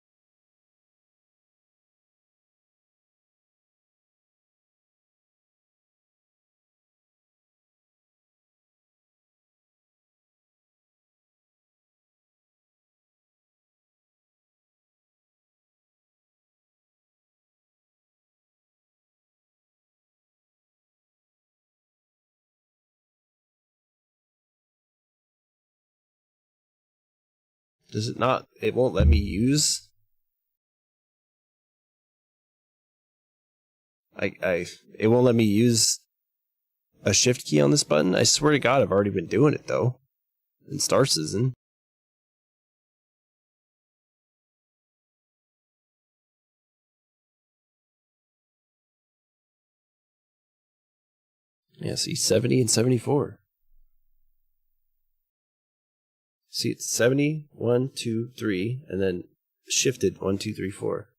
Does it not? It won't let me use. It won't let me use a shift key on this button. I swear to God, I've already been doing it though. In Star Citizen. Yeah, see, 70 and 74. See, it's 70, 1, 2, 3, and then shifted 1, 2, 3, 4.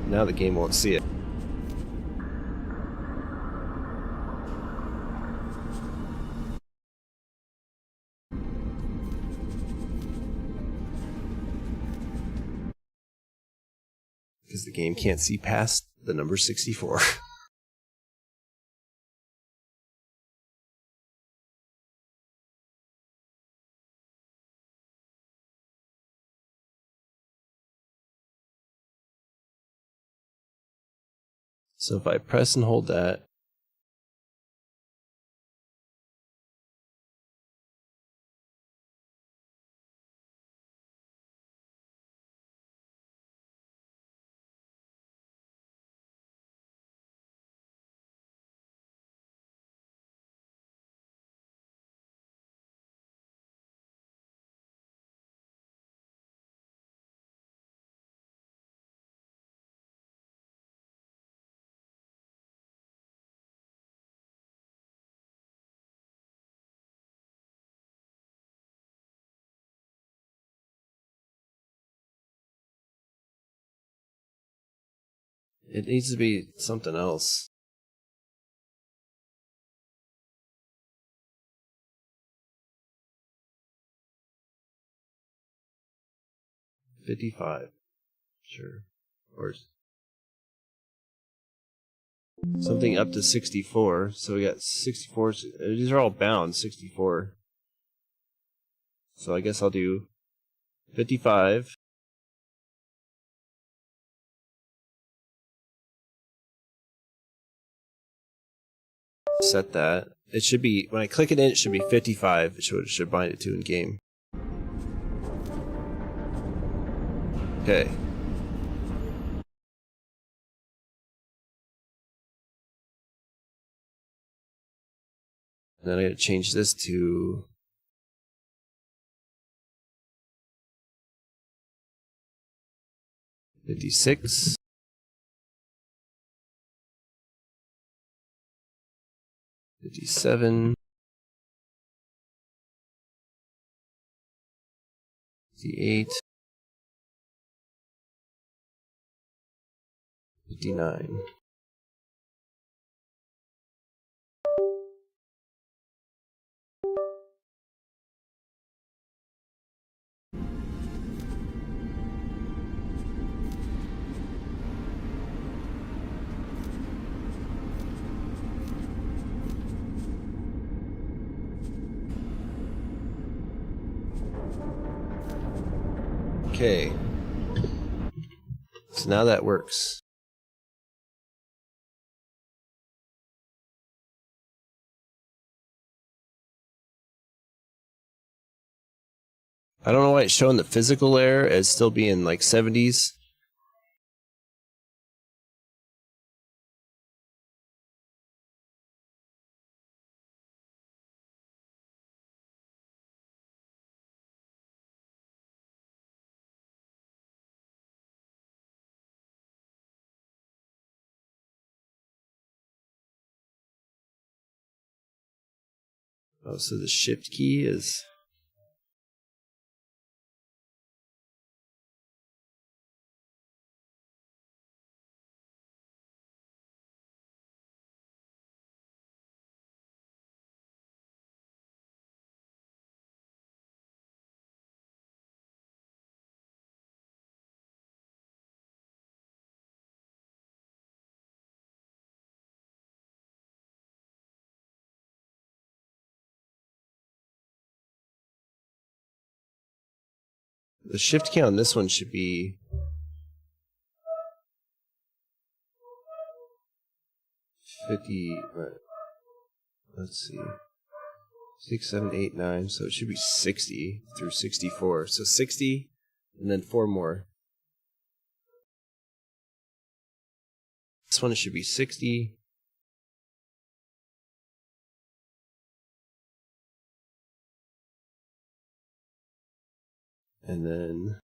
Now the game won't see it. Because the game can't see past the number 64. So if I press and hold that, it needs to be something else. $55. Sure. Or something up to 64. So we got 64. These are all bound 64. So I guess I'll do 55. Set that. It should be, when I click it in, it should be 55. It should bind it to in game. Okay. And then I gotta change this to 56. 57. 58. 59. Okay. So now that works. I don't know why it's showing the physical layer as still being like 70s. Oh, so the shift key is... The shift key on this one should be 50. Let's see. 6, 7, 8, 9. So it should be 60 through 64. So 60 and then 4 more. This one should be 60. And then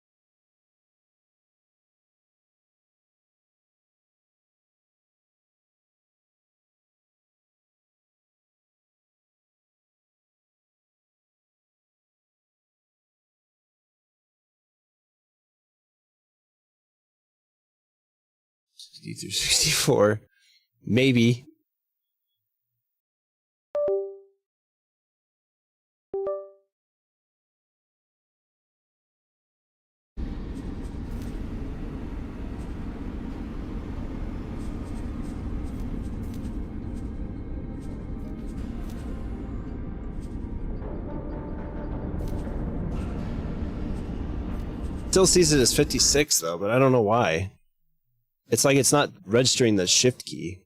through 64. Maybe. Still sees it as 56 though, but I don't know why. It's like it's not registering the shift key.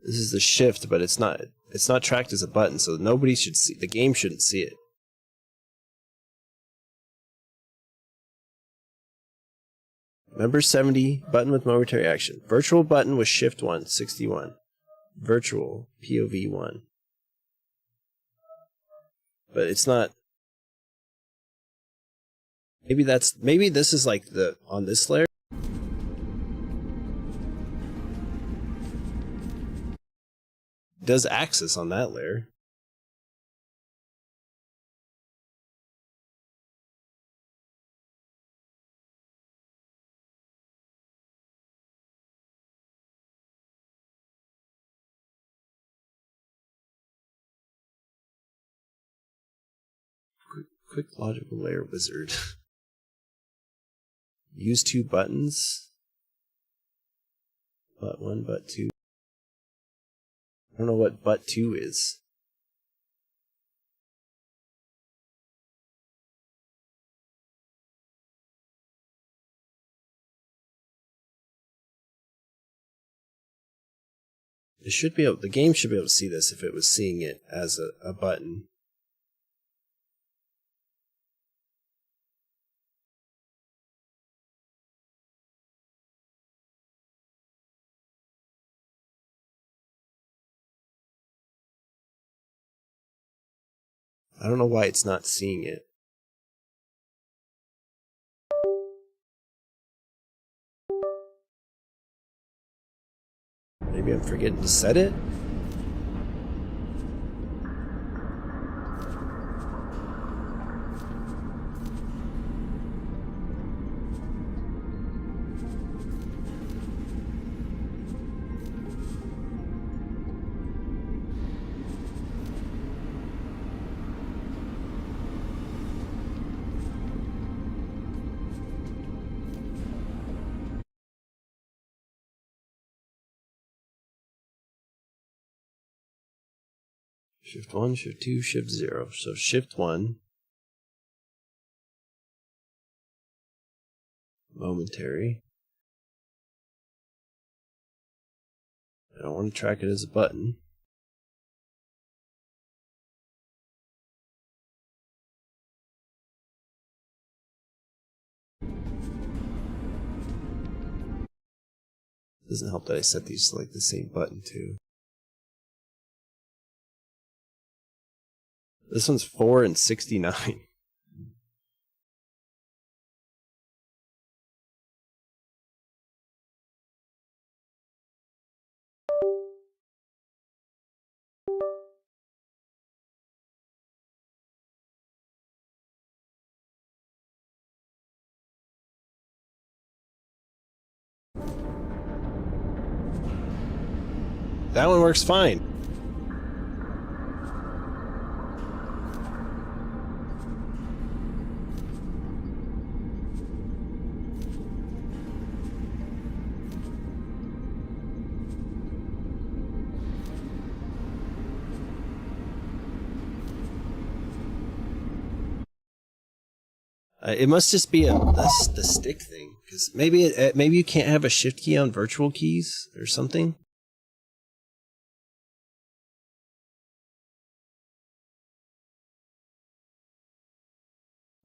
This is the shift, but it's not tracked as a button, so nobody should see, the game shouldn't see it. Member 70, button with momentary action. Virtual button with shift 1, 61. Virtual, POV 1. But it's not. Maybe this is like on this layer. It does access on that layer. Quick logical layer wizard. Use 2 buttons. But 1, but 2. I don't know what but 2 is. The game should be able to see this if it was seeing it as a button. I don't know why it's not seeing it. Maybe I'm forgetting to set it? Shift 1, Shift 2, Shift 0. So Shift 1. Momentary. I don't want to track it as a button. Doesn't help that I set these to like the same button too. This one's 4 and 69. That one works fine. It must just be the stick thing, because maybe you can't have a shift key on virtual keys or something.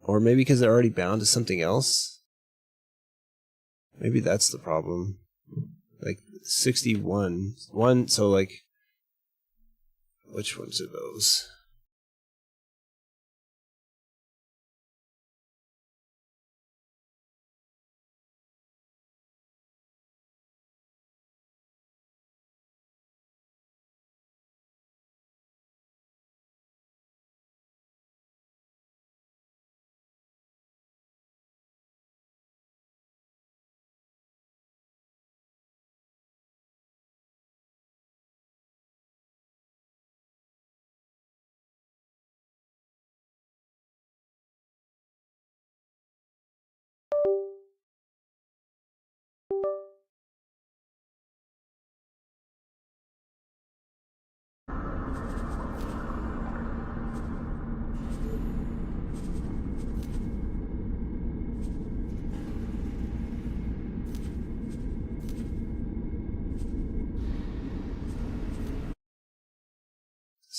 Or maybe because they're already bound to something else. Maybe that's the problem. Like 61, so like, which ones are those?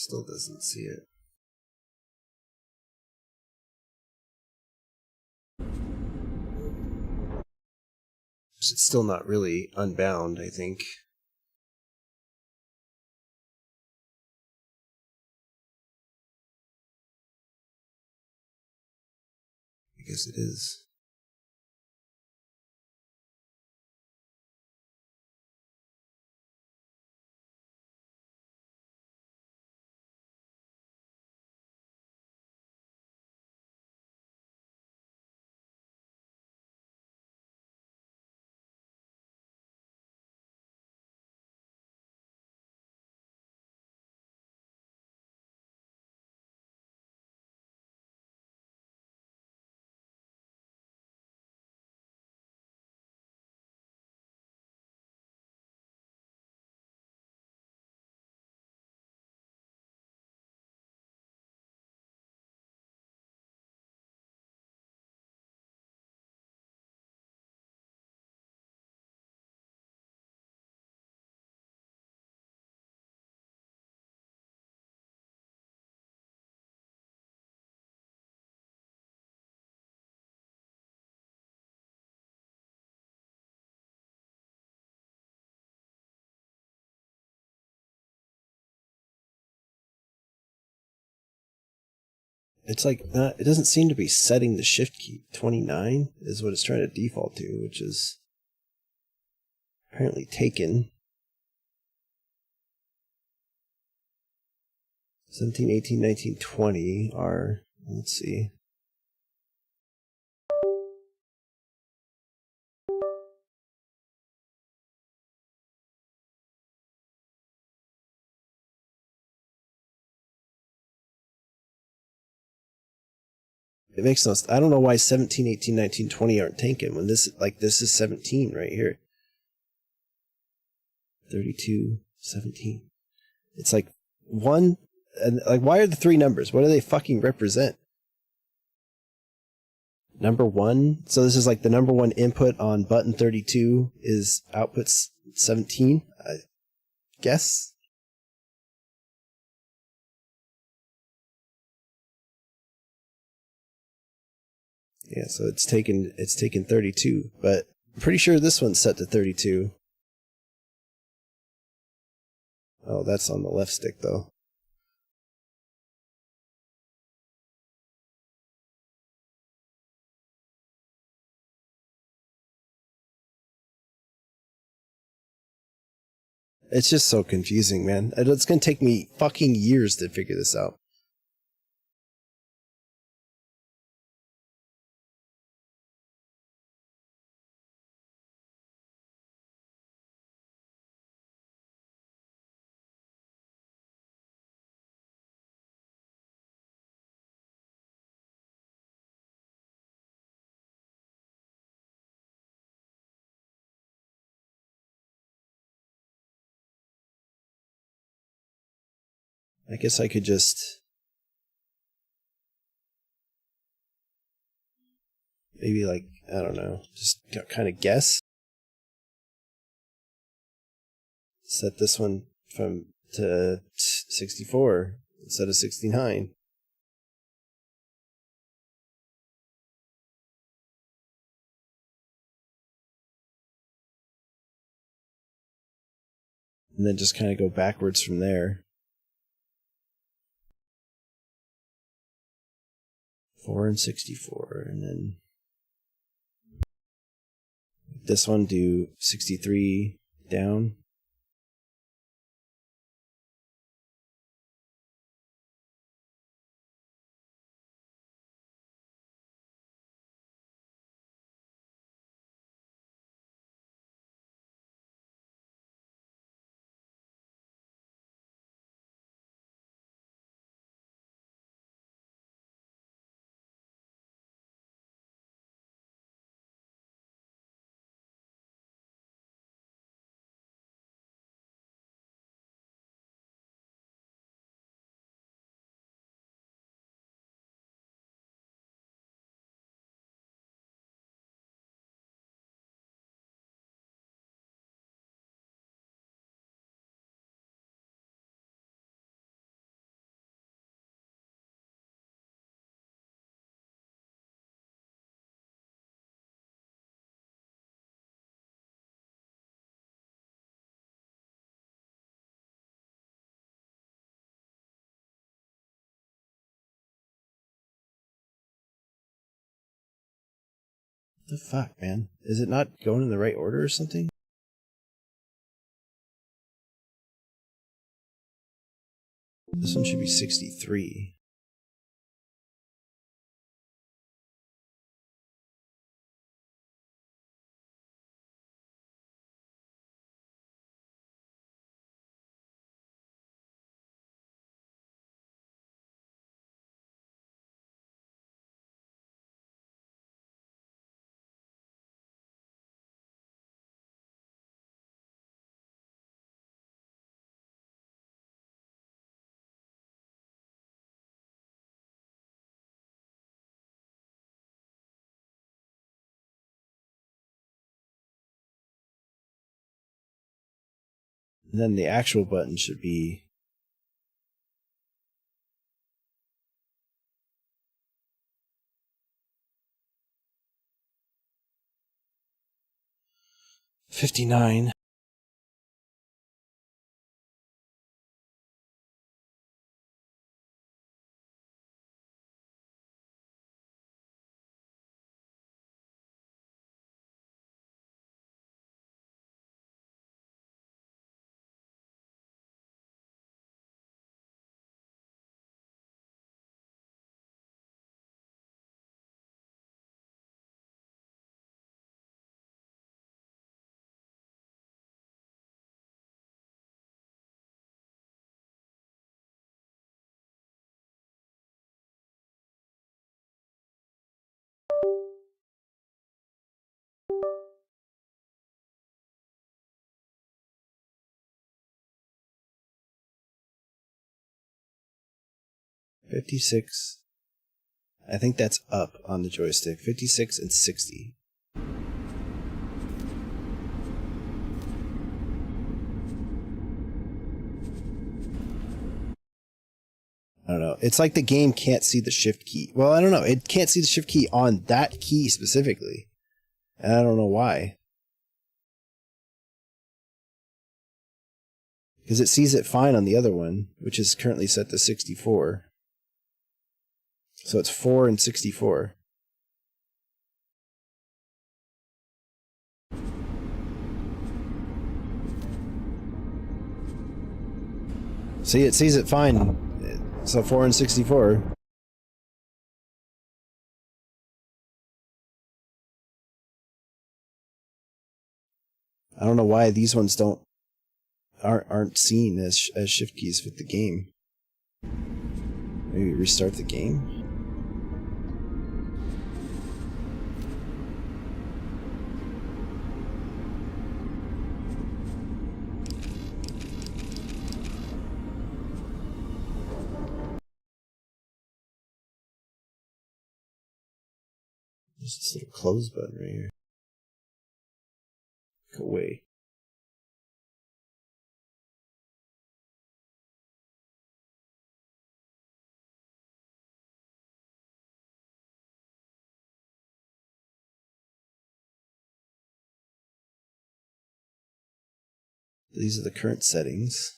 Still doesn't see it. It's still not really unbound, I think. I guess it is. It's like it doesn't seem to be setting the shift key. 29 is what it's trying to default to, which is apparently taken. 17, 18, 19, 20 are, let's see. It makes no sense. I don't know why 17, 18, 19, 20 aren't taken when this is 17 right here. 32, 17. It's like one, and like, why are the three numbers? What do they fucking represent? Number one. So this is like the number one input on button 32 is output 17, I guess. Yeah, so it's taken 32, but I'm pretty sure this one's set to 32. Oh, that's on the left stick though. It's just so confusing, man. It's gonna take me fucking years to figure this out. I guess I could just maybe, like, I don't know, just kind of guess. Set this one to 64 instead of 69. And then just kind of go backwards from there. 4 and 64, and then this one do 63 down. The fuck, man? Is it not going in the right order or something? This one should be 63. And then the actual button should be 59. $56. I think that's up on the joystick. 56 and 60. I don't know. It's like the game can't see the shift key. Well, I don't know. It can't see the shift key on that key specifically. And I don't know why. Because it sees it fine on the other one, which is currently set to 64. So it's 4 and 64. See, it sees it fine. So 4 and 64. I don't know why these ones aren't seen as shift keys with the game. Maybe restart the game. There's this little close button right here. Go away. These are the current settings.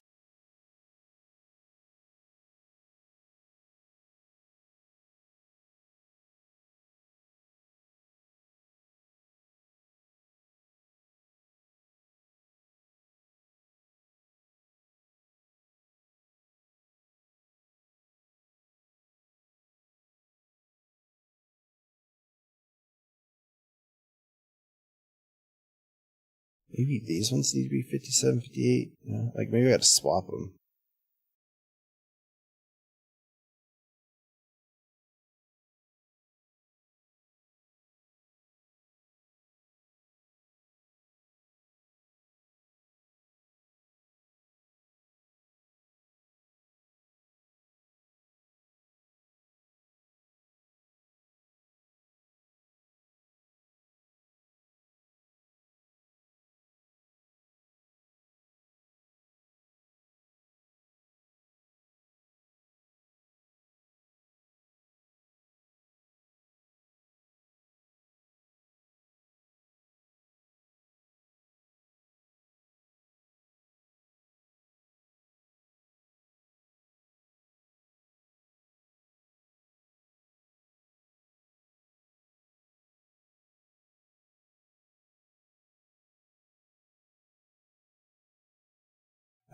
Maybe these ones need to be 57, 58. Like maybe I gotta swap them.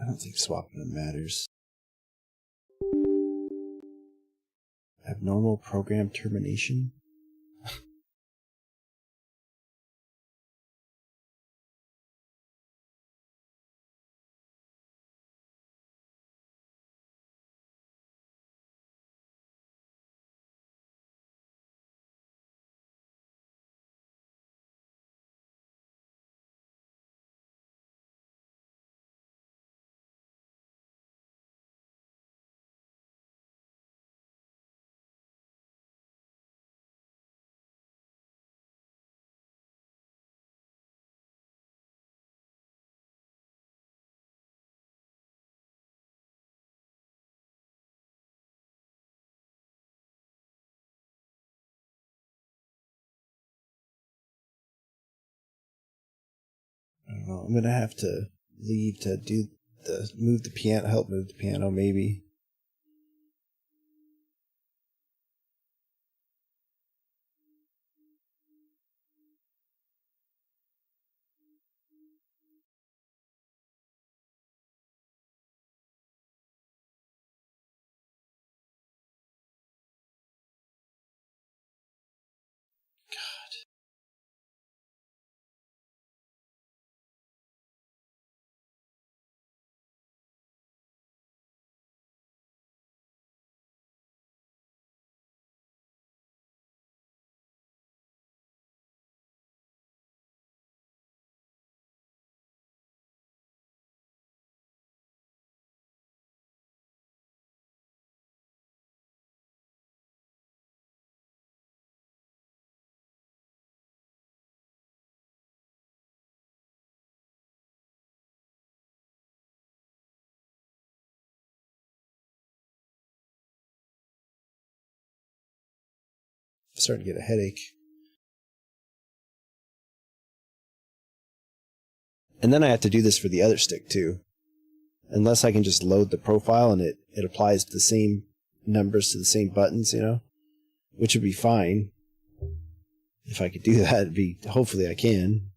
I don't think swapping them matters. Abnormal program termination? I don't know. I'm gonna have to leave to do move the piano, help move the piano, maybe. I'm starting to get a headache. And then I have to do this for the other stick too. Unless I can just load the profile and it applies the same numbers to the same buttons, you know? Which would be fine. If I could do that, hopefully I can.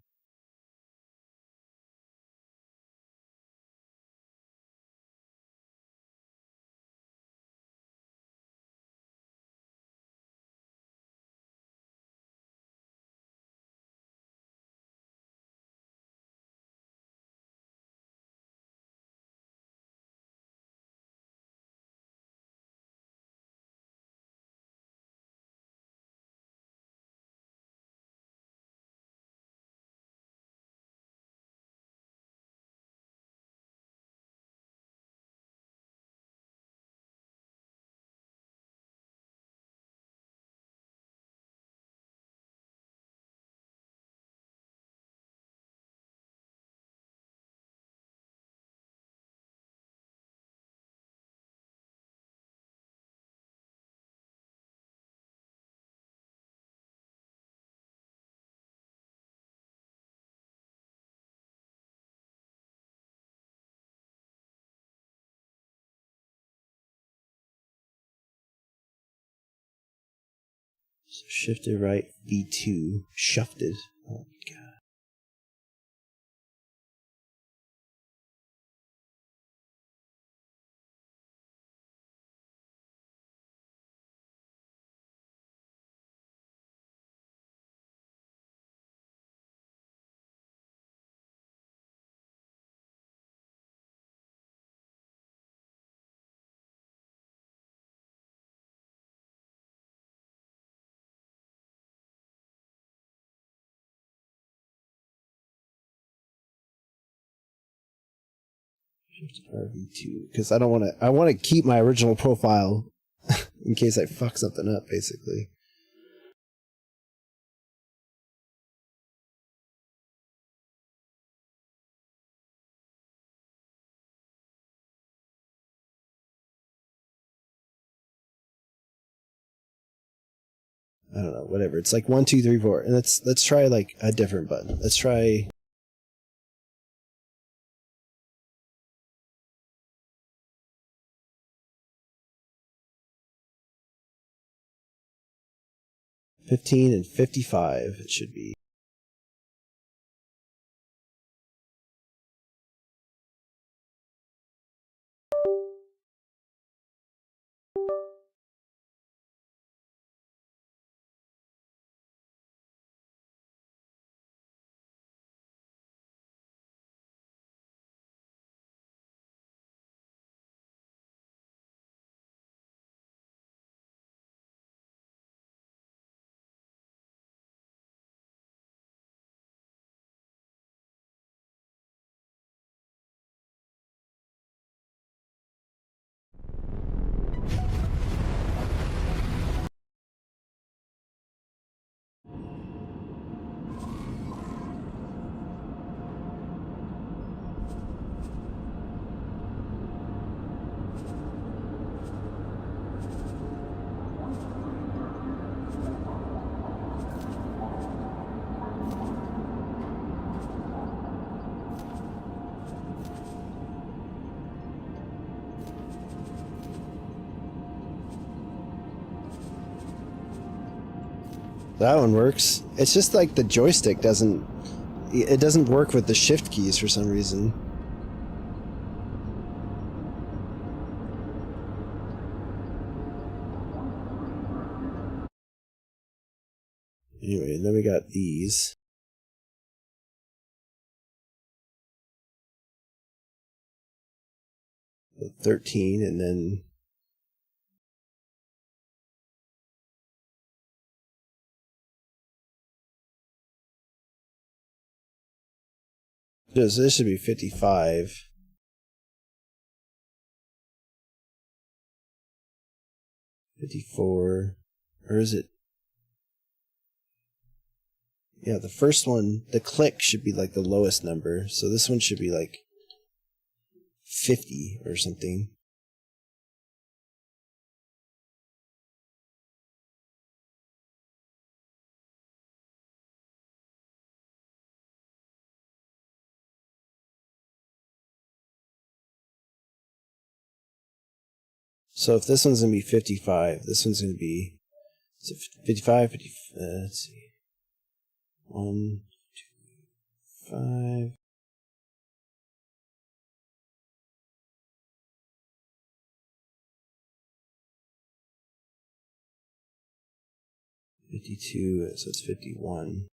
So shifted right, V2, shifted. Oh my god. Shifted RV2, because I don't want to. I want to keep my original profile in case I fuck something up, basically. I don't know, whatever. It's like 1, 2, 3, 4, and let's try like a different button. Let's try. $15 and $55. It should be. That one works. It's just like the joystick doesn't work with the shift keys for some reason. Anyway, then we got these. The 13 and then this should be 55. 54. Or is it? Yeah, the first one, the click should be like the lowest number. So this one should be like 50 or something. So if this one's going to be 55, this one's going to be 55, 50, let's see. 1, 2, 5. $52, so it's 51.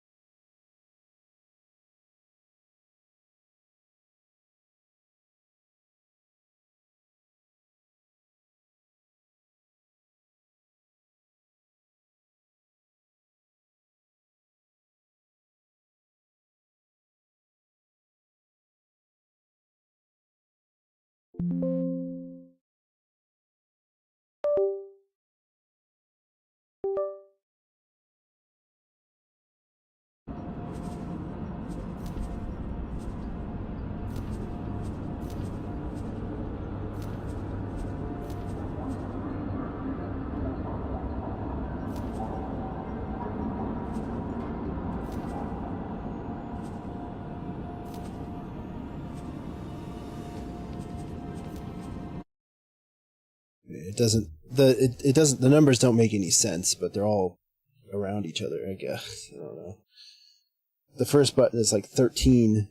The numbers don't make any sense, but they're all around each other, I guess. I don't know. The first button is like 13.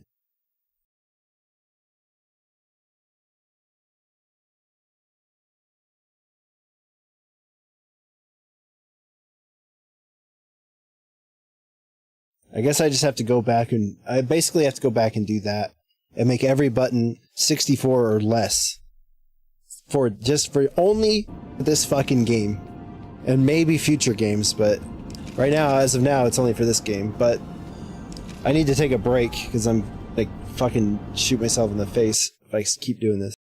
I guess I just have to go back and I basically have to go back and do that and make every button 64 or less for only this fucking game and maybe future games, but right now, as of now, it's only for this game. But I need to take a break because I'm like fucking shoot myself in the face if I keep doing this.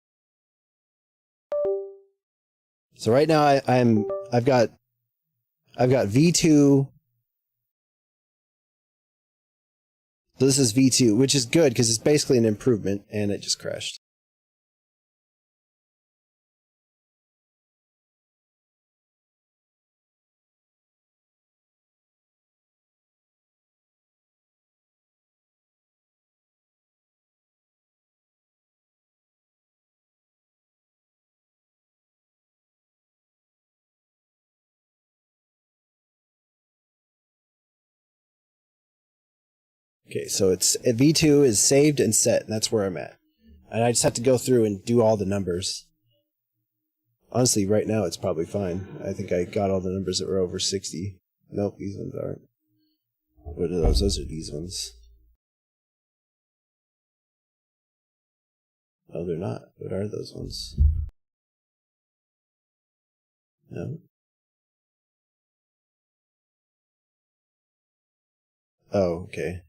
So right now I've got V2. So this is V2, which is good because it's basically an improvement, and it just crashed. Okay, so V2 is saved and set, and that's where I'm at. And I just have to go through and do all the numbers. Honestly, right now it's probably fine. I think I got all the numbers that were over 60. Nope, these ones aren't. What are those? Those are these ones. Oh, they're not. What are those ones? No. Oh, okay.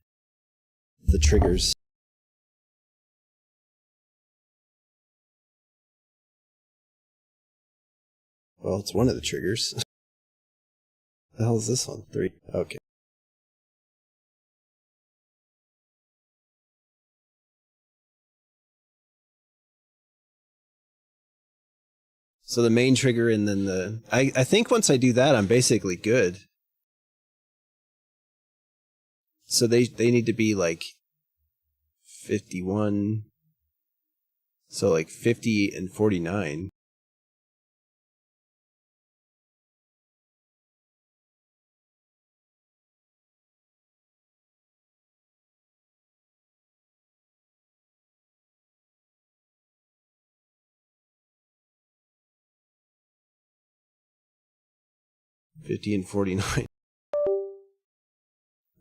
The triggers. Well, it's one of the triggers. The hell is this one? 3. Okay. So the main trigger and then the... I think once I do that, I'm basically good. So they need to be like 51. So like 50 and 49. $50 and $49.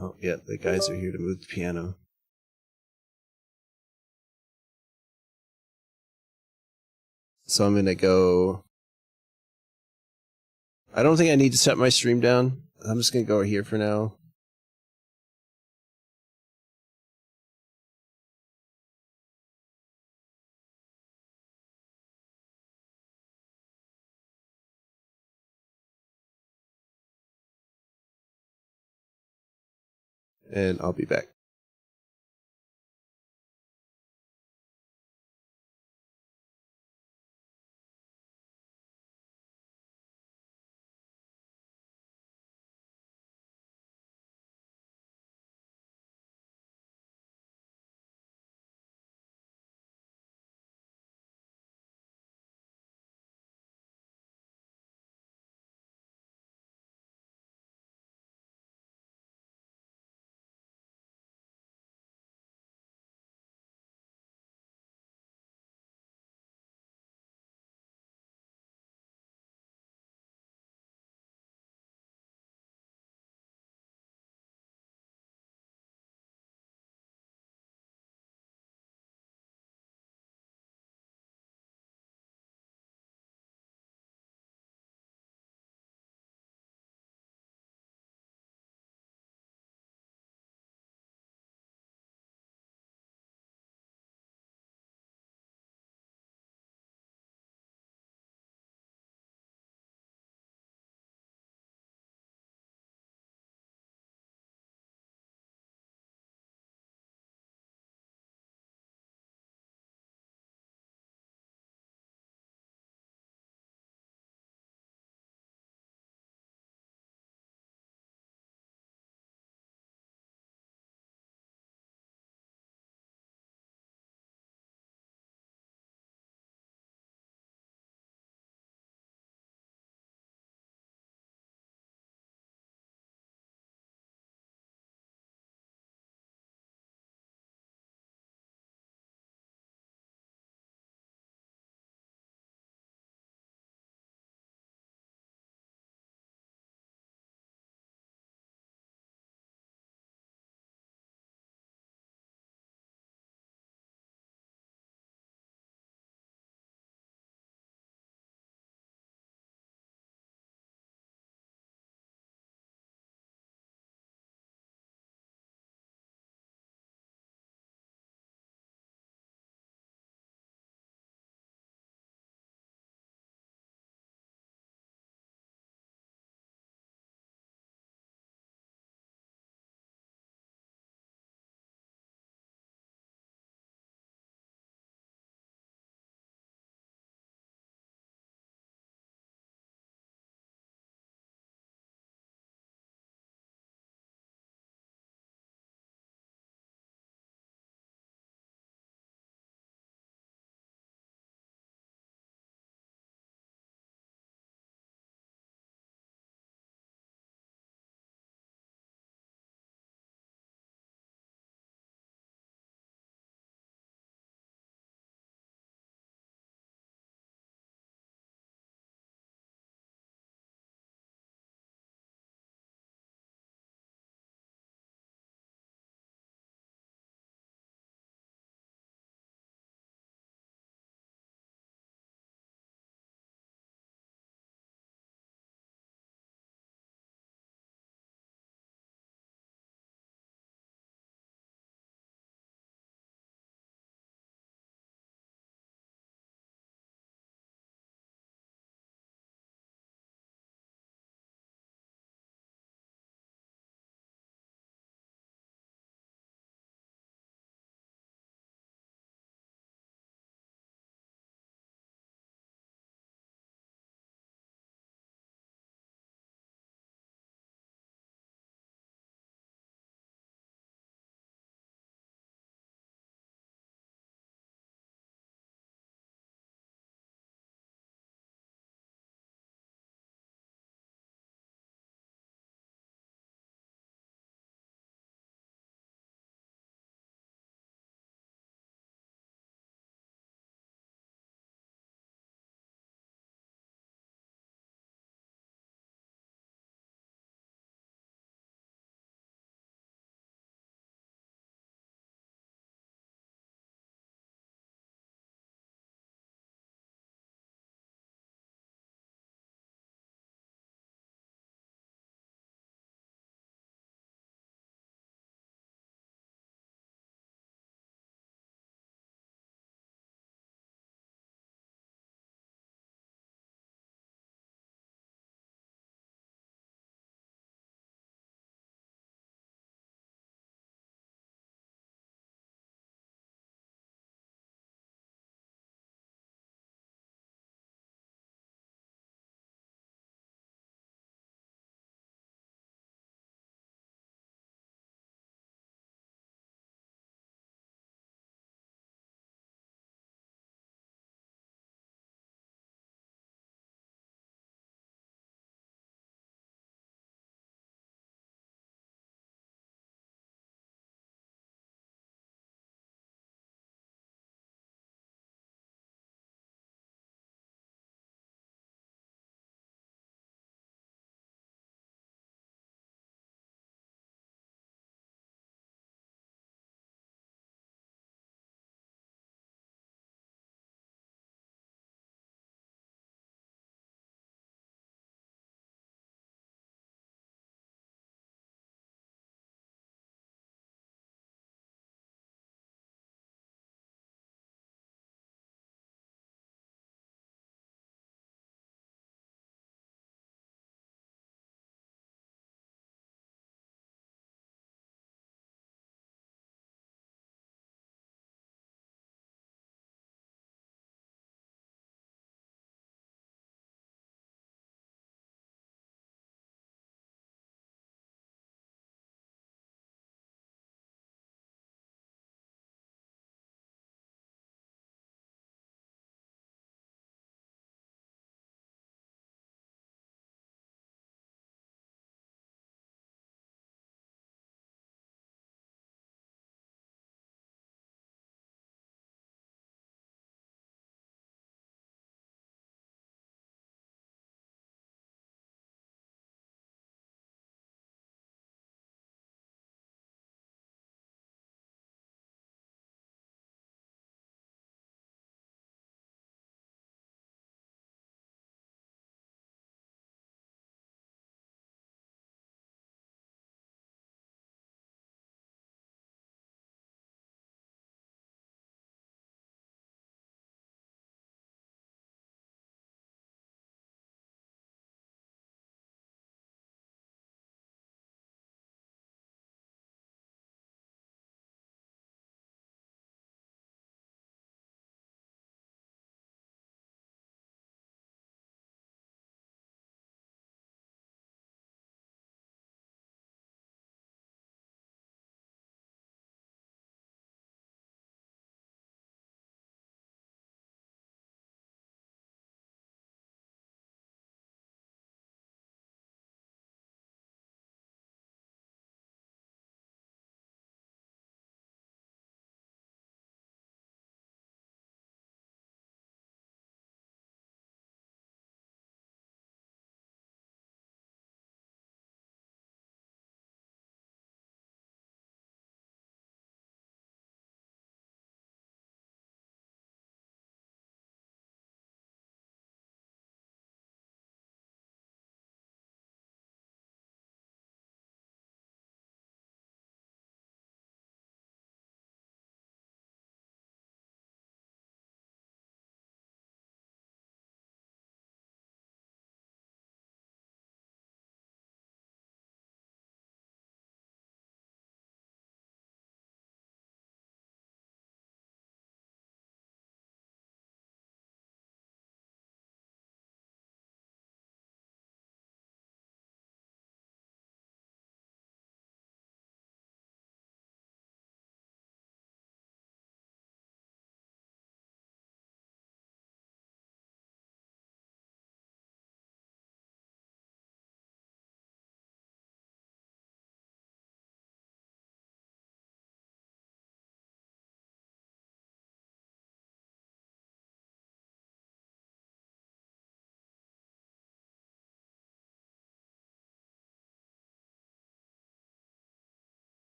Oh, yeah, the guys are here to move the piano. So I'm going to go... I don't think I need to set my stream down. I'm just going to go here for now. And I'll be back.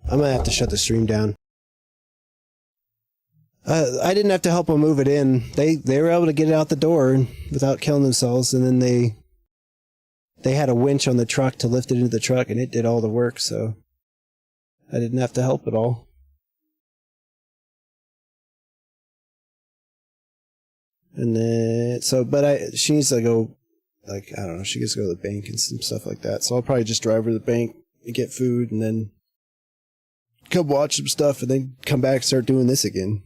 I'm gonna have to shut the stream down. I didn't have to help them move it in. They were able to get it out the door without killing themselves, and then they had a winch on the truck to lift it into the truck, and it did all the work, so I didn't have to help at all. And then, she needs to go, like, I don't know, she gets to go to the bank and some stuff like that. So I'll probably just drive her to the bank and get food and then come watch some stuff and then come back and start doing this again.